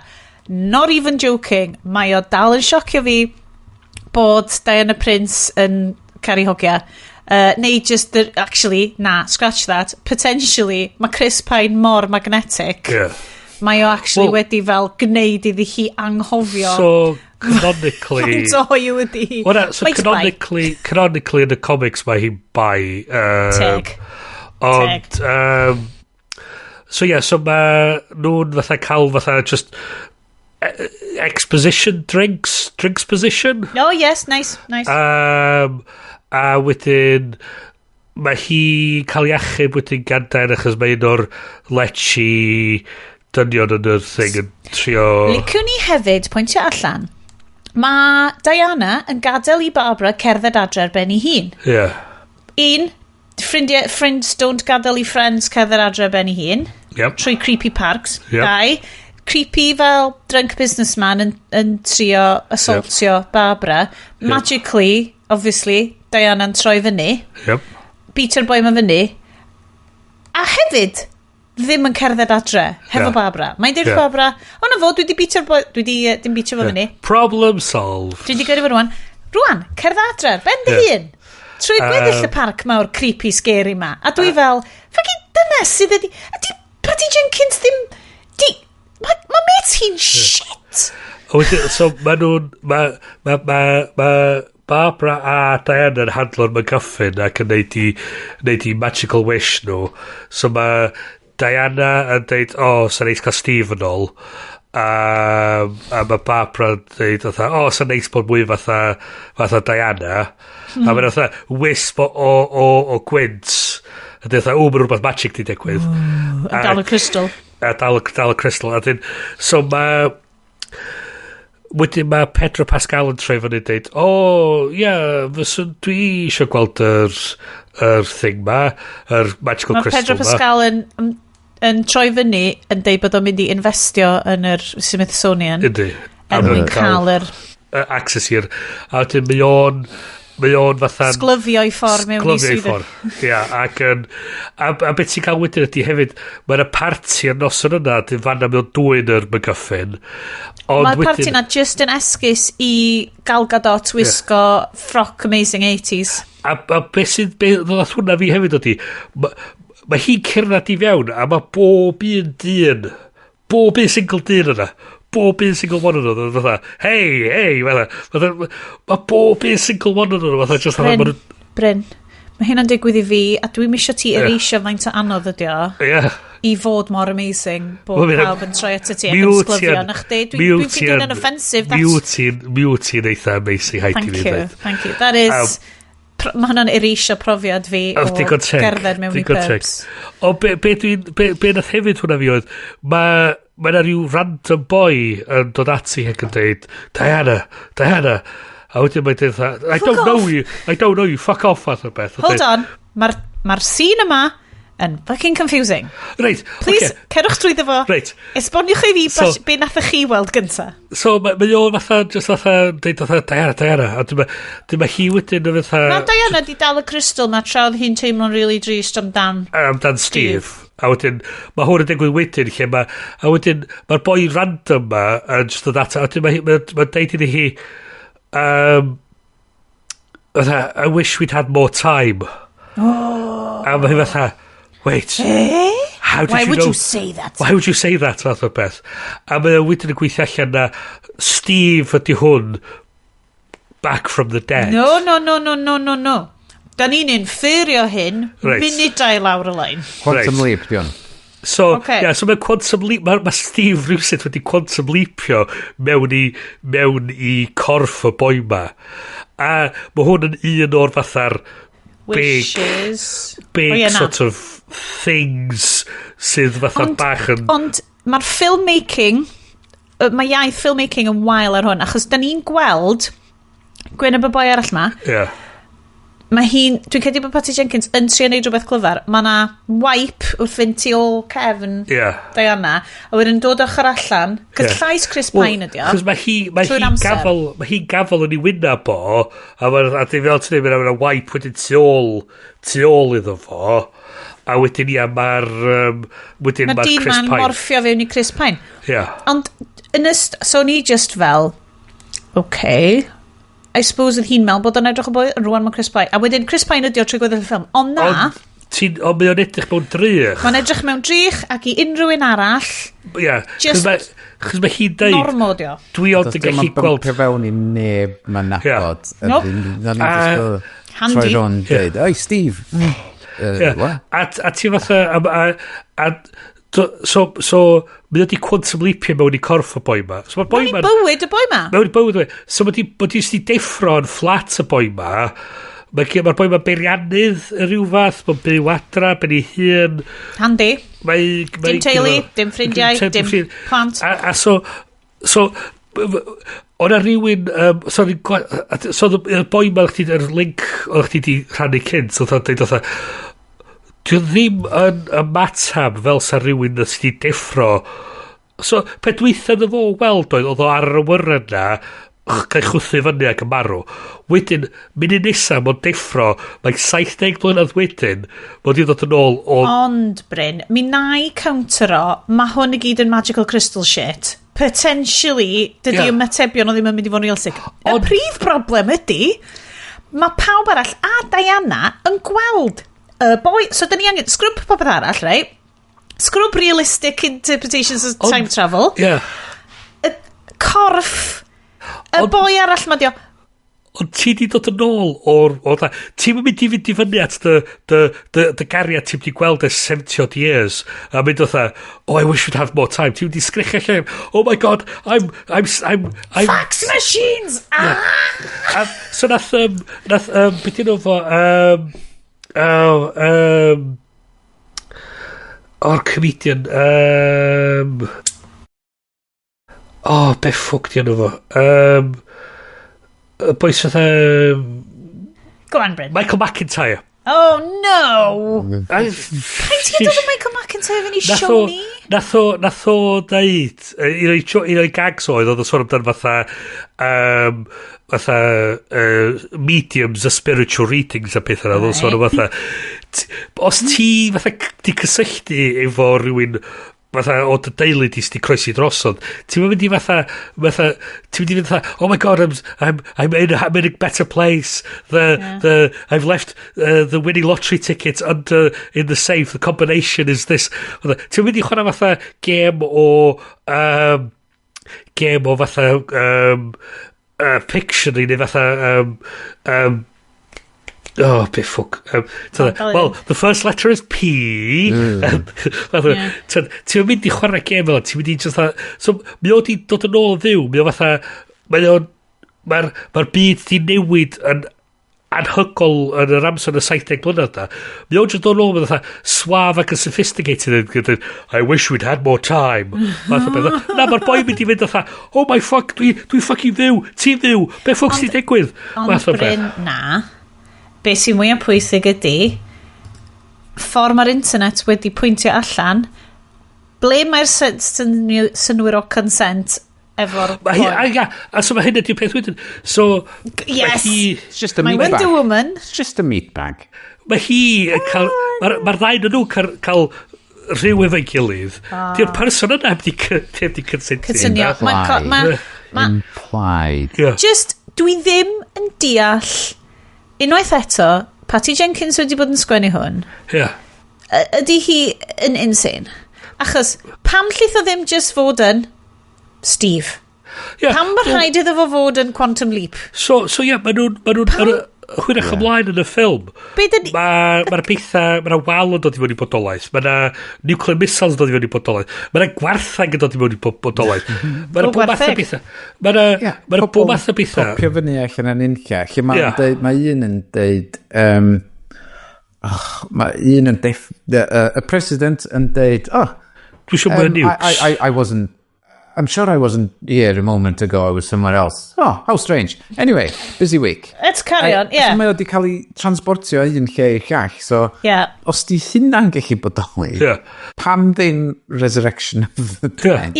not even joking. Mae o dal yn siocio fi bod Diana Prince yn caru hogia. Neu just... Actually, scratch that. Potentially, mae Chris Pine mor magnetic. Mae o actually wedi fel gwneud iddi hi anghofio... So... Canonically... Faint o hoiw ydi hi. So canonically in the comics mae hi'n bai... Teg. Ond... So so mae nhw'n fatha cael fatha just... exposition drinks position. Oh yes, nice. A wedyn... Mae hi cael ei achub wedyn gandain achos mae un o'r lechi dynion yn yr thing yn trio... Licwn ni hefyd pwyntio allan. Mae Diana yn gadael i Barbara cerdded adre ar ben ei hun. Un, friends don't gadael i friends cerdded adre ar ben ei hun. Trwy creepy parks. Dau, creepy fel drunk businessman yn trio assaultio Barbara. Magically, obviously, Diana'n troi fyny. Peter Boy ma fyny. A hefyd... ddim yn cerdded adre hefo Barbara. Mae'n dweud Barbara, na fo, dwi dim beatio fo fyny. Problem solved. Dwi wedi gyrru fo rwan, cerdded adre, ben dy hun. Trwy gweddill y parc mawr creepy, scary ma. A dwi fel, ffagin dynes sydd ydi, Patty Jenkins ddim, mae met hi'n shit. So ma nhw'n, Barbara a Diana yn handlo'r MacGuffin ac yn neud i magical wish nhw. So mae Diana yn dweud, sa'n neis cael Steve yn ôl. A mae Barbara yn dweud, sa'n neis bod mwy fatha Diana. A mae'n fatha wisp o gwynt. A dweud, mae'n rhywbeth magic di digwydd. A dal y crystal. A dal y crystal. A dweud, so mae... Wedyn mae Pedro Pascal yn troi fyny dweud, fyswn dwi eisiau gweld yr thing ma, yr magical crystal ma. Mae Pedro Pascal yn troi fyny yn dweud bod o'n mynd i investio yn yr Smithsonian. Ydy. Er mwyn cael yr... access i'r... A wedyn mae o'n mae o'n fatha... Sglyfio i ffordd mewn i Sglyfio i swyddfa. ffordd, ia. Ac yn... A beth ti'n cael wedyn ydy hefyd, mae'na parti ar noson yna, dy fanna mewn dwy'n yr McGuffin. Mae'r parti yna just yn esgus i Gal Gadot wisgo ffroc amazing 80s. A beth sy'n... Ddodd hwnna fi hefyd ydy, mae hi'n cerdded i fewn, a mae bob un dyn, bob un single dyn yna, bob un single one o'n nhw, fatha, hei, mae bob un single one o'n nhw, fatha, just fatha... Bryn, mae hynna'n digwydd i fi, a dwi'n misio ti ereisio faint o anodd ydi o, i fod mor amazing, bod pawb yn troi at y ti ac yn sglifio, na chdi, dwi'n ffeindio yn offensive. Miwti'n eitha amazing, Thank you, that is... Mae hwnna'n ereisio profiad fi o gerdded mewn i pubs. O, be nath hefyd hwnna fi oedd, mae na rhyw random boy yn dod ati heg yn dweud, Diana, a wedyn mae'n dweud, I don't know you, fuck off, fath o beth. Hold on, mae'r scene yma yn fucking confusing. Right, please, cerwch drwy ddefo. Right. Esboniwch i fi be nathach chi weld gynta. So, mae o'n fatha, dweud fatha, Diana, a dyma hi wedyn yn fatha... Na, Diana di dal y crystal na tra oedd hi'n teimlo'n really drist amdan Steve. A wedyn, mae hwn yn digwydd wedyn, lle a wedyn, mae'r boi random ma yn just o ddata, a wedyn mae'n deud iddi hi, I wish we'd had more time. A mae hi fatha, wait, why would you say that? Why would you say that, fath o beth? A mae wedyn yn gweithio allan na Steve ydi hwn back from the dead. No. Da ni'n inferio hyn munudau lawr y lein. Quantum leap, dion. So, so mae quantum leap, mae Steve rhywsyd wedi quantum leapio mewn i corff y boi ma. A mae hwn yn un o'r fatha'r big sort of things sydd fatha bach yn... Ond mae'r filmmaking, mae iaith filmmaking yn wael ar hwn, achos da ni'n gweld Gwyneb y boi arall ma. Mae hi'n, dwi'n credu bod Patty Jenkins yn trio neud rhywbeth clyfar. Mae na wipe wrth fynd tu ôl cefn Diana, a wedyn dod ochr allan, cys llais Chris Pine ydi o. Cos mae hi'n gafel yn ei wyneb o, a di fel ti'n dweud, mae'n wipe wedyn tu ôl iddo fo, a wedyn mae'r Chris Pine. Mae dyn ma'n morffio fewn i Chris Pine. Ond, so ni just fel, I suppose oedd hi'n meddwl bod o'n edrych o boi yn rwan mae Chris Pine. A wedyn Chris Pine ydi o trwy gweddill y ffilm. Ond na... Ond mae o'n edrych mewn drych. Mae'n edrych mewn drych ac i unrhyw un arall. Just... Chos mae hi'n deud... Normo dio. Dwi ond yn gallu gweld... Does dim fewn i neb mae'n nabod. Handy. Troi ro'n dweud, oi Steve. A ti fatha... So, mae wedi quantum leapio mewn i corff y boi ma. Mewn i bywyd y boi ma? Mewn i bywyd y boi ma. So, mae wedi deffro yn fflat y boi ma. Mae'r boi ma beiriannydd y rhyw fath. Mae'n byw adra, ben ei hun. Handi. Dim teulu, dim ffrindiau, dim plant. A so o'na rhywun... So, y boi ma, yr link o'ch ti di rhannu cynt, oedd o'n dweud oedd dwi'n ddim yn ymatab fel sa rhywun na sydd wedi deffro. So, pe dweithio fo weld oedd o ar y wyren na, cael chwthu fyny ac yn marw. Wedyn, munud nesaf mae'n deffro, mae'n 70 blynedd wedyn, mae'n dod yn ôl o... Ond, Bryn, mi na i countero, mae hwn i gyd yn magical crystal shit. Potentially, dydy ymatebion o ddim yn mynd i fod yn realistic. Y prif broblem ydy, mae pawb arall a Diana yn gweld boi, so dyn ni angen sgrwb popeth arall, right? Sgrwb realistic interpretations of time travel. Corff y boi arall ma dio. Ond ti di dod yn ôl o'r ti'n mynd i fynd i fyny at dy gariad ti'n mynd i gweld ys 70 years a mynd o I wish we'd have more time. Ti'n mynd i sgrich allan, oh my god, I'm fax machines! So nath beth yno fo o'r comedian be ffwc di enw fo boes fatha go on, Bryn. Michael McIntyre. Oh no! Pa'n ti'n dod o Michael McIntyre fy'n i show ni? nath o dweud, un o'i gags oedd o sôn amdan fatha mediums a spiritual readings a pethau oedd o sôn am fatha os ti fatha di cysylltu efo rhywun fatha o dy deulu di sti croesi drosodd ti'n mynd i fatha ti'n mynd i fatha oh my god I'm in a better place I've left the winning lottery ticket under in the safe the combination is this ti'n mynd i chwarae fatha gêm o fatha Pictionary neu fatha oh, bit fuck. Well, the first letter is P. Ti'n mynd i chwarae gêm fel, ti'n mynd i just that. So, mi o di dod yn ôl ddiw, mi o fatha, mae'r byd di newid yn anhygol yn yr amser y 70 blynedd da. Mi o just dod yn ôl yn fatha suave ac yn sophisticated. I wish we'd had more time. Na, mae'r boi mynd i fynd fatha, oh my fuck, dwi fucking ddiw, ti'n ddiw, be ffwc sy'n digwydd? Ond Bryn, na. Be sy'n mwyaf pwysig ydy ffordd mae'r internet wedi pwyntio allan ble mae'r synwyr o consent efo'r a so mae hyn ydy'r peth wedyn so yes it's just a meat bag Wonder Woman it's just a meat bag mae hi mae'r ddau yn nhw cael rhyw efo'i gilydd di'r person yna heb di cynsentio implied just dwi ddim yn deall unwaith eto, Patty Jenkins wedi bod yn sgwennu hwn. Ydy hi yn insane? Achos, pam llith o ddim just fod yn Steve? Pam mae rhaid iddo fod yn Quantum Leap? So mae nhw'n hwyrach ymlaen yn y ffilm. Mae'r bethau, mae'na waelod dod i mewn i bodolaeth. Mae'na nuclear missiles dod i mewn i bodolaeth. Mae'na gwarthag yn dod i mewn i bodolaeth. Mae'na bob math o bethau. Mae'na bob math o bethau. Popio fyny allan yn unlla. Mae un yn deud... Mae un yn deud... Y president yn deud... Dwi eisiau mwy nukes. I wasn't... I'm sure I wasn't here a moment ago. I was somewhere else. Oh, how strange. Anyway, busy week. Let's carry on, yeah. So mae wedi cael ei transportio un lle i llall. So, os di hynna'n gallu bodoli, pam ddim Resurrection of the Dead?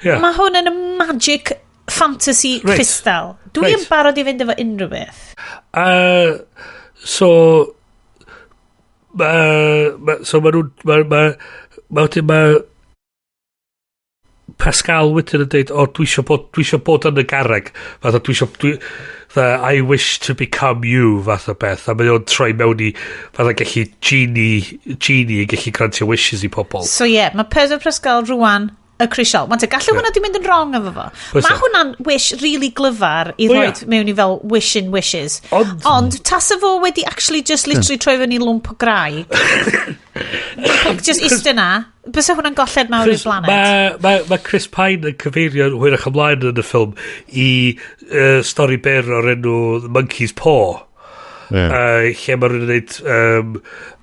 Mae hwn yn y magic fantasy crystal. Dwi yn barod i fynd efo unrhyw beth. So mae Pascal wedyn yn dweud, dwi eisiau bod yn y garreg. I wish to become you, fath o beth. A mae o'n troi mewn i, fatha gallu genie i gallu grantio wishes i pobl. So mae Pedro Pascal rwan y crisial. Gallu hwnna di mynd yn wrong efo fo. Mae hwnna'n wish really glyfar i roed mewn i fel wishing wishes. Ond tasa fo wedi actually just literally troi fewn i lwmp o graig. Just iste na. Bysa hwnna'n golled mawr i'r blanet. Mae Chris Pine yn cyfeirio hwyrach ymlaen yn y ffilm i stori byr o'r enw Monkey's Paw. Lle mae'n rhywun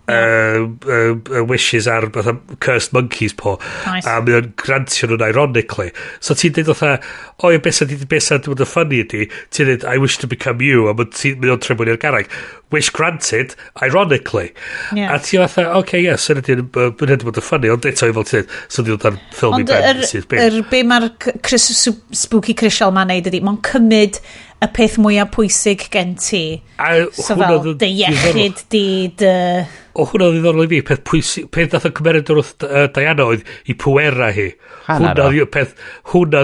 yn wishes ar cursed monkey's paw a mae o'n grantio nhw'n ironically so ti'n dweud oedd beth dwi'n bod yn funny ydi ti'n dweud I wish to become you a mae o'n trebwn i'r garag wish granted ironically a ti'n sy'n ydy'n bod yn funny ond eto i fel ti'n dweud so dwi'n dod ar ffilm i ben sydd be mae'r spooky crisial ma'n neud ydi mae'n cymryd y peth mwyaf pwysig gen ti so fel dy iechyd dy o hwnna ddiddorol i fi peth nath o cymeryd wrth Diana oedd i pwera hi hwnna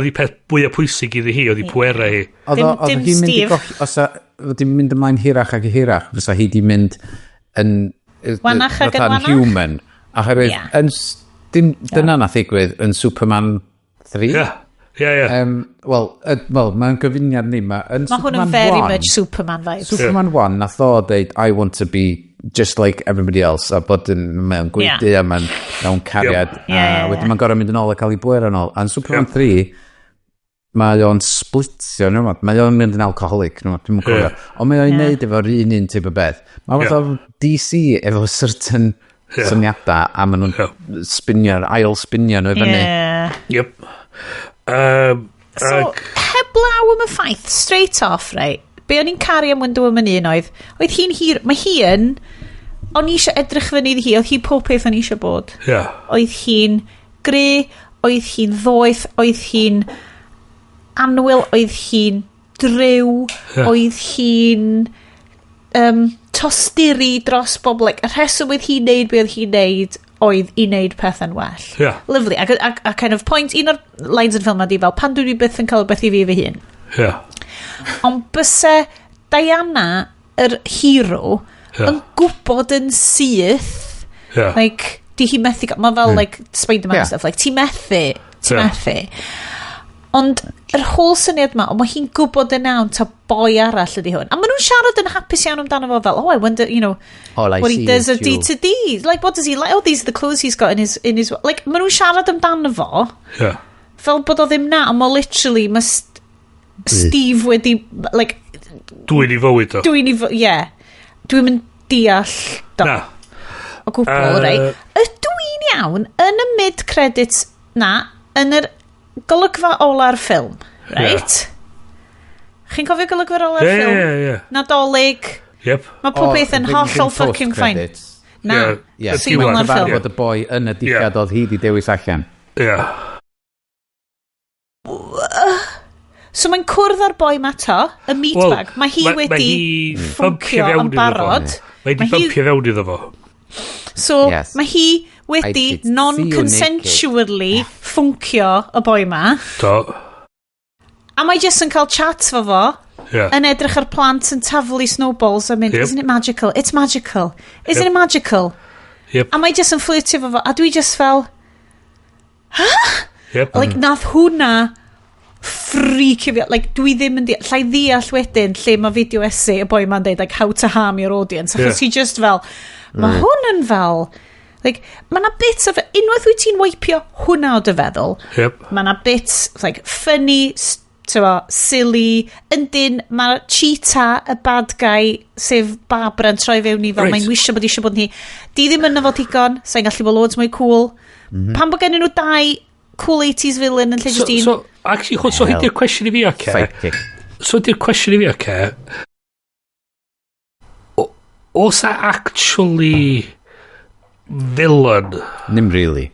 di peth mwyaf pwysig iddi hi oedd i pwera hi dim Steve os wedi mynd ymlaen hirach ac i hirach fysa hi di mynd yn wanach ac yn wanach human oherwydd dyna nath ddigwydd yn Superman 3 Wel, mae'n gyfuniad ni. Mae hwn yn very much Superman vibes. Superman 1, nath o dweud, I want to be just like everybody else. A bod mewn gweithdy a mewn cariad. Wedyn mae'n gorau mynd yn ôl a cael ei bwyr yn ôl. A'n Superman 3, mae o'n splitio. Mae o'n mynd yn alcoholic. Dwi'n cofio. Ond mae o'n neud efo'r un type o beth. Mae fath o DC efo certain syniadau a maen nhw'n ail spinio nhw efo ni. Yep. So, heblaw am y ffaith, straight off, right? Be o'n i'n caru am Wonder Woman 1 oedd hi'n hir, mae hi yn, o'n i eisiau edrych fyny iddi hi, oedd hi pob peth o'n i eisiau bod. Oedd hi'n magru, oedd hi'n ddoeth, oedd hi'n anwyl, oedd hi'n driw, oedd hi'n tosturi dros bobl. Like, y rheswm oedd hi'n neud be oedd hi'n neud oedd i neud pethau'n well. Lovely. A kind of point, un o'r lines yn ffilm ydi fel, pan dwi byth yn cael beth i fi fy hun. Ond byse Diana, yr hero, yn gwybod yn syth, like, di hi methu, mae fel, like, Spider-Man stuff, like, ti methu. Ond yr whole syniad ma, mae hi'n gwybod yn iawn ta boi arall ydi hwn. A maen nhw'n siarad yn hapus iawn amdano fo fel, I wonder, what he does a D-to-D. Like, what does he like? Oh, these are the clothes he's got in his like, maen nhw'n siarad amdano fo. Fel bod o ddim na, ond mae literally, mae Steve wedi, like... Dwi'n i fywyd o. Dwi'n mynd deall do. O gwbl, rei. Ydw i'n iawn, yn y mid-credits na, yn yr golygfa ola'r ffilm, right? Chi'n cofio golygfa ola'r ffilm? Nadolig. Mae popeth yn holl fucking fine. Na, sy'n ola'r ffilm. Bod y boi yn y dillad oedd hi di dewis allan. So mae'n cwrdd ar boi ma to, y meatbag. Mae hi wedi ffwncio yn barod. Mae hi bumpio fewn iddo fo. So mae hi wedi non-consensually ffwncio y boi ma. A mae jyst yn cael chat fo fo. Yn edrych ar plant yn taflu snowballs a mynd, isn't it magical? It's magical. Isn't it magical? A mae jyst yn flirtio fo fo. A dwi jyst fel, like, nath hwnna freaky fi. Like, dwi ddim yn llai ddeall wedyn lle mae video essay y boi ma'n deud, like, how to harm your audience. Achos hi just fel, mae hwn yn fel, like, mae na bits of, unwaith wyt ti'n weipio hwnna o dy feddwl, mae na bits, like, funny, silly, yndyn, mae cheetah, y bad guy, sef Barbara yn troi fewn i fel, mae'n wisio bod eisiau bod yn hi. Di ddim yn efo digon, sa'n gallu bod loads mwy cool. Pan bod gennyn nhw dau cool 80s villain yn lle just un. So, actually, so hynny'r cwestiwn i fi, oce? So hynny'r cwestiwn i fi, oce? Oes a actually villain? Nim really.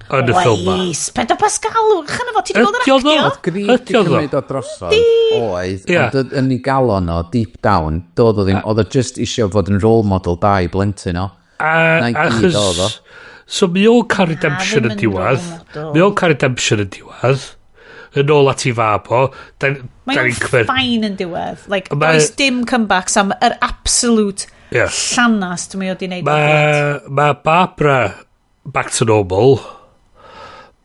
Yn y ffilm ma. Pedro Pascal, chana fo, ti di gweld yr actio? Oedd gryf di cymryd o drosodd, oedd, ond yn ei galon o, deep down, doedd o ddim, oedd o just eisiau fod yn role model da i blentyn o. Achos, so mi o'n cael redemption yn diwedd, yn ôl at i fab o. Mae'n ffain yn diwedd, like, does dim comebacks am yr absolute llanast mi o di wneud. Mae Barbara back to normal.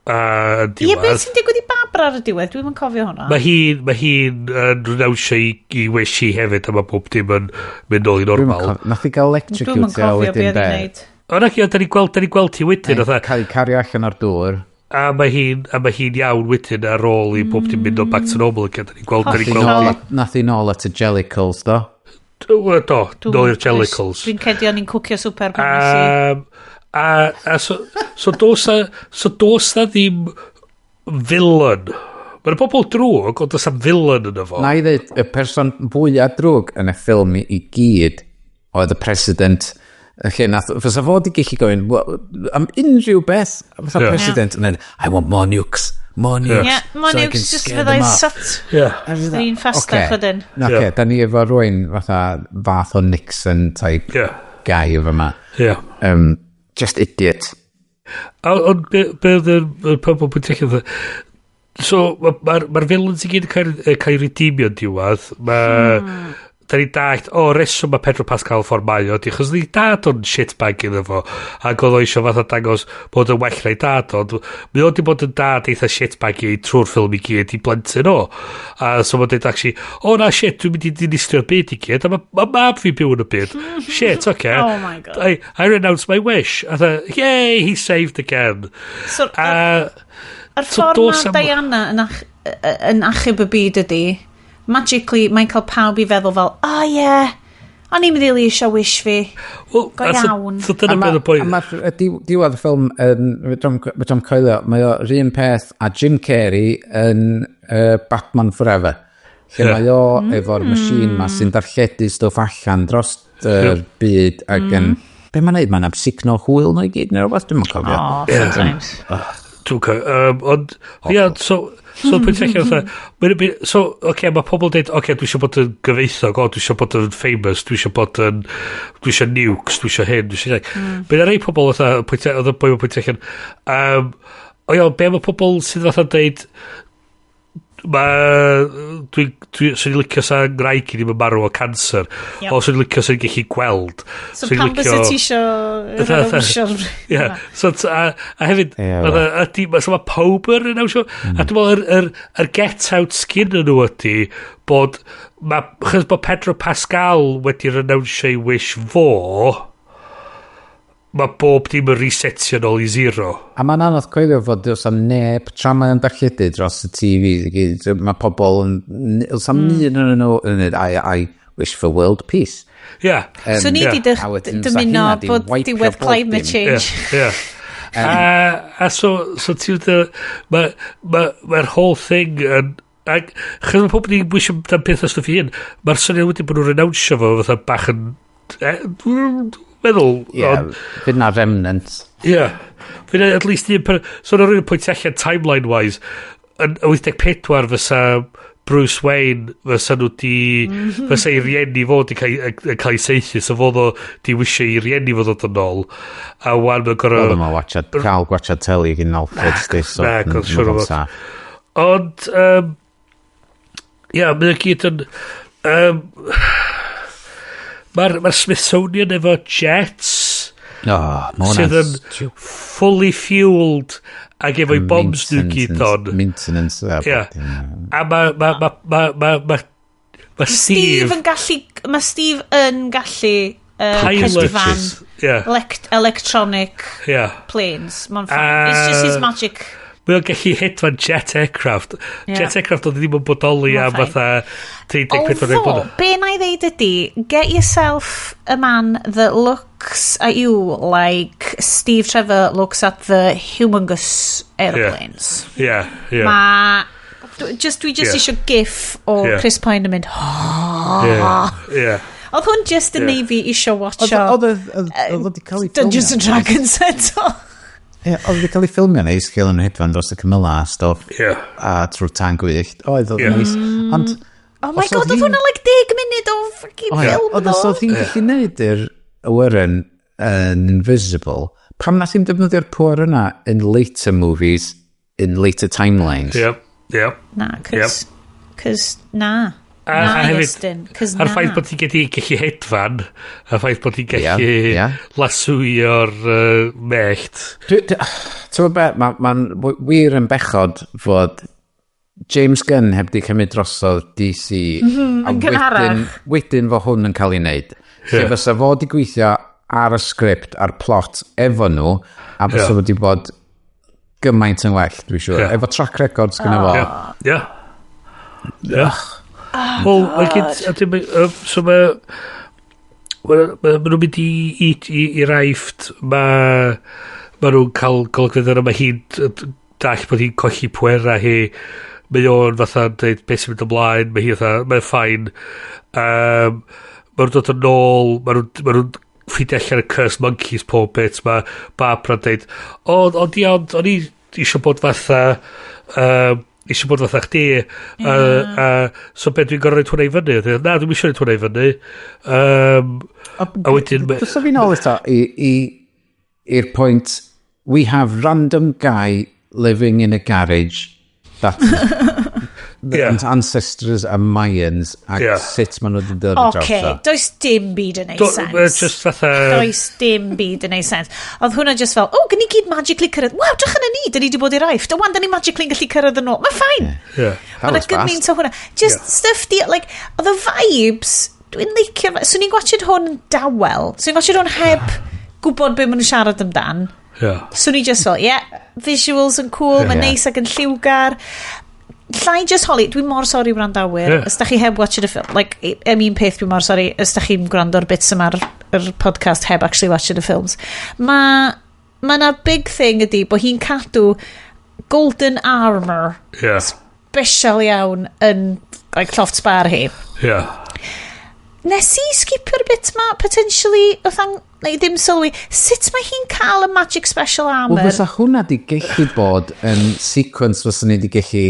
Beth sy'n digwydd i Barbara ar y diwedd? Dwi'n cofio hwnna. Mae hi'n rwnawsio i weshi hefyd a mae bob dim yn mynd ôl i normal. Nath i gael electrocute a wedyn beth. O na chi, da ni gweld hi wedyn. Cael ei cario allan ar dŵr. A mae hi'n iawn wedyn ar ôl i bob dim mynd o back to normal. Da ni gweld. Nath i nôl at y jellicles, do? Do, nôl i'r jellicles. Dwi'n cedio ni'n cwcio super pan so dos na ddim villain. Mae'n bobl drwg, ond dos na villain yn efo. Na i ddweud, y person fwyaf drwg yn y ffilm i gyd oedd y president. Fysa fod i gallu gofyn, am unrhyw beth, fysa president yn dweud, I want more nukes. More nukes. More nukes, just fyddai sut. Dwi'n ffastach wedyn. Oce, da ni efo rwy'n fatha fath o Nixon type guy efo ma. Just idiot. Ond beth yr pobl bwyd techu. So, mae'r villains i gyd yn cael redeemio diwedd. Da ni dalt, reswm mae Pedro Pascal ffordd mai o, achos ni dad o'n shitbag iddo fo, ac oedd o eisiau fath o dangos bod yn well na'i dad, ond mi oedd i bod yn dad eitha shitbag i trwy'r ffilm i gyd i blentyn o. A so mae'n dweud, actually, na shit, dwi'n mynd i dinistio'r byd i gyd, a mae mab fi byw yn y byd. Shit, okay. Oh my god. I renounce my wish. A dda, yay, he saved again. So, yr ffordd mae Diana yn achub y byd ydi, magically, mae'n cael pawb i feddwl fel, o'n i'n meddwl eisiau wish fi. Go iawn. So dyna beth y pwynt. A mae diwedd y ffilm, fydrwm coelio, mae o rhan peth a Jim Carrey yn Batman Forever. Lle mae o efo'r machine ma sy'n darlledu stwff allan dros yr byd ac yn... Be mae'n neud? Mae'n absigno hwyl nhw i gyd neu rhywbeth? Dwi'n cofio. Sometimes. Ond, pwynt eich mae pobl dweud, mae bod yn gyfeithog, dwi eisiau bod yn famous, dwi eisiau nukes, dwi eisiau hyn, Bydd rei pobl oedd y boi mae'n pwynt eich be mae pobl sydd fatha dweud, sy'n licio sa'n graig i ddim yn marw o cancer, o sy'n licio sa'n gallu gweld. So pam bys ti isio... A hefyd, mae pawb yn rhywsio, a dwi'n meddwl, yr get out skin yn nhw ydy, bod Pedro Pascal wedi renawnsio i wish mae bob dim yn resetio nôl i 0. A mae'n anodd coelio fod os am neb tra mae'n darlledu dros y TV. Mae pobl yn... Os am un yn nhw yn dweud, I wish for world peace. So ni di dymuno bod diwedd climate change. A so ti'n... Mae'r whole thing yn... Chos mae pobl ni'n wisio dan peth os fi hyn. Mae'r syniad wedi bod nhw'n renawnsio fo fatha bach yn... meddwl fydd na remnants fydd at least so na rhywun pwynt allan timeline wise yn 84 fysa Bruce Wayne fysa nhw fysa i rieni fod yn cael ei seithi so fod o di wisio i rieni fod o'n ôl a wan mae'n gorau oedd yma cael gwachad teli gyn Alfred ond mae'n gyd yn Mae'r Smithsonian efo jets sydd yn fully fueled ac efo'i bombs nhw gyd on. Maintenance. A mae Steve yn gallu... Mae Steve yn gallu... pilot van, electronic planes. It's just his magic... Mae'n gallu hitman jet aircraft. Jet aircraft oedd ddim yn bodoli am fatha 34 blynedd. Be na i ddeud ydy, get yourself a man that looks at you like Steve Trevor looks at the humongous aeroplanes. Dwi just eisiau gif o Chris Pine yn mynd Oedd hwn just yn neu fi eisiau watcho Dungeons and Dragons eto. Oedd wedi cael ei ffilmio neis gael yn hedfan dros y cymyla a stoff a trwy tan gwyllt oedd neis ond oh my god oedd hwnna like 10 munud o fucking ffilm oedd os oedd hi'n gallu neud i'r awyren yn invisible pam nath hi'n defnyddio'r pŵr yna in later movies in later timelines na cos na Iestyn a'r ffaith bod ti'n gallu hedfan a'r ffaith bod ti'n gallu laswio'r mellt ti'n bet mae'n wir yn bechod fod James Gunn heb di cymryd drosodd DC a wedyn fo hwn yn cael ei wneud lle fysa fod i gweithio ar y sgript a'r plot efo nhw a fysa fod i bod gymaint yn well dwi'n siŵr efo track records gyda fo Wel, so mae nhw'n mynd i raifft mae nhw'n cael golygfedd yna mae hi'n dall bod hi'n colli pwera hi mae o'n fatha dweud beth sy'n mynd ymlaen mae hi fatha, mae'n ffain mae nhw'n dod yn ôl mae nhw'n ffeindio allan y Cursed Monkeys pob bit mae Barbara dweud ond i eisiau bod fatha eisiau bod fatha chdi so beth dwi'n gorau rhaid hwnna i fyny na dwi'n eisiau rhaid hwnna i fyny a wedyn does fi'n ôl eto i'r pwynt we have random guy living in a garage that ancestors are Mayans ac sut maen nhw wedi dod o drawsa does dim byd yn ei sens does dim byd yn ei sens oedd hwnna just fel gyn ni gyd magically cyrraedd waw drach yna ni dyn ni wedi bod i'r raifft wan da ni magically gallu cyrraedd yn ôl mae'n ffain mae'n gymaint o hwnna just stuff di like oedd y vibes dwi'n licio so ni'n gwachod hwn yn dawel so ni'n gwachod hwn heb gwybod be maen nhw'n siarad amdan so ni just fel visuals yn cool mae'n neis ac yn lliwgar llai just holi, dwi'n mor sori wrandawyr os da chi heb watched y ffilm like, un peth dwi'n mor sori os da chi'n gwrando'r bits yma'r podcast heb actually watched y ffilms ma na big thing ydi bod hi'n cadw golden armour special iawn yn like, lloft sbar hi nes i skipio'r bit ma potentially neu ddim sylwi, sut mae hi'n cael y magic special armor? Wel, fysa hwnna di gellu bod yn sequence fysa ni di gellu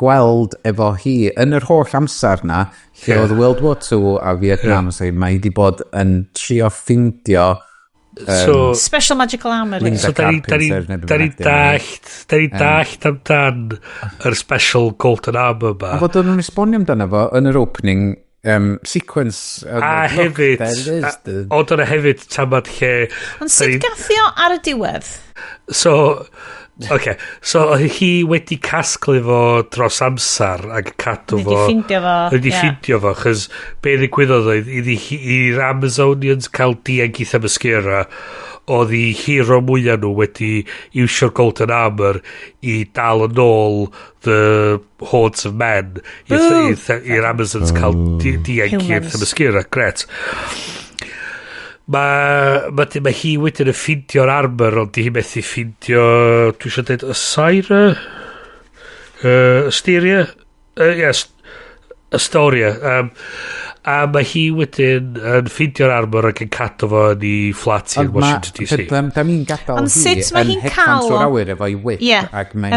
gweld efo hi yn yr holl amser na, lle oedd World War II a Vietnam, so mae hi di bod yn trio ffindio special magical armor. So da ni dallt amdan yr special golden armor ba. A fod nhw'n esbonio amdano fo yn yr opening sequence. A hefyd, ond yna hefyd tamad lle... Ond sut gathio ar y diwedd? So hi wedi casglu fo dros amser ac cadw fo... Wedi ffindio fo, chys be ddigwyddodd oedd i'r Amazonians cael diag i Themyscira, oedd i hero mwyaf nhw wedi iwsio'r golden armor i dal yn ôl the hordes of men i'r Amazons cael diag i'r Themyscira. Gret. Mae hi wedyn yn ffindio'r armor, ond hi methu ffindio, dwi eisiau dweud, Astoria? Astoria. A mae hi wedyn yn ffindio'r armor ac yn cadw fo yn ei flat i'r Washington DC. Da mi'n gadael hi yn hedfan trwy'r awyr efo'i whip.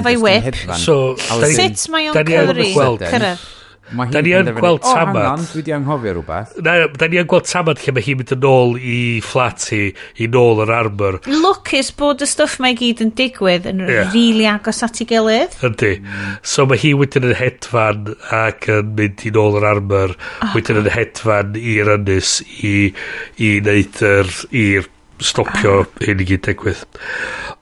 Efo'i whip. Sut mae o'n cyrraedd? Da ni yn gweld tamad. Dwi di anghofio rhywbeth. Da ni yn gweld tamad lle mae hi'n mynd yn ôl i flat i nôl yr armor. Lwcus bod y stwff mae gyd yn digwydd yn rili agos at ei gilydd. Yndi. So mae hi wedyn yn hedfan ac yn mynd i nôl yr armor. Wedyn yn hedfan i'r ynys i wneud i'r stopio hyn i gyd digwydd.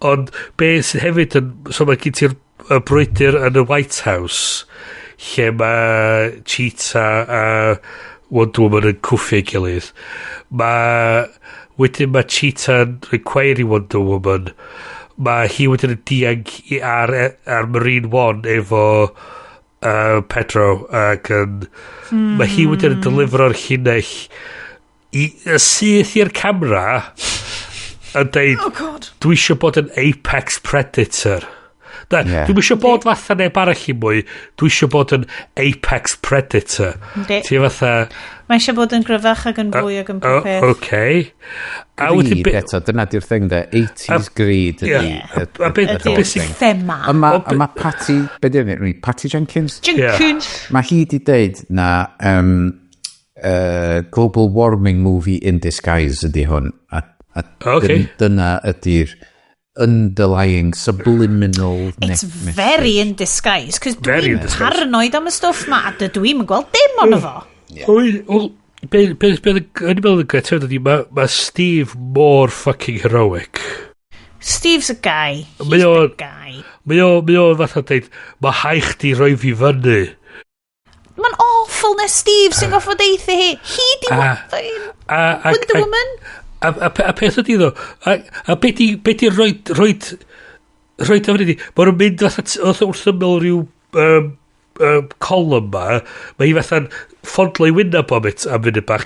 Ond be sydd hefyd yn... So mae gyd ti'r brwydyr yn y White House... lle mae Cheetah a Wonder Woman yn cwffio ei gilydd. Wedyn mae Cheetah yn require i Wonder Woman. Mae hi wedyn yn diag ar Marine One efo Pedro ac yn... Mae hi wedyn yn delifro'r llinell syth i'r camera yn dweud dwi eisiau bod yn apex predator. Dwi'n eisiau bod fatha neb arall i mwy. Dwi eisiau bod yn apex predator. Ti fatha... Mae eisiau bod yn gryfach ac yn fwy ac yn popeth. Okay. Greed eto, dyna di'r thing da. 80s greed ydy. Ydy'r thema. Mae Patty... Be di'n ei? Patty Jenkins? Mae hi di deud na global warming movie in disguise ydy hwn. Dyna ydy'r underlying subliminal it's very in disguise cos dwi'n paranoid am y stwff ma a dwi'n gweld dim ond fo Be o'n i'n meddwl yn gret ydy mae Steve mor fucking heroic. Steve's a guy. Mae o'n fatha dweud mae haich di roi fi fyny. Mae'n awful na Steve sy'n goffod eithi hi di Wonder Woman. A peth ydi ddo, a be di roi am ydi, mae'n mynd wrth ymwyl rhyw column ma, mae hi fatha'n ffondlo i wyneb am fynd y bach,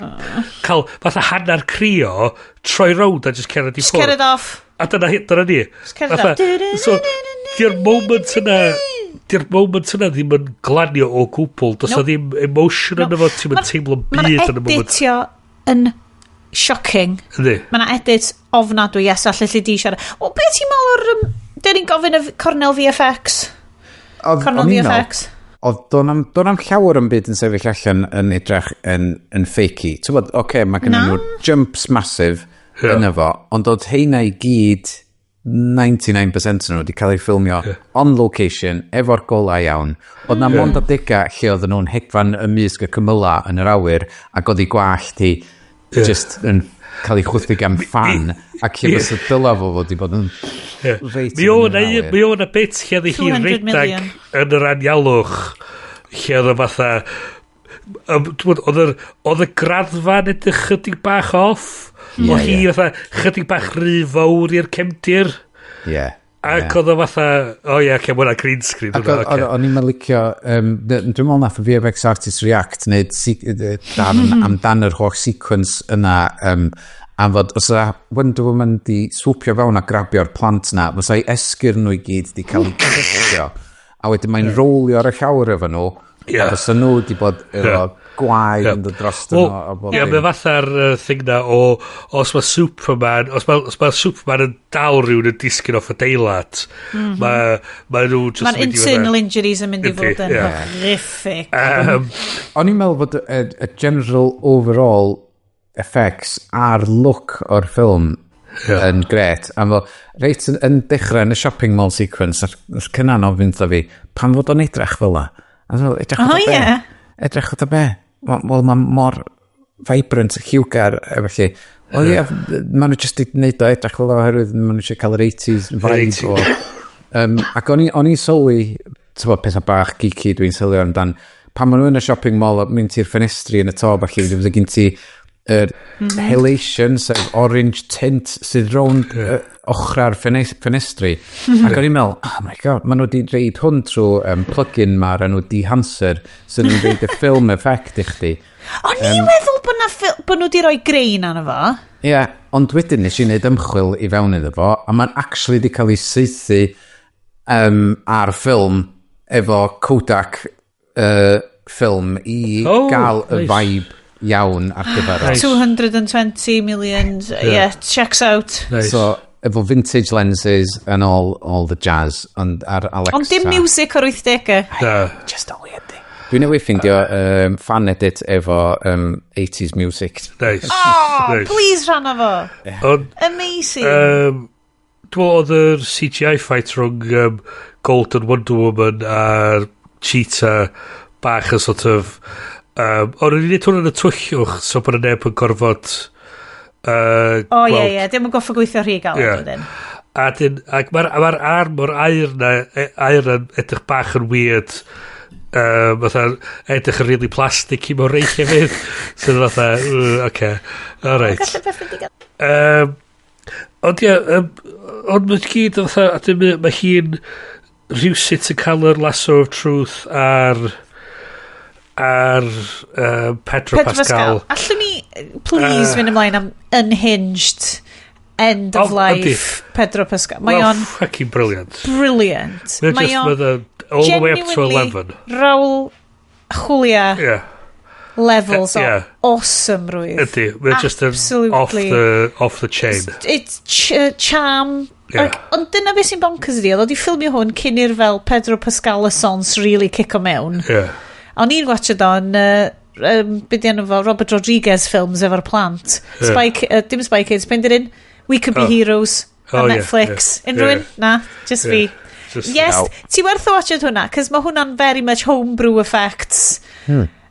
cael fatha hanner crio, troi rownd a just cerad i ffwrdd. Scared off. A dyna ni. Scared off. So, di'r moment yna ddim yn glanio o gwbl, does o ddim emotion yna fo, ti'n mynd teimlo'n byd yn y moment. Mae'n editio yn shocking. Mae'na edit ofnadwy, yes, allu di siarad. O, be ti'n meddwl o'r... Dyn ni'n gofyn y Cornel VFX? Cornel VFX? Do'n am llawer yn byd yn sefyll allan yn edrych yn fakey. Ti'n bod, mae gen nhw jumps massive yn efo, ond oedd heina i gyd 99% nhw wedi cael ei ffilmio on location, efo'r golau iawn. Oedd na mond adega lle oedd nhw'n hedfan ymysg y cymyla yn yr awyr ac oedd ei gwallt hi just yn cael ei chwthio gan fan ac hefyd sydd dyla fo fod i bod yn reit mi o'n a bit lle oedd hi redag yn yr anialwch lle oedd fatha oedd y graddfa'n edrych chydig bach off oedd hi fatha chydig bach rhy fawr i'r cefndir ac oedd o fatha mwna green screen o'n i'n licio dwi'n meddwl nath o VFX artist react neud amdan yr holl sequence yna am fod os a Wonder Woman di swpio fewn a grabio'r plant na fos ai esgyr nhw i gyd di cael ei cysio a wedyn mae'n rolio ar y llawr efo nhw a fos nhw di bod gwaed yn dod dros nhw. Ie, mae fatha'r thing na os mae Superman, os mae Superman yn dal rhywun yn disgyn off adeilad, mae nhw just... Mae'r internal injuries yn mynd i fod yn horrific. O'n i'n meddwl bod y general overall effects a'r look o'r ffilm yn gret. A fel, reit yn dechrau yn y shopping mall sequence, yr cynnan o fynd o fi, pan fod o'n edrych fel la? A fel, edrych o be? Wel, mae mor vibrant, lliwgar, felly. Wel, ie, maen nhw jyst i wneud o edrych fel o, oherwydd maen nhw eisiau cael yr 80s vibe. Ac o'n i'n sylwi, pethau bach geeky dwi'n sylwi amdan, pan maen nhw yn y shopping mall, mynd ti'r ffenestri yn y to, falle, fydd gen ti halation, sef orange tint sydd rownd ochrau'r ffenestri. Ac o'n i'n meddwl, oh my god, maen nhw wedi reid hwn trwy plug-in ma'r enw de-hancer sydd yn reid y ffilm effect i chdi. O'n i'n meddwl bod nhw wedi rhoi grein arno fo. Ie, ond wedyn nes i wneud ymchwil i fewn iddo fo, a mae'n actually wedi cael ei saethu ar ffilm efo Kodak ffilm i gael y vibe iawn ar gyfer 220 million, checks out. So, efo vintage lenses and all the jazz and ar Alexa. Ond dim music o'r 80au. Just a weird thing. Dwi'n newid ffindio fan edit efo 80s music. Nice. Please rhan o fo. Amazing. Dwi'n oedd yr CGI fight rhwng Golden Wonder Woman a Cheetah bach yn sort of... Ond ni'n neud hwn yn y twyllwch, so bod y neb yn gorfod... dim yn goffa gweithio rhy galed wedyn. Ac mae'r arm o'r air yn edrych bach yn weird, fatha edrych yn really plastic i mewn reich hefyd. So fatha, alright. Gallu beth yn digon. Ond mae'n gyd, fatha, mae hi'n rhywsut yn cael yr lasso of truth ar Pedro Pascal. Allwn ni, please, fynd ymlaen am unhinged end of life Pedro Pascal. Mae o'n fucking brilliant. Mae o'n all the way up to 11. Raul Julia levels of awesome rwydd. Ydy, mae'n just off the chain. It's charm. Ond dyna beth sy'n bonkers ydi, oedd wedi ffilmio hwn cyn i'r fel Pedro Pascal Assons really kick o mewn. O'n i'n watched o'n beth enw fo Robert Rodriguez films efo'r plant. Dim Spy Kids, Pendrin We Could Be Heroes on Netflix. Unrhywun? Na, just fi. Yes, ti werth o watched hwnna, cos mae hwnna'n very much homebrew effects.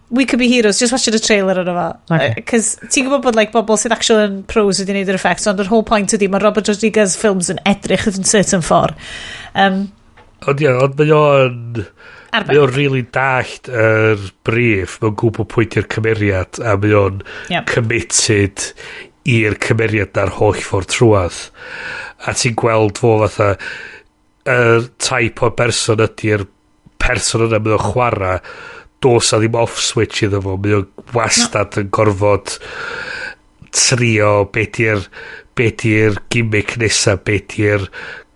We Could Be Heroes, just watched a trailer o'n fo. Cos ti'n gwybod bod bobl sydd actual yn pros wedi wneud yr effects, ond yr whole point ydi, mae Robert Rodriguez films yn edrych yn certain ffordd. Ond mae o'n really dallt yr brief, mae'n gwybod pwynt i'r cymeriad, a mae o'n committed i'r cymeriad na'r holl ffordd trwadd. A ti'n gweld fo fatha, type o person ydy'r person yna mae o'n chwarae, dos a ddim off-switch iddo fo, mae o'n wastad yn gorfod trio beth i'r gimmick nesa, beth i'r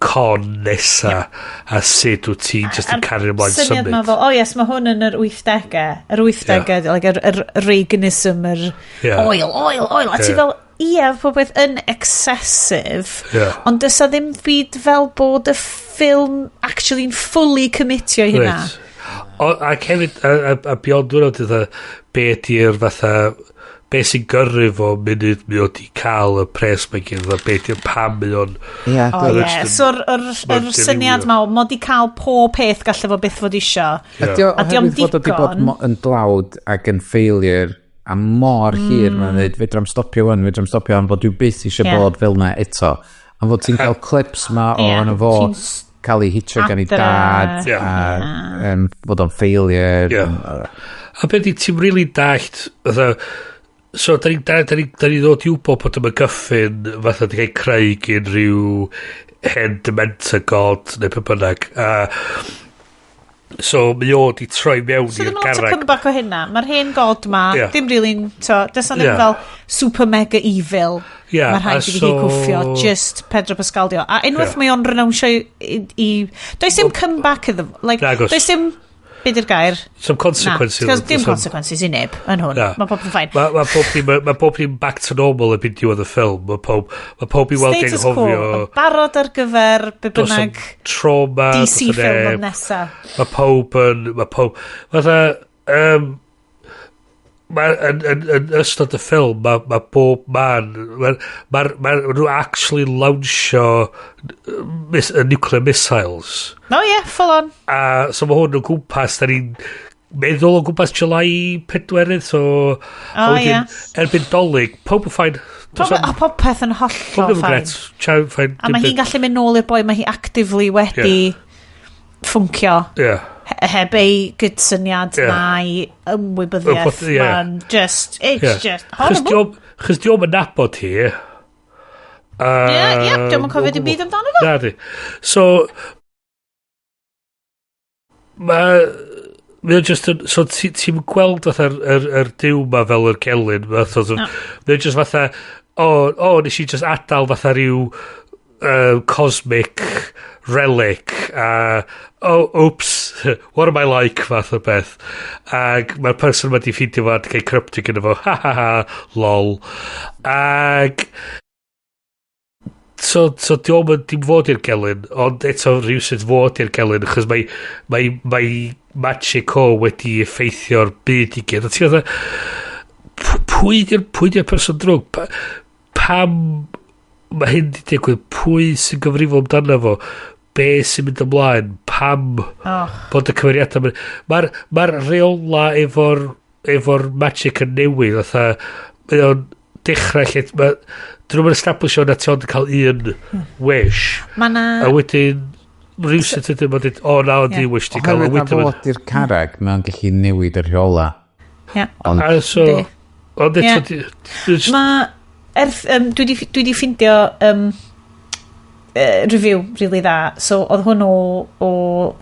con nesa, a sut wyt ti just yn cario ymlaen symud. Syniad ma fel, mae hwn yn yr 80au, like yr Reaganism, yr oil, a ti fel, popeth yn excessive, ond dysa ddim byd fel bod y ffilm actually'n fully commitio i hynna. Ac hefyd, a beyond hwnna, beth i'r fatha, beth sy'n gyrru fo munud mi o di cael y pres mae gen, beth i'r pam mi o'n... So yr syniad ma, mo di cael pob peth gallu fo byth fod isio. A diom digon. Oherwydd fod bod yn dlawd ac yn failure a mor hir, mae'n dweud, fedrwm stopio hwn, fod dwi'n byth eisiau bod fel na eto. A fod ti'n cael clips ma o hwnnw fo cael ei hitio gan ei dad, a fod o'n failure. A beth ti'n really dallt, so, da ni ddod i wybod bod yma gyffin fatha di cael creu gyn rhyw hen dementa god neu pe bynnag. So, mi o di troi mewn i'r garreg. So, ddim lot o comeback o hynna. Mae'r hen god ma, dim rili'n, dysa ddim fel super mega evil. Mae'r rhaid i fi cwffio, just Pedro Pascal dio. A unwaith mae o'n renawnsio i... Does dim comeback iddo, like, does dim Be di'r gair? Some consequences. Na, dim consequences I neb yn hwn. Mae pob yn ffain. Mae pob ni'n back to normal yn byd diwedd y ffilm. Mae pob i weld ein Status hofio. quo. Barod ar gyfer be bynnag trauma. DC ffilm o'n nesa. Mae pob yn... Fatha... Yn ystod y ffilm, mae bob man... Mae nhw actually launchio nuclear missiles. Full on. So mae hwn yn gwmpas, da ni'n meddwl o gwmpas July 4, so... Erbyn dolyg, pob yn ffain... Popeth yn holl ffain. A mae hi'n gallu mynd nôl i'r boi, mae hi actively wedi ffwncio. Heb ei gydsyniad na'i ymwybyddiaeth. It's just horrible. Chys diolch yn nabod hi. Diolch yn cofio dim byd amdano fo. Na di. So, mae'n just so ti'n gweld fatha yr diw ma fel yr celyn. Mae'n just fatha, nes i just adal fatha rhyw cosmic relic oops, what am I like fath o beth, ag mae'r person ma di ffindio fo a cael cryptic yn efo lol, ag so dim fod i'r gelyn, ond eto rhywsyd fod i'r gelyn, achos mae magic o wedi effeithio'r byd i gyd, a ti'n dweud, pwy di'r person drwg, pam mae hyn di digwydd, pwy sy'n gyfrifol amdano fo, be sy'n mynd ymlaen, pam bod y cymeriadau mae'r reola efo'r magic yn newid, mae o'n dechrau lle dyn nhw'n establishio na ti ond yn cael un wish, a wedyn rhywsyd ydyn nhw'n dweud na ond i wish ti cael, oherwydd na fod i'r carreg mae'n gallu newid yr reola dwi di ffindio review really dda, so oedd hwn o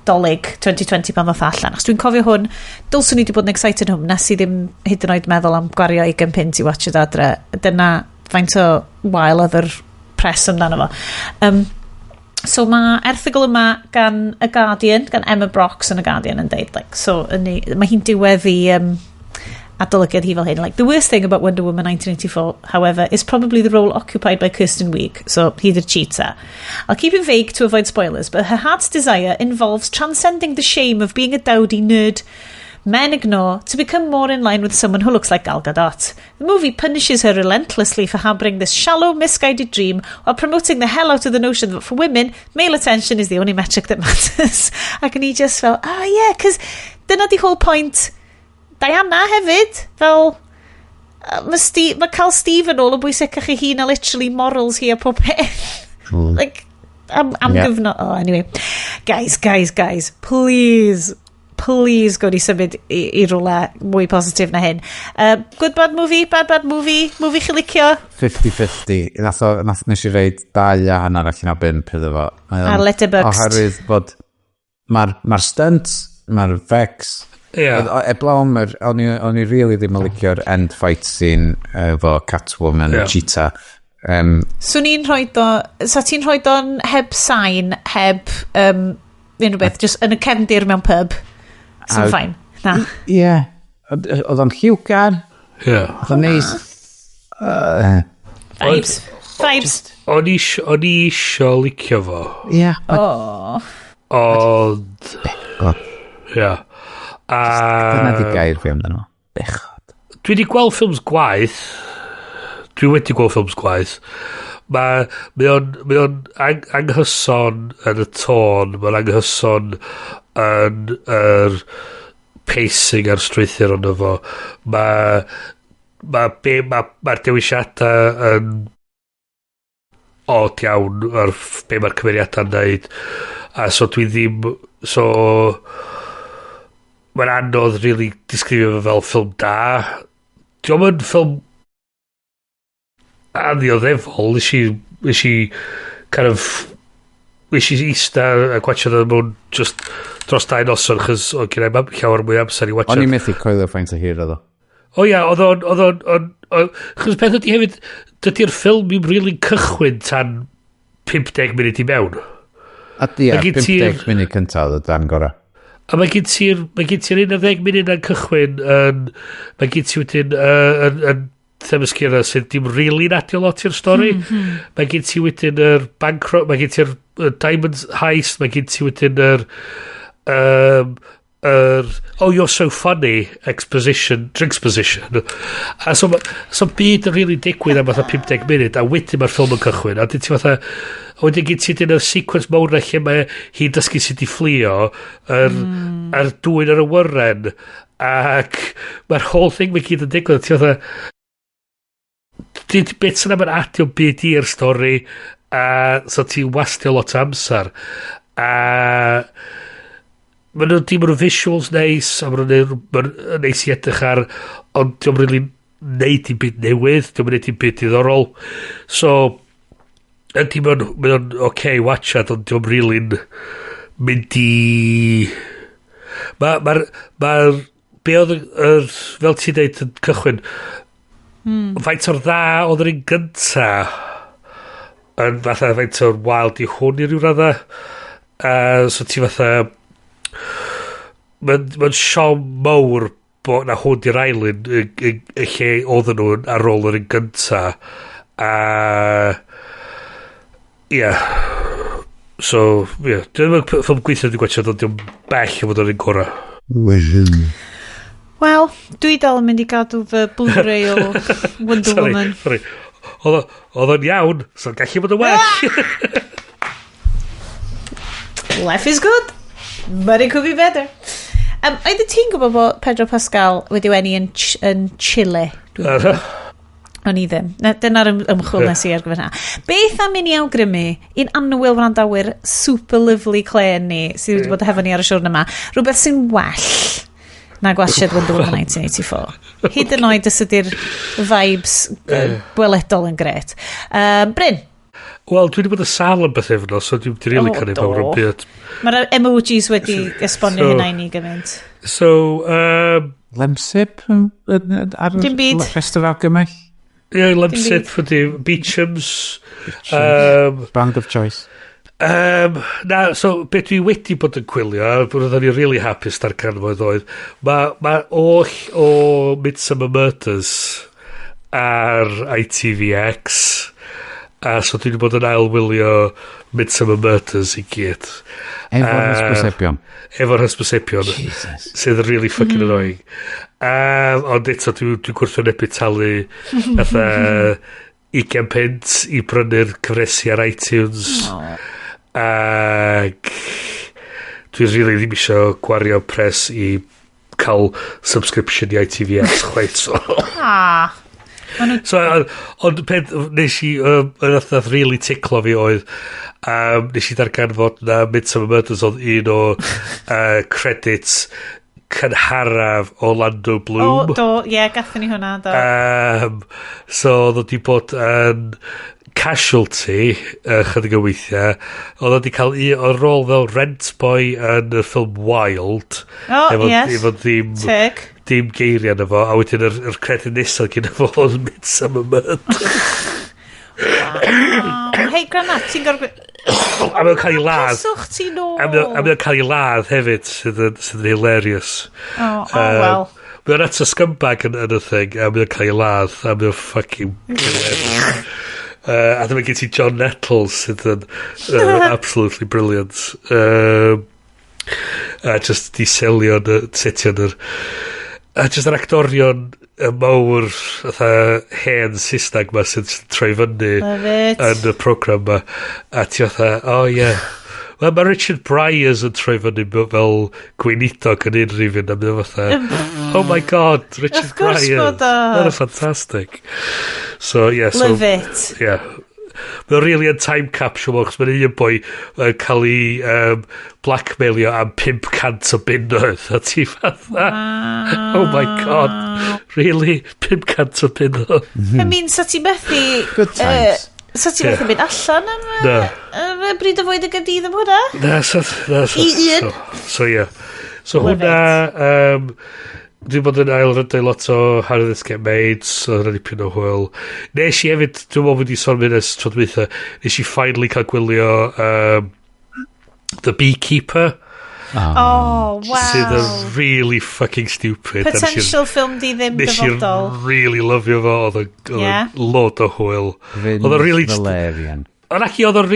dolyg 2020 pan ddoth allan, achos dwi'n cofio hwn, dylswn ni wedi bod yn excited hwn, nes i ddim hyd yn oed meddwl am gwario 20 pint i watch it adre, dyna faint o wael oedd yr press amdano fo. So mae erthygl yma gan y Guardian, gan Emma Brox yn y Guardian yn deud, mae hi'n diwedd i adolygiad hi fel hyn, the worst thing about Wonder Woman 1984, however, is probably the role occupied by Kirsten Wiig, so ydy'r cheetah. I'll keep it vague to avoid spoilers, but her heart's desire involves transcending the shame of being a dowdy nerd men ignore to become more in line with someone who looks like Gal Gadot. The movie punishes her relentlessly for harboring this shallow, misguided dream while promoting the hell out of the notion that for women, male attention is the only metric that matters. Ac yn i just fel, cos dyna di whole point Diana hefyd, fel mae cael Steve yn ôl o bwysicach i hi na literally morals hi a pob peth. I'm gyfnod. Anyway. Guys, please go ni symud i rwle mwy positif na hyn. Good bad movie, bad movie chi licio? 50-50. Nes i reid 2 a hanner allan o 5 iddo fo. Ar Letterboxd. Oherwydd bod mae'r stunts, mae'r effects, eblawn, o'n i really ddim yn licio'r end fight scene efo Catwoman, Cheetah. So ti'n rhoi do'n heb sain, heb unrhyw beth, just yn y cefndir mewn pub, sy'n ffain. Na. Oedd o'n lliwgar. Oedd o'n neis. Vibes. O'n i isio licio fo. Ond... Dyna di gair fi amdano. Bechod. Dwi wedi gweld ffilms gwaith. Mae o'n anghyson yn y tôn, mae'n anghyson yn yr pacing a'r strwythyr ond efo. Mae'r dewisiadau yn od iawn ar be mae'r cymeriadau'n neud, a so dwi ddim, mae'n anodd really disgrifio fe fel ffilm da. Diolch yn ffilm annioddefol, nes i eista a gwachio dda mewn just dros 2 noson, chys o'n gyda llawer mwy amser i watcho. O'n i methu coelio ffaint o hir oedd o. Oedd o'n chys peth ydi hefyd, dydy'r ffilm i'n really cychwyn tan 50 munud i mewn. A 50 munud cyntaf oedd y dan gorau. A mae gen ti'r 11 munud yn cychwyn, mae gen ti wedyn yn themysgura sydd dim really nadio lot i'r stori. Mae gen ti wedyn yr bankrupt, mae gen ti'r diamond heist, mae gen ti wedyn oh, you're so funny drinksposition. A so byd yn really digwydd am fatha 50 munud, a wedyn mae'r ffilm yn cychwyn. A dyn ti fatha, wedyn gen ti dyn y sequence mawr na lle mae hi'n dysgu sydd i fflio ar dwy'n ar y wyren, ac mae'r whole thing mae gyd yn digwydd. Ti fatha, beth sy'n am yn adio byd i'r stori, a so ti'n wastio lot o amser. A maen nhw'n visuals neis, a maen nhw'n neis i edrych ar, ond diolch really neud i byd newydd, diolch neud i byd diddorol. So, ydy maen nhw'n watchad, ond diolch really mynd i... Mae'r be oedd fel ti'n deud yn cychwyn, faint o'r dda oedd yr un gynta, yn fatha faint o'r wild i hwn i ryw radda. So ti fatha... Mae'n siom mawr bod na hwn i'r ailyn y lle oedden nhw'n ar ôl yr un gynta. A... So, dwi'n ffilm gweithio wedi gwachod, ond dwi'n bell o fod yr un gora. Wel, dwi dal yn mynd i gadw fy Blu-ray o Wonder Woman. Sorry. Oedd o'n iawn, so'n gallu bod yn well. Life is good, but it could be better. Oedd ti'n gwybod bod Pedro Pascal wedi wenu yn Chile? O'n i ddim. Dyna'r ymchwil nes i ar gyfer hynna. Beth am i ni awgrymu un annwyl wrandawyr super lovely Claire ni sydd wedi bod hefo ni ar y siwrn yma, rhywbeth sy'n well na gwasiad Wonder Woman 1984. Hydynoed ys ydy'r vibes gweledol yn gret. Bryn? Wel, dwi wedi bod y sal yn beth efo, so dwi'n rili canu fawr yn byd. Mae'r emojis wedi esbonio hynna i ni gymaint. So, Lemsip ar y rest of alchemy? Ie, Lemsip wedi Beecham's. Brand of choice. Na, so, beth dwi wedi bod yn gwylio, bod oedden ni really hapus ar canfoedd oedd, mae oll o Midsummer Murders ar ITVX, a so dwi wedi bod yn ailwylio Midsummer Murders i gyd. Efo'r hysbysebion. Efo'r hysbysebion. Sydd yn really fucking annoying. Ond eto, dwi'n gwrthwynebu talu fatha 20 pence i brynu'r cyfresu ar iTunes. Ac dwi'n really ddim eisiau gwario pres i cael subscription i ITVX chwaith. So, ond peth nes i yn really ticlo fi oedd nes i darganfod na Midsummer Murders oedd un o credits cynharaf Orlando Bloom. Gathon ni hwnna, do. So, oedd wedi bod yn Casualty, chydig o weithiau, oedd wedi cael o rôl fel rent boy yn y ffilm Wild. Efo dim geiriau na fo, a wedyn yr credit nesaf gyda fo oedd Midsummer Murders. Hei, Granat, ti'n gorfod... A mae'n cael ei ladd. Cyswch ti nôl. A mae'n cael ei ladd hefyd, sydd yn hilarious. Wel. Mae'n at a scumbag yn y thing, a mae'n cael ei ladd, a mae'n fucking hilarious. A dyma gen ti John Nettles sydd yn absolutely brilliant. A just di selio setio yn a just yr actorion mawr hen Saesneg ma sydd troi fyny yn y program ma, a ti mae Richard Bryers yn troi fyny fel gweinidog yn unrhyw yn am oh my god, Richard Bryers, that's fantastic. So love it. Mae'n really yn time capsule chos mae'n un boi cael ei blackmailio am 500 o bunnoedd a ti fatha oh my god, really 500 o bunnoedd. I mean, so ti methu good times. So ti methu mynd allan am y bryd o fwyd y gydydd am hwnna? Na, so hwnna dwi'n bod yn ailrydau lot o How Did This Get Made, so hynny pyn o hwyl. Nes i hefyd, dwi'n meddwl wedi sôn mynd ys tro dweitha, nes i finally cael gwylio The Beekeeper, Oh, wow. Sydd yn really fucking stupid. Potential Ffilmdiddim dyfodol. Nes i really lyfio fo, oedd yn lot o hwyl. Oedd yn really... Valerian. Ond ac oedd o'n...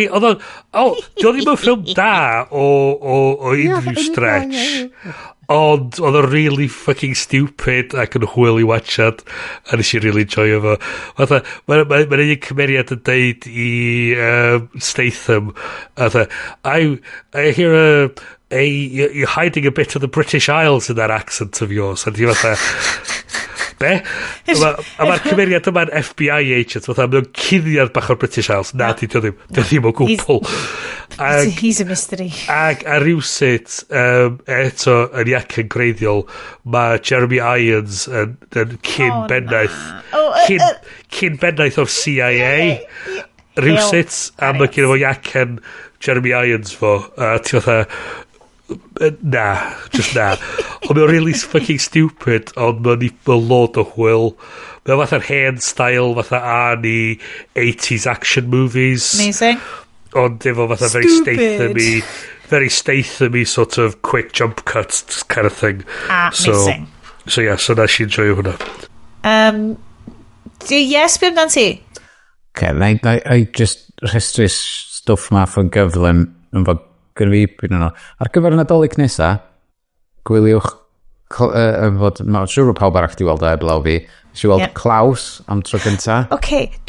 Dio ddim yn ffilm da o unrhyw stretch. Ond oedd o'n really fucking stupid ac yn hwyl i watchad. A nes i really enjoyo fo. Fatha, mae'n un cymeriad yn deud i Statham. Fatha, I hear you're hiding a bit of the British Isles in that accent of yours. A di fatha... Be? A mae'r cymeriad yma'n FBI agent, fatha, mae'n cuddiad bach o'r British Isles. Na, di ddim o gwbl. He's a mystery. Ac a rhywsut, eto, yn iac yn greiddiol, mae Jeremy Irons yn cyn bennaeth. Cyn bennaeth o'r CIA. Rhywsut, a mae gen fo iac yn Jeremy Irons fo. A ti fatha... Na, just na. Ond mae'n really fucking stupid, ond mae'n lot o hwyl. Mae'n fatha'r hen style, fatha Arnie 80s action movies. Amazing. Ond efo fatha very Statham-y sort of quick jump cuts kind of thing. Amazing. So na si enjoy hwnna. Yes, beth amdano ti? I just rhestru stwff ma ffyn gyflym yn fod gyrfibyn yno. Ar gyfer y Nadolig nesa, gwyliwch mae'n siŵr o pawb arall di weld o eblaw fi. Nes i weld Klaus am tro gynta.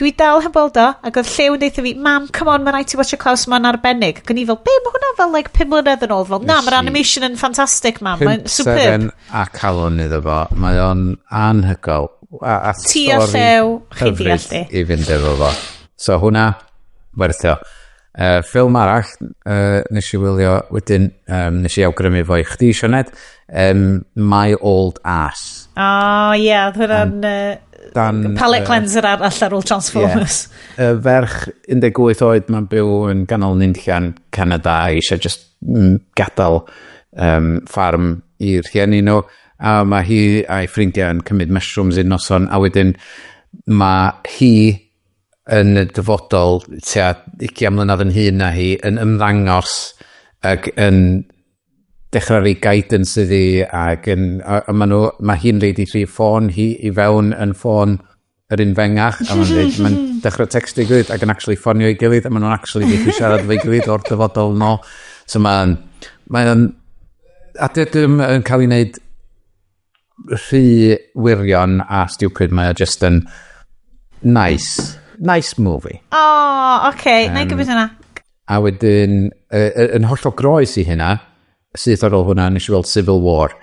Dwi dal heb weld o, ac oedd Llew yn deitha fi, Mam, come on, mae'n rhaid ti watch o Klaus, mae'n arbennig. Ac o'n i fel, be, mae hwnna fel 5 mlynedd yn ôl? Fel, na, mae'r animation yn ffantastig, Mam, mae'n superb. 7 a calon iddo fo, mae o'n anhygol. Ti a Llew, chi'n deall di. I fynd efo fo. So hwnna, werthio. Ffilm arall, nes i wylio, wedyn, nes i awgrymu fo i chdi, Sioned, My Old Ass. Hwnna'n palette cleanser arall ar ôl Transformers. Ferch 18 oed, mae'n byw yn ganol nunllian Canada, eisiau just gadael ffarm i'r rhieni nhw, a mae hi a'i ffrindiau yn cymryd mushrooms un noson, a wedyn mae hi yn y dyfodol tua 20 mlynedd yn hyn na hi yn ymddangos ac yn dechrau rhoi guidance iddi ac mae hi'n reid i rhi ffôn hi i fewn yn ffôn yr un fengach a mae'n dechrau textu i gilydd ac yn actually ffonio i gilydd a maen nhw'n actually ddechrau siarad fo'i gilydd o'r dyfodol no. So mae'n a dydym yn cael ei wneud rhy wirion a stupid, mae o just yn nice movie. Na i gymryd hynna. A wedyn, yn holl o groes i hynna, sydd ar ôl hwnna, nes i weld Civil War.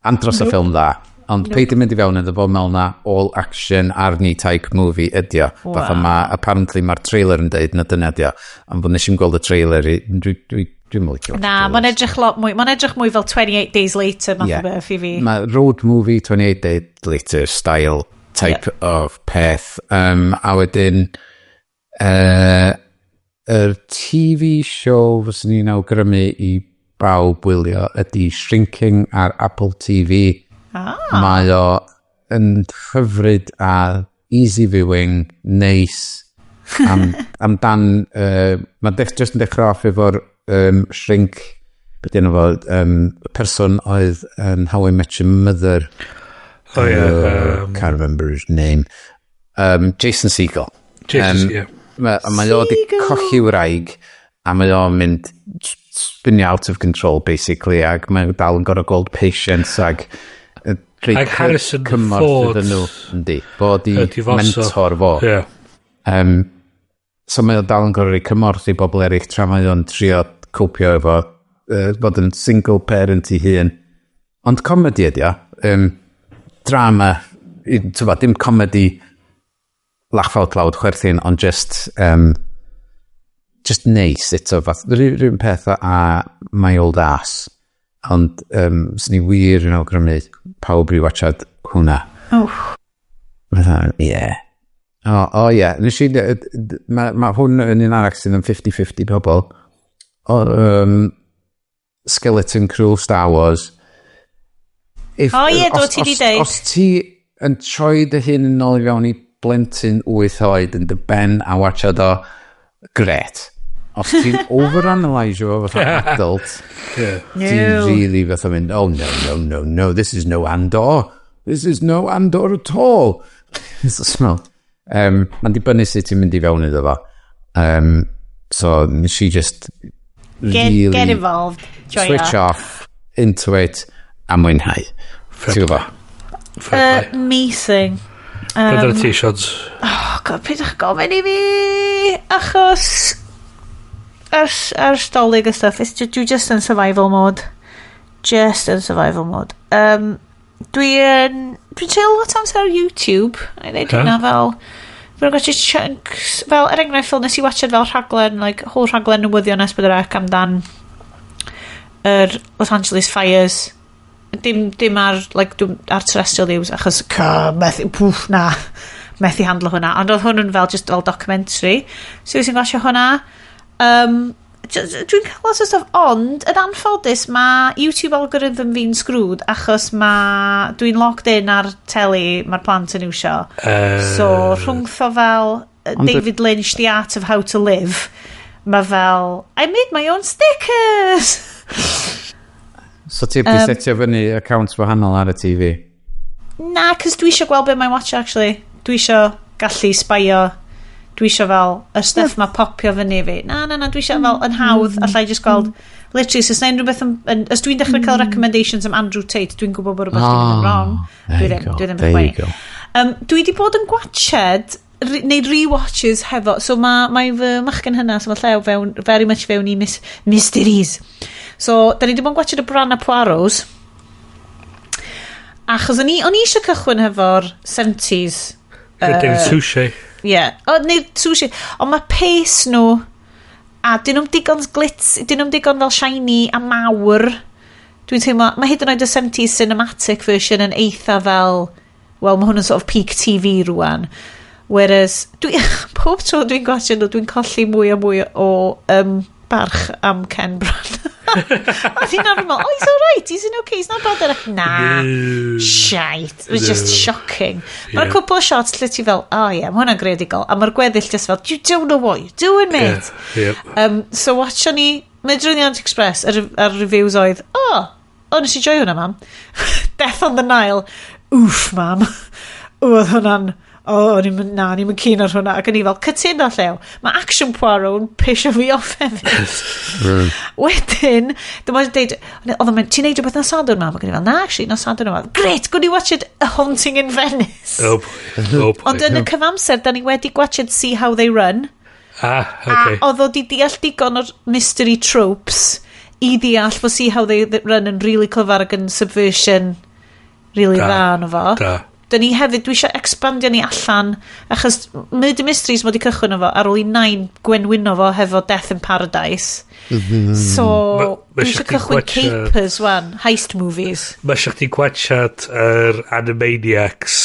Andros o ffilm dda. Ond peidio mynd i fewn iddo fo mewn na all action Arnie type movie ydi o. Fatha apparently mae'r trailer yn deud na dyna ydi o. Ond bod nes i'n gweld y trailer, dwi'n mwyn licio. Na, mae'n edrych lot mwy. Mae'n edrych mwy fel 28 Days Later, math o beth i fi. Mae road movie 28 Days Later style type of peth. A wedyn, yr TV show fyswn ni'n awgrymu i bawb wylio ydi Shrinking ar Apple TV. Mae o yn hyfryd a easy viewing, nice. Amdan, mae just yn dechrau off efo'r Shrink, beth yna fo, person oedd yn How I Met Your Mother. Can't remember his name. Jason Segel. Mae o di cochi wraig a mae o'n mynd spinning out of control basically ac mae dal yn gorau gold patience ac Harrison Ford bod i mentor fo. So mae o dal yn gorau cymorth i bobl eraill tra mae o'n trio copio efo bod yn single parent i hun. Ond comedy ydi o. Drama, dim comedy laugh out loud chwerthin, ond just nice. It's rhywun peth a My Old Ass. Ond sy'n ni wir yn awgrymu pawb i watchad hwnna. Mae hwn yn un arall sydd yn 50-50 pobl. Skeleton Crew Star Wars. Do ti di deud. Os ti yn troi dy hyn yn ôl i fewn i blentyn 8 oed yn dy ben a watchad o, gret. os ti'n overanalyse o fatha adult, ti'n really fatha mynd, oh no, this is no Andor. This is no Andor at all. It's a smell. Mae'n dibynnu sut ti'n mynd I fewn iddo fo. So she just really get involved. Switch off into it a mwynhau. Ti'n gwybod? Amazing. Bydd y t-shirts. Oh god, petha'ch gofyn I fi achos ar stolig y stuff, dwi just yn survival mode. Dwi'n treulio lot amser ar YouTube. I dweud hynna fel Fy'n gwachio chunks fel er enghraifft fel nes I watched fel rhaglen like whole rhaglen newyddion S4C amdan Los Angeles fires dim ar like ar terrestrial news achos methu handlo hwnna ond oedd hwnnw'n fel just fel documentary so wy'n gwachio hwnna dwi'n cael lot o stuff ond yn anffodus mae YouTube algorithm fi'n screwed achos dwi'n logged in ar teli mae'r plant yn iwsio so rhwngtho fel David Lynch The Art of How to Live mae fel I made my own stickers so ti'n setio fyny accounts wahanol ar y TV na cos dwi eisiau gweld beth mae'n watch actually dwi eisiau gallu sbio dwi eisiau fel y stuff mae popio fyny fi na dwi eisiau fel yn hawdd allai just gweld literally os na'n rhywbeth os dwi'n dechrau cael recommendations am Andrew Tate dwi'n gwybod bod rhywbeth dwi'n mynd wrong dwi ddim yn gweud dwi di bod yn gwatched neud rewatches hefo so mae fy machgen hynna so mae llew fewn very much fewn I mysteries so da ni di bod yn gwatched y Brana Poirots achos o'n I eisiau cychwyn hefo'r 70s David Suchet neu sushi ond mae pace nhw a dyn nhw'n digon glitz dyn nhw'n digon fel shiny a mawr dwi'n teimlo mae hyd yn oed y 70s cinematic version yn eitha fel wel mae hwn yn sort of peak TV rwan whereas pob tro dwi'n gwachio nhw dwi'n colli mwy a mwy o barch am Ken Branagh a ti'n arfer oh he's alright he's in okay he's not bad shite it was just shocking mae'r cwpl o shots lle ti fel oh yeah mae hwnna'n greadigol a mae'r gweddill just fel you don't know what you're doing mate so watcho ni Medryddiant Express ar reviews oedd nes I joio hwnna mam Death on the Nile oof mam oedd hwnna'n ni'n mynd keen ar hwnna ac yn I fel cytuno llew mae Action Poirot yn pisio fi off hefyd wedyn dyma'n deud oedd yn mynd ti'n neud rhywbeth na Sadwrn mam ac yn I fel na actually na Sadwrn yma great good I watched A Haunting in Venice ond yn y cyfamser da ni wedi watched See How They Run okay. a oedd o di deall digon o'r mystery tropes I deall fo See How They Run yn really clyfar ac yn subversion really dda no fo da ni hefyd dwi eisiau expandio ni allan achos Murder Mysteries mod I cychwyn o fo ar ôl I 9 gwenwyno fo hefo Death in Paradise so dwi eisiau cychwyn Capers wan heist movies mae eisiau chdi gwachad yr Animaniacs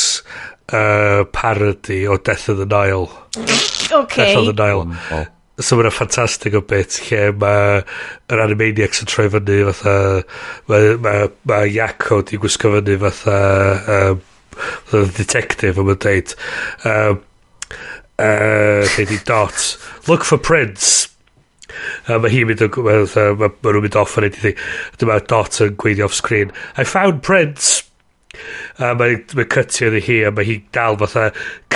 parody o Death of the Nile okay. Death of the Nile so mae'n ffantastig o bit lle mae'r Animaniacs yn troi fyny fatha mae Iaco di gwisgo fyny fatha the detective am dweud Lady Dot look for Prince mae hi'n mynd mae nhw'n mynd off ar anything dyma Dot yn gweithio off screen I found Prince mae'n cytio iddi hi a mae hi'n dal fatha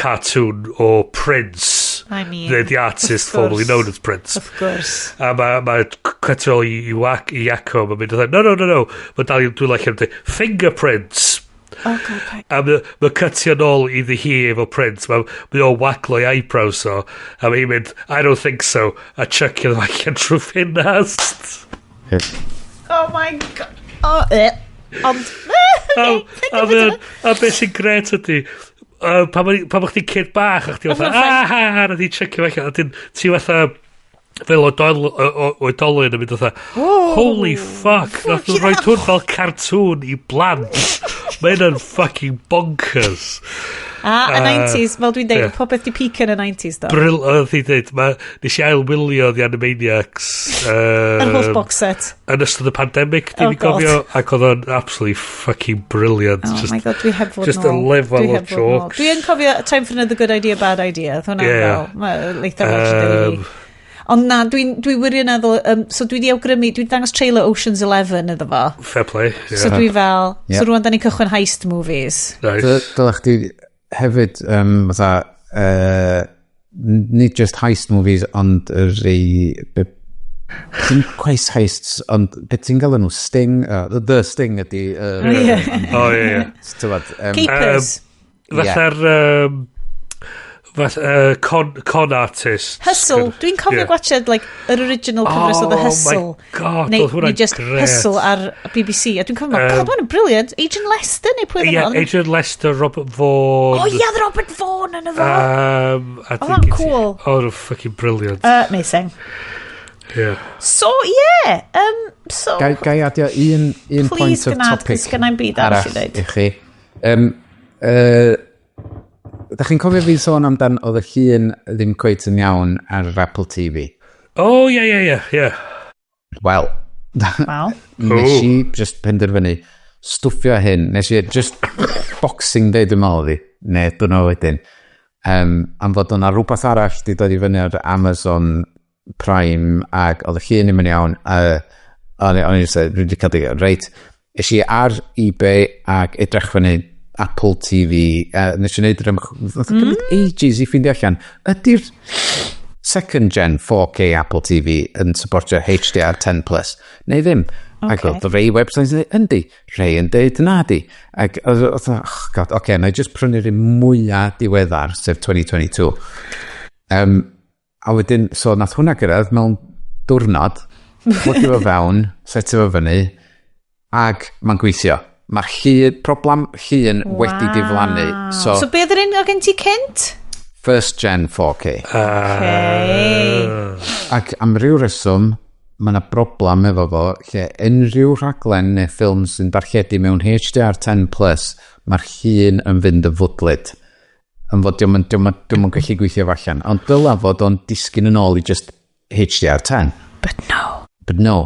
cartoon o Prince I mean the artist formerly known as Prince of course a mae cytio I Iaco mae'n mynd no mae dal i'n dwi'n like fingerprints oh god a mae cytio nôl iddi hi efo Prince mae o'n waglo I eyebrows o a mae hi'n mynd I don't think so a chuckio ddo allan trwy ffenast oh my god ond a beth sy'n gret ydi pa mae chdi kid bach a chdi fatha a di chuckio allan a ti fatha fel oedolyn yn mynd fatha holy fuck nath nhw rhoi hwn fel cartoon I blant mae hynna'n fucking bonkers y 90s fel dwi'n deud popeth di peak yn y 90s do oedd hi dweud nes I ailwylio The Animaniacs yr holl box set yn ystod y pandemic dwi'n gofio ac oedd o'n absolutely fucking brilliant my god dwi heb fod just a level of jokes dwi'n cofio Time for Another Good Idea Bad Idea hwnna fel leitha legendary Ond na, dwi wirioneddol, so dwi di awgrymu, dwi di dangos trailer Ocean's 11 iddo fo. Fair play. Yeah. So dwi fel, so rwan da ni cychwyn heist movies. Nice. Dylech chi hefyd, nid just heist movies, ond Ti'n quite heists, ond beth ti'n gael nhw? Sting? The Sting ydi... Keepers. Con artist. Hustle. Dwi'n cofio gwachod, yr original cyfres o The Hustle. Oh my god, neu just Hustle ar BBC. A dwi'n cofio, god, mae'n brilliant. Agent Lester neu pwy yma? Agent Lester, Robert Vaughan. Robert Vaughan yn efo. That's cool. Fucking brilliant. Amazing. Yeah. So, yeah. Gai adio un point of topic arall i chi. Da chi'n cofio fi sôn amdan oedd y llun ddim cweit yn iawn ar Apple TV? Yeah. Wel, nes i just penderfynu stwffio hyn, nes i just Boxing Day dwi'n meddwl fi, neu dyna wedyn. Am fod o'na rhywbeth arall di dod i fyny ar Amazon Prime ac oedd y llun ddim yn iawn o'n i'n wedi cael dig reit es i ar eBay ac edrych fyny Apple TV nes i'n neud ages i ffeindio allan ydy'r second gen 4K Apple TV yn supportio HDR10+ neu ddim ac oedd rei websites yndi rei yn deud na di ac oedd na i just prynu'r mwyaf diweddar sef 2022 a wedyn, so nath hwnna gyrraedd mewn diwrnod, plygio fo fewn, setio fo fyny, ac mae'n gweithio. Mae'r problem llun wedi diflannu. So beth yr un o gen ti cynt? First gen 4K. Ac am ryw reswm, mae yna broblem efo fo, lle unrhyw rhaglen neu ffilm sy'n darlledu mewn HDR10+, mae'r llun yn fynd y fwdlyd. Yn fod diwm yn gallu gweithio fallan. Ond dyla fod o'n disgyn yn ôl i just HDR10. But no.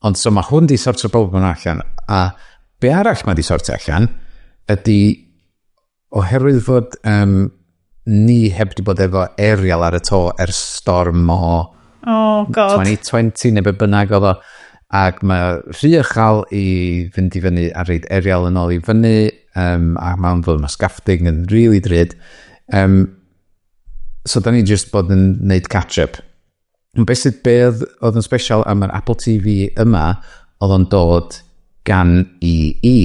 Ond so mae hwn di sortio problem allan. A be arall mae di sortio allan ydy oherwydd fod ni heb di bod efo aerial ar y to storm o 2020 neu be bynnag oedd o. Ac mae rhy uchel i fynd i fyny a reid aerial yn ôl i fyny a mae'n fod mae scaffting yn really drud. So da ni just bod yn neud catch-up. Beth oedd yn special am yr Apple TV yma oedd o'n dod gan EE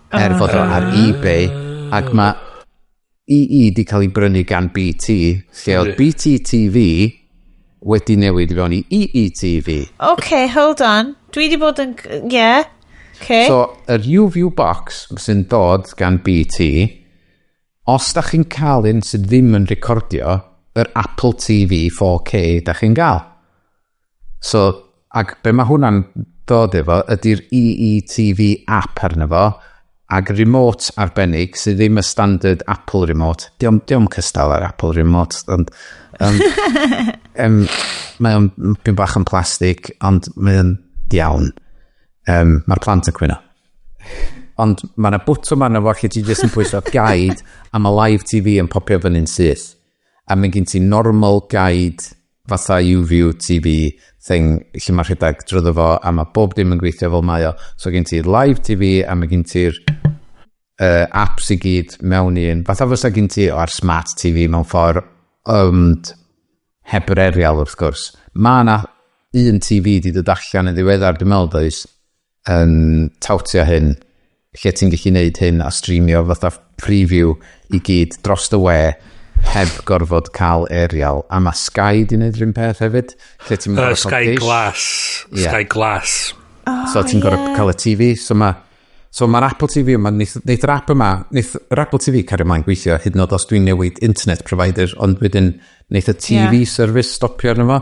fod o ar eBay ac mae EE di cael ei brynu gan BT lle oedd BT TV wedi newid i fewn i EE TV. Hold on, dwi di bod yn so yr UView box sy'n dod gan BT os da chi'n cael un sydd ddim yn recordio yr Apple TV 4K da chi'n gael. So, ac be mae hwnna'n dod efo ydy'r EETV app arno fo ac remote arbennig sydd ddim y standard Apple remote. Diolch cystal ar Apple remote, ond mae'n byn bach yn plastig, ond mae'n iawn. Mae'r plant yn cwyno. Ond mae yna bwtwm arno fo lle ti jyst yn pwysio guide a mae live TV yn popio fyny'n syth. A mae gen ti normal guide fatha UView TV thing lle mae rhedeg drwyddo fo a mae bob dim yn gweithio fel mae o. So gen ti live TV a mae gen ti'r apps i gyd mewn un. Fatha fysa gen ti o'r smart TV mewn ffordd heb yr aerial wrth gwrs. Mae yna un TV di dod allan yn ddiweddar dwi'n meddwl does yn tawtio hyn lle ti'n gallu neud hyn a streamio fatha preview i gyd dros y we heb gorfod cael aerial a mae Sky di neud rhywun peth hefyd Sky Glass Sky Glass so ti'n gorfod cael y TV so mae'r Apple TV yma neith yr Apple TV cario mlaen gweithio hyd yn oed os dwi'n newid internet provider ond wedyn neith y TV service stopio arno fo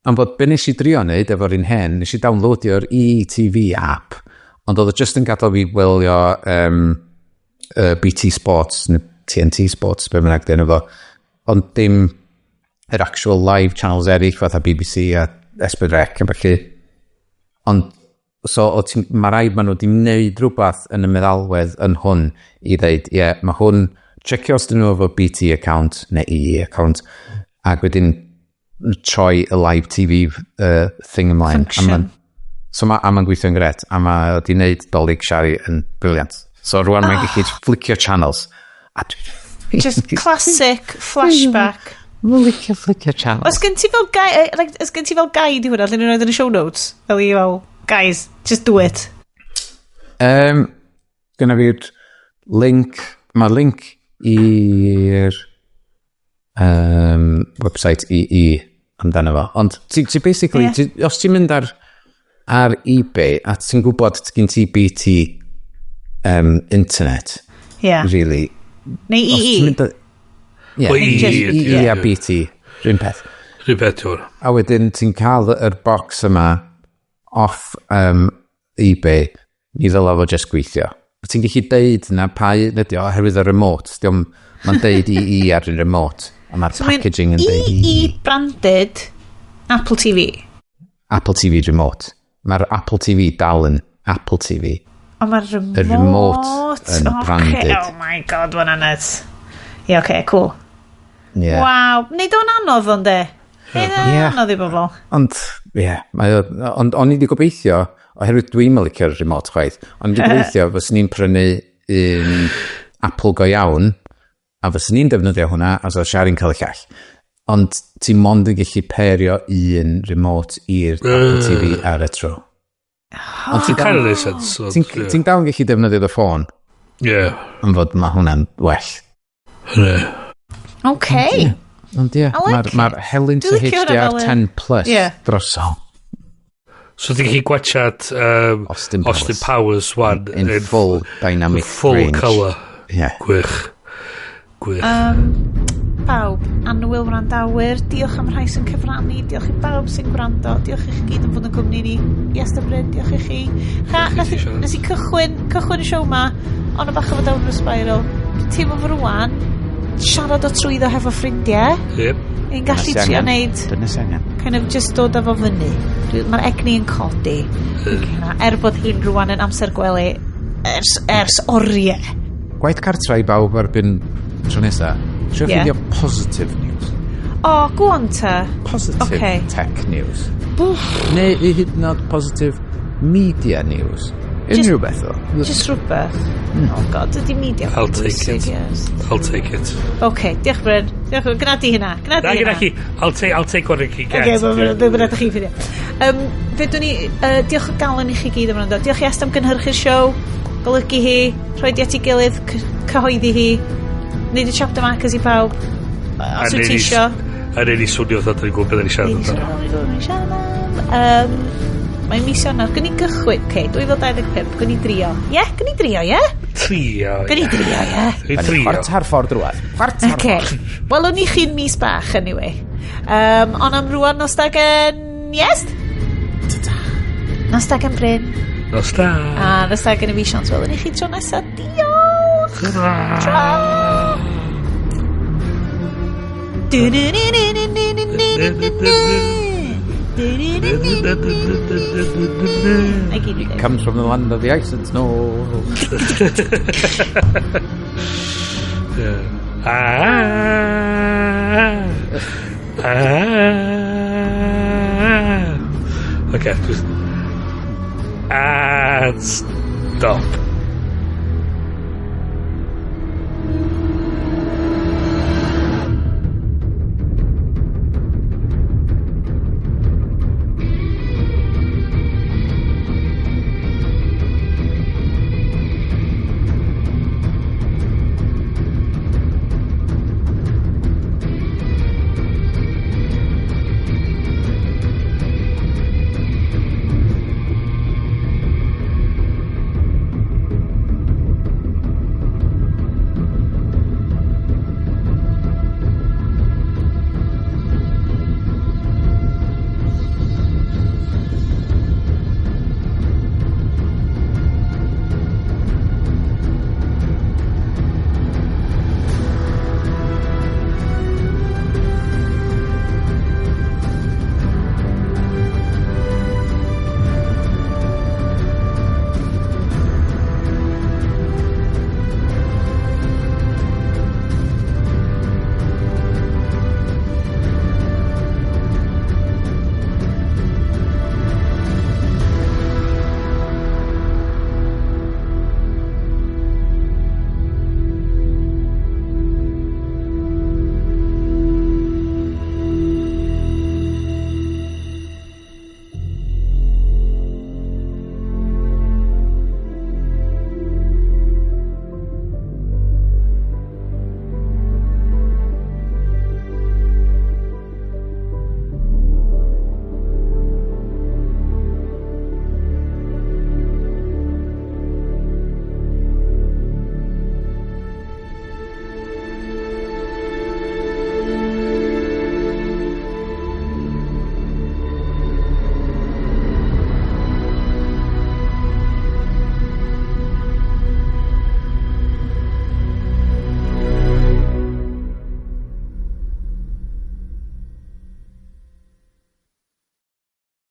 am fod be nes i drio neud efo'r un hen nes i downloadio'r EETV app ond oedd o just yn gadael fi wylio BT Sports neu TNT Sports be bynnag dyn efo ond dim yr actual live channels eraill fatha BBC a S4C a felly ond so mae rhaid maen nhw wedi wneud rhywbeth yn y meddalwedd yn hwn i ddeud mae hwn checio os dyn nhw efo BT account neu EE account ac wedyn troi y live TV thing ymlaen. Function. So mae'n gweithio'n gret, a mae wedi wneud dolyg siari yn briliant. So rwan mae'n gallu flicio channels. Just classic flashback. Mae'n flicio channels. Os gen ti fel guide i hwnna, lle ni'n rhaid yn y show notes, fel i fel, guys, just do it. Gyna fi'r link, mae link i'r website i amdano fo. Ond ti basically, os ti'n mynd ar eBay a ti'n gwybod gen ti BT internet, really. Neu EE. EE a BT, rhywun peth. Rhywun peth, tiwr. A wedyn ti'n cael yr box yma off eBay, ni ddylai fo just gweithio. Ti'n gallu deud na pa ydy o, oherwydd y remote. Mae'n deud EE ar y remote. A mae'r packaging yn deud EE branded Apple TV. Apple TV remote. Mae'r Apple TV dal yn Apple TV. O, mae'r remote yn branded. Oh my god, mae'n anodd. Cool. Yeah. Waw, neud o'n anodd o'n de. Neud o'n anodd i bobl. Ond o'n i wedi gobeithio, oherwydd dwi'n licio'r remote chwaith, ond wedi gobeithio fos ni'n prynu un Apple go iawn, a fos ni'n defnyddio hwnna, as o siari'n cael y llall. Ond ti'n mond yn gallu perio un remote i'r Apple TV ar y tro. Ond ti'n cael ei sens. Ti'n dawn gallu defnyddio dy ffôn. Ie. Ond fod mae hwnna'n well. OK. Ond ie, mae'r Helyn to HDR 10 Plus droso. So ti'n gallu gwachad Austin Powers 1 in full dynamic full range. colour. Gwych. Bawb, anwyl wrandawyr, diolch am rhai sy'n cyfrannu, diolch i bawb sy'n gwrando, diolch i chi gyd yn fod yn gwmni ni, Iestyn, diolch i chi. Nes i cychwyn y siow ma, ond y bach o fod downward spiral. Teimlo fo rwan, siarad o trwyddo hefo ffrindiau. Ni'n gallu trio neud, kind of just dod efo fyny. Mae'r egni yn codi. Bod hyn rwan yn amser gwely ers oriau. Gwaith cartra i bawb erbyn tro nesa. Sio ffidio positive news. Go on ta. Positive tech news. Neu i hyd yn oed positive media news. Unrhyw beth o. Just rhywbeth. Oh god, ydy media. I'll take it. OK, diolch Bryn. Gna di hynna. I'll take what I can get. Fe bydd chi ffidio. Fedwn ni, diolch o galon i chi gyd am rando. Diolch i Est am gynhyrchu'r siow. Golygu hi. Rhoi di at ei gilydd. Cyhoeddi hi. Neud y chapter markers i pawb. Os wyt ti isio. A neud i swnio oedd ni'n gwybod beth ni'n siarad. Mae'n mis Ionawr. Gwn i gychwyn. 2025. Gwn i drio. Gwn i drio, Trio. Gwn i drio, Chwarter ffordd rwan. Wel, o'n i chi'n mis bach, anyway. Ond am rwan nos dagen Iest? Nos dagen Bryn. Nos da. A nos dagen y fi Sians. Wel, o'n i chi tro nesa. Diolch. Tro. It comes from the land of the ice and snow. Okay, just and stop.